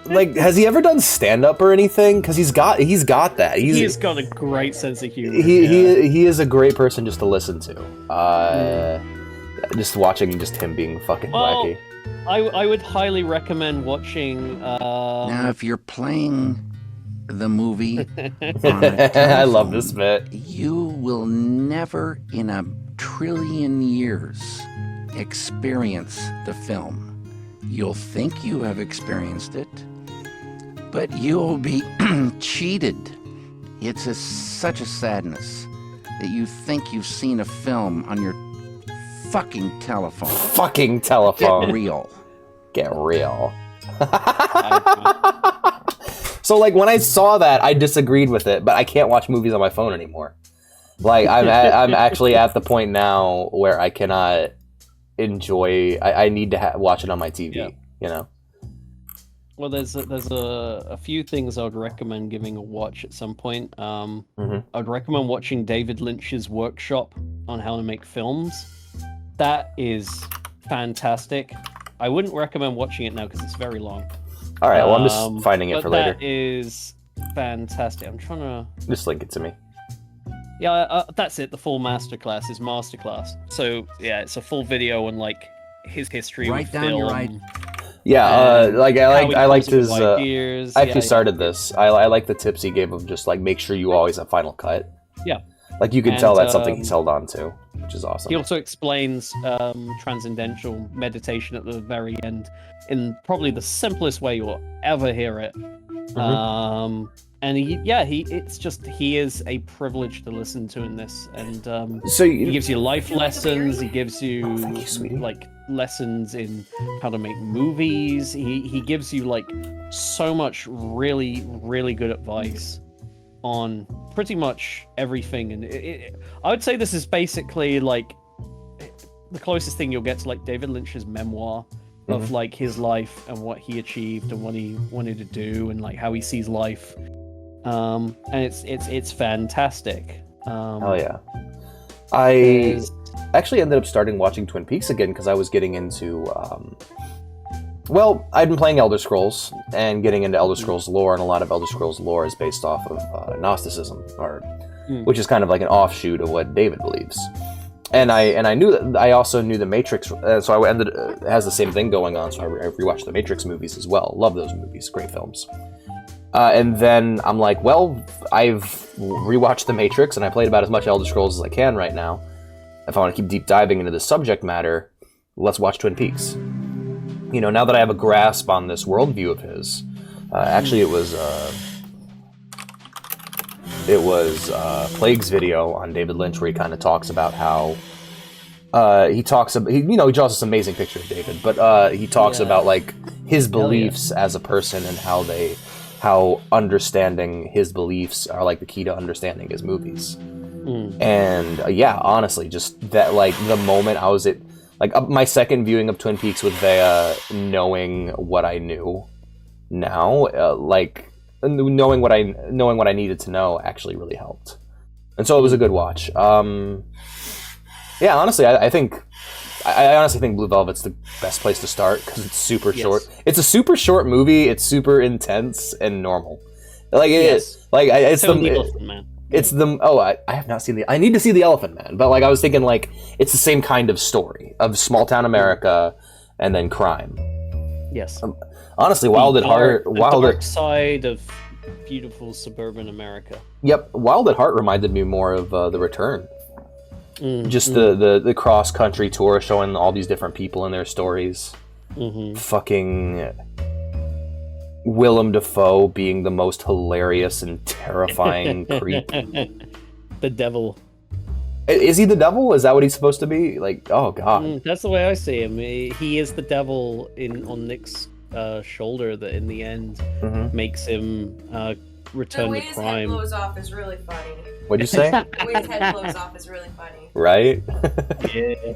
Okay. Has he ever done stand-up or anything? Because he's got that. He's got a great sense of humor. He is a great person just to listen to. Just watching him being fucking wacky. I would highly recommend watching. Now, if you're playing the movie on a I telephone, love this bit. You will never in a trillion years experience the film. You'll think you have experienced it, but you'll be cheated. It's such a sadness that you think you've seen a film on your fucking telephone. Fucking telephone. Get real. Get real. So, when I saw that, I disagreed with it, but I can't watch movies on my phone anymore. I'm actually at the point now where I cannot enjoy. I need to watch it on my TV. Yeah. You know. Well, there's a few things I would recommend giving a watch at some point. I'd recommend watching David Lynch's workshop on how to make films. That is fantastic. I wouldn't recommend watching it now because it's very long. All right, well, I'm just finding it for later. That is fantastic. I'm trying to... Just link it to me. Yeah, that's it. The full masterclass is masterclass. So, yeah, it's a full video on, his history with film. Yeah, I liked his... ideas. I actually started this. I like the tips he gave of just, make sure you always have Final Cut. Yeah. You can tell that's something he's held on to, which is awesome. He also explains transcendental meditation at the very end in probably the simplest way you'll ever hear it. And he is a privilege to listen to in this. And he gives you life lessons. He gives you, lessons in how to make movies. He gives you so much really, really good advice on pretty much everything. And I would say this is basically the closest thing you'll get to David Lynch's memoir of his life and what he achieved and what he wanted to do and how he sees life. And it's fantastic. Oh yeah. I actually ended up starting watching Twin Peaks again because I was getting into I'd been playing Elder Scrolls and getting into Elder Scrolls lore, and a lot of Elder Scrolls lore is based off of Gnosticism, which is kind of like an offshoot of what David believes. And I knew that. I also knew the Matrix, so I ended. It has the same thing going on. So I rewatched the Matrix movies as well. Love those movies, great films. And then I'm like, well, I've rewatched the Matrix, and I played about as much Elder Scrolls as I can right now. If I want to keep deep diving into this subject matter, let's watch Twin Peaks. Now that I have a grasp on this worldview of his, actually it was Plague's video on David Lynch where he kind of talks about how he draws this amazing picture of David, but he talks about his beliefs as a person and how they how understanding his beliefs are like the key to understanding his movies. And yeah, honestly, just that, like, the moment I was at, like, my second viewing of Twin Peaks with Vea, knowing what I knew now, like, knowing what I needed to know actually really helped. And so it was a good watch. Yeah, honestly, I honestly think Blue Velvet's the best place to start because it's super short. It's a super short movie. It's super intense and normal. Like it is. Like it's the Elephant Man. It's the I have not seen I need to see the Elephant Man, but like I was thinking like it's the same kind of story of small town America and then crime. Yes. Honestly, Wild at Heart, dark side of beautiful suburban America. Yep, Wild at Heart reminded me more of The Return. Just the cross country tour showing all these different people and their stories. Fucking Willem Dafoe being the most hilarious and terrifying creep. The devil. Is he the devil? Is that what he's supposed to be? Like, oh god. That's the way I see him. He is the devil on Nick's shoulder that in the end makes him return to crime. The way his head blows off is really funny. What'd you say? The way his head blows off is really funny. Right? Yeah.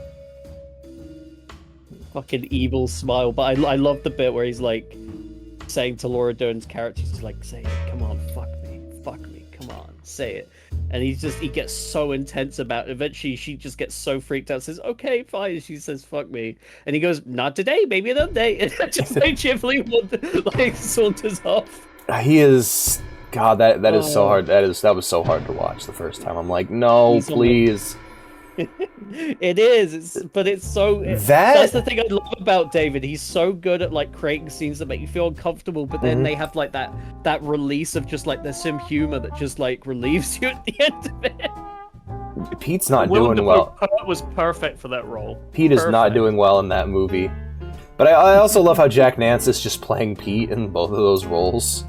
Fucking evil smile. But I love the bit where he's like saying to Laura Dern's character, he's like, say it, come on, fuck me, come on, say it. And he gets so intense about it. Eventually she just gets so freaked out, says, okay, fine. She says, fuck me. And he goes, not today, maybe another day. And just like cheerfully like saunters off. He is, God, that is so hard. That was so hard to watch the first time. I'm like, no, please. It is, but it's so. That's the thing I love about David. He's so good at like creating scenes that make you feel uncomfortable, but then they have like that release of just like there's some humor that just like relieves you at the end of it. Pete's not doing well. Was perfect for that role. Pete is not doing well in that movie. But I also love how Jack Nance is just playing Pete in both of those roles.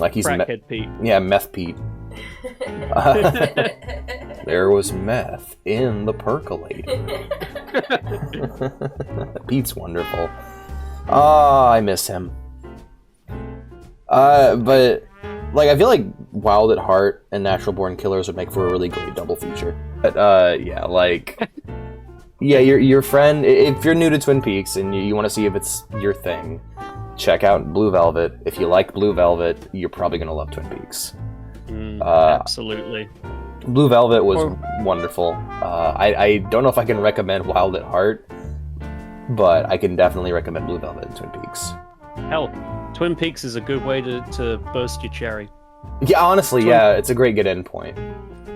Like he's Pete. Yeah, Meth Pete. There was meth in the percolator. Pete's wonderful. Oh, I miss him. But like I feel like Wild at Heart and Natural Born Killers would make for a really great double feature. But yeah, like your friend, if you're new to Twin Peaks and you want to see if it's your thing, check out Blue Velvet. If you like Blue Velvet, you're probably gonna love Twin Peaks. Absolutely. Blue Velvet was wonderful. I don't know if I can recommend Wild at Heart, but I can definitely recommend Blue Velvet and Twin Peaks. Hell, Twin Peaks is a good way to burst your cherry. Yeah, honestly, it's a great get-in point.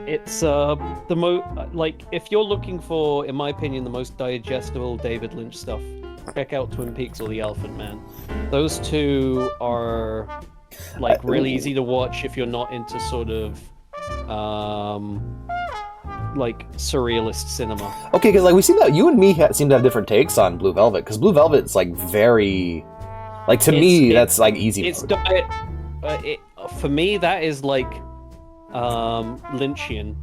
It's like if you're looking for, in my opinion, the most digestible David Lynch stuff, check out Twin Peaks or The Elephant Man. Those two are like really easy to watch if you're not into sort of like surrealist cinema. Okay, because like we see that you and me seem to have different takes on Blue Velvet, because Blue Velvet's like very, like to me that's like easy. It's for me that is like Lynchian.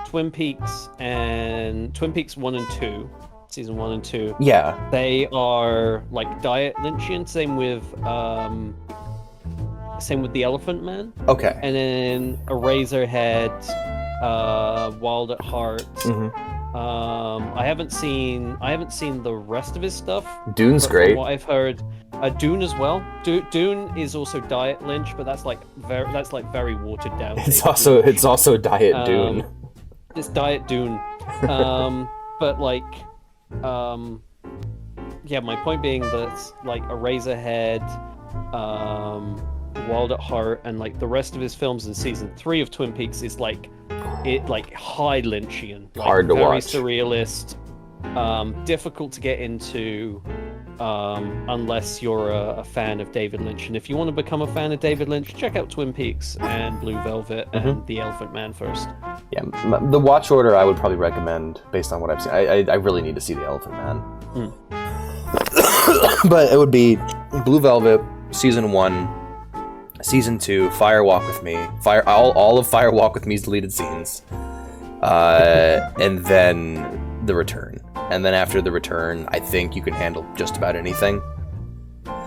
Twin Peaks and Twin Peaks 1 and 2. Season 1 and 2. Yeah. They are like diet Lynchian. Same with The Elephant Man. Okay. And then Eraserhead, Wild at Heart. I haven't seen the rest of his stuff. Dune's great. From what I've heard, Dune as well. Dune is also diet Lynch, but that's like very watered down. It's also diet Dune. It's diet Dune. But like. Yeah, my point being that like Eraserhead, Wild at Heart, and like the rest of his films in season 3 of Twin Peaks is like high Lynchian, like, hard to watch, very surrealist, difficult to get into unless you're a fan of David Lynch. And if you want to become a fan of David Lynch, check out Twin Peaks and Blue Velvet and The Elephant Man first. Yeah, the watch order I would probably recommend based on what I've seen. I really need to see The Elephant Man. But it would be Blue Velvet, season 1, season 2, Fire Walk with Me, all of Fire Walk with Me's deleted scenes, and then The Return. And then after The Return, I think you can handle just about anything.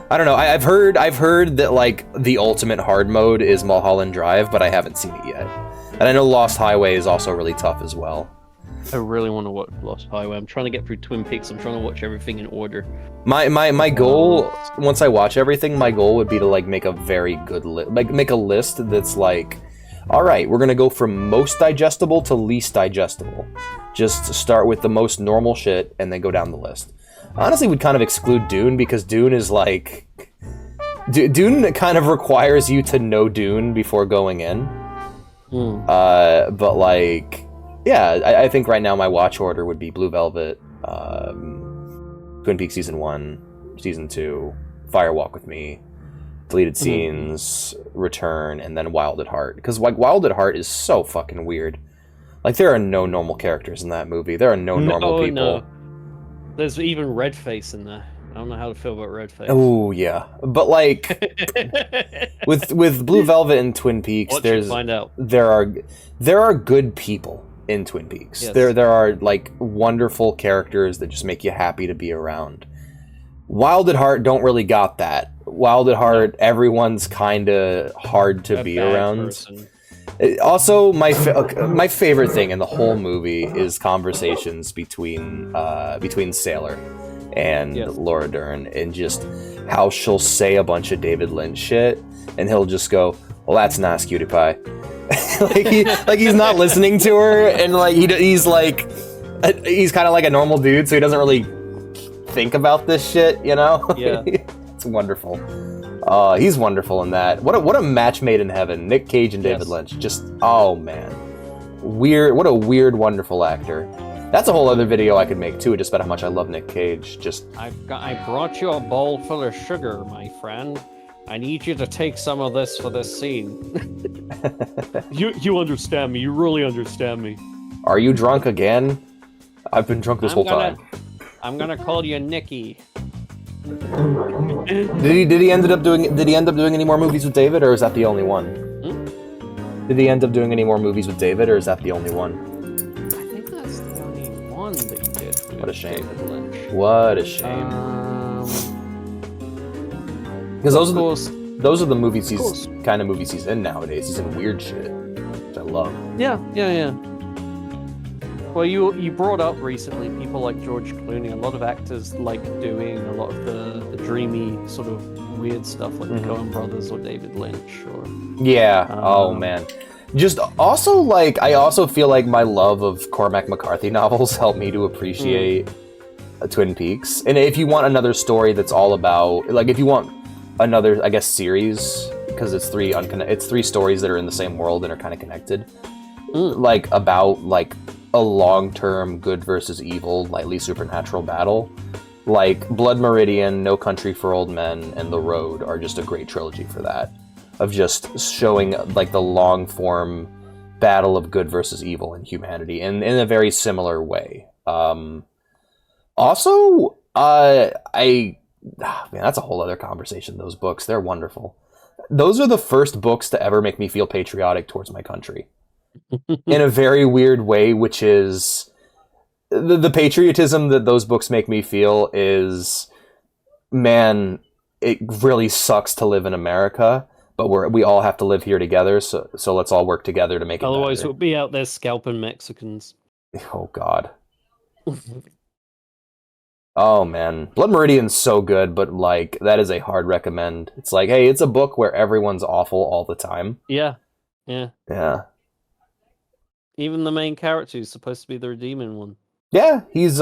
I don't know. I've heard that like the ultimate hard mode is Mulholland Drive, but I haven't seen it yet. And I know Lost Highway is also really tough as well. I really want to watch Lost Highway. I'm trying to get through Twin Peaks. I'm trying to watch everything in order. My goal, once I watch everything, my goal would be to like make a very good make a list that's like, all right, we're gonna go from most digestible to least digestible. Just start with the most normal shit and then go down the list. Honestly, we'd kind of exclude Dune because Dune is like, Dune kind of requires you to know Dune before going in. But like, yeah, I think right now my watch order would be Blue Velvet, Twin Peaks Season 1, Season 2, Fire Walk with Me, Deleted Scenes, Return, and then Wild at Heart. Because like Wild at Heart is so fucking weird. Like there are no normal characters in that movie. There are no normal people. No. There's even Redface in there. I don't know how to feel about Redface. Oh yeah, but like with Blue Velvet and Twin Peaks, find out. there are good people in Twin Peaks. Yes. There are like wonderful characters that just make you happy to be around. Wild at Heart don't really got that. Wild at Heart, everyone's kind of hard to be around. Person. Also, my favorite thing in the whole movie is conversations between Sailor and Laura Dern, and just how she'll say a bunch of David Lynch shit, and he'll just go, "Well, that's nice, cutie pie." he's not listening to her, and like he's kind of like a normal dude, so he doesn't really think about this shit, you know? Yeah, it's wonderful. He's wonderful in that. What a match made in heaven. Nick Cage and David Lynch. Just, oh man, weird. What a weird, wonderful actor. That's a whole other video I could make too, just about how much I love Nick Cage. Just, I brought you a bowl full of sugar, my friend. I need you to take some of this for this scene. You understand me. You really understand me. Are you drunk again? I've been drunk this whole time. I'm gonna call you Nicky. Did he end up doing any more movies with David, or is that the only one? Did he end up doing any more movies with David, or is that the only one? I think that's the only one that he did. What a shame. David Lynch. What a shame. Because those are the movies kind of movies he's in nowadays. He's in weird shit, which I love. Yeah. Well, you brought up recently people like George Clooney. A lot of actors like doing a lot of the dreamy sort of weird stuff, like the Coen Brothers or David Lynch. Or oh man. Just also like I also feel like my love of Cormac McCarthy novels helped me to appreciate Twin Peaks. And if you want another story that's all about like if you want another I guess series because it's three stories that are in the same world and are kind of connected. Like about like a long-term good versus evil, lightly supernatural battle. Like Blood Meridian, No Country for Old Men, and The Road are just a great trilogy for that. Of just showing like the long-form battle of good versus evil in humanity in a very similar way. Also, man, that's a whole other conversation. Those books, they're wonderful. Those are the first books to ever make me feel patriotic towards my country. In a very weird way, which is the patriotism that those books make me feel is, man, it really sucks to live in America, but we all have to live here together, so let's all work together to make it Otherwise, better. we'll be out there scalping Mexicans. Oh, God. Oh, man. Blood Meridian's so good, but, like, that is a hard recommend. It's like, hey, it's a book where everyone's awful all the time. Yeah. Yeah. Even the main character is supposed to be the redeeming one. Yeah, he's,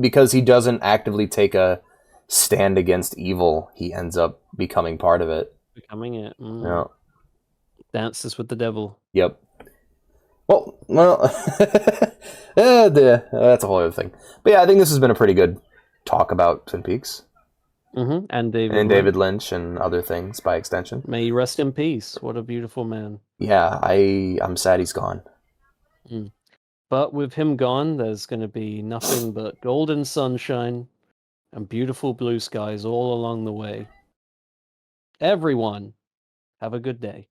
because he doesn't actively take a stand against evil, he ends up becoming part of it. Becoming it. Yeah. Dances with the devil. Yep. Well, that's a whole other thing. But yeah, I think this has been a pretty good talk about Twin Peaks. And David Lynch and other things by extension. May he rest in peace. What a beautiful man. Yeah, I'm sad he's gone. But with him gone, there's going to be nothing but golden sunshine and beautiful blue skies all along the way. Everyone, have a good day.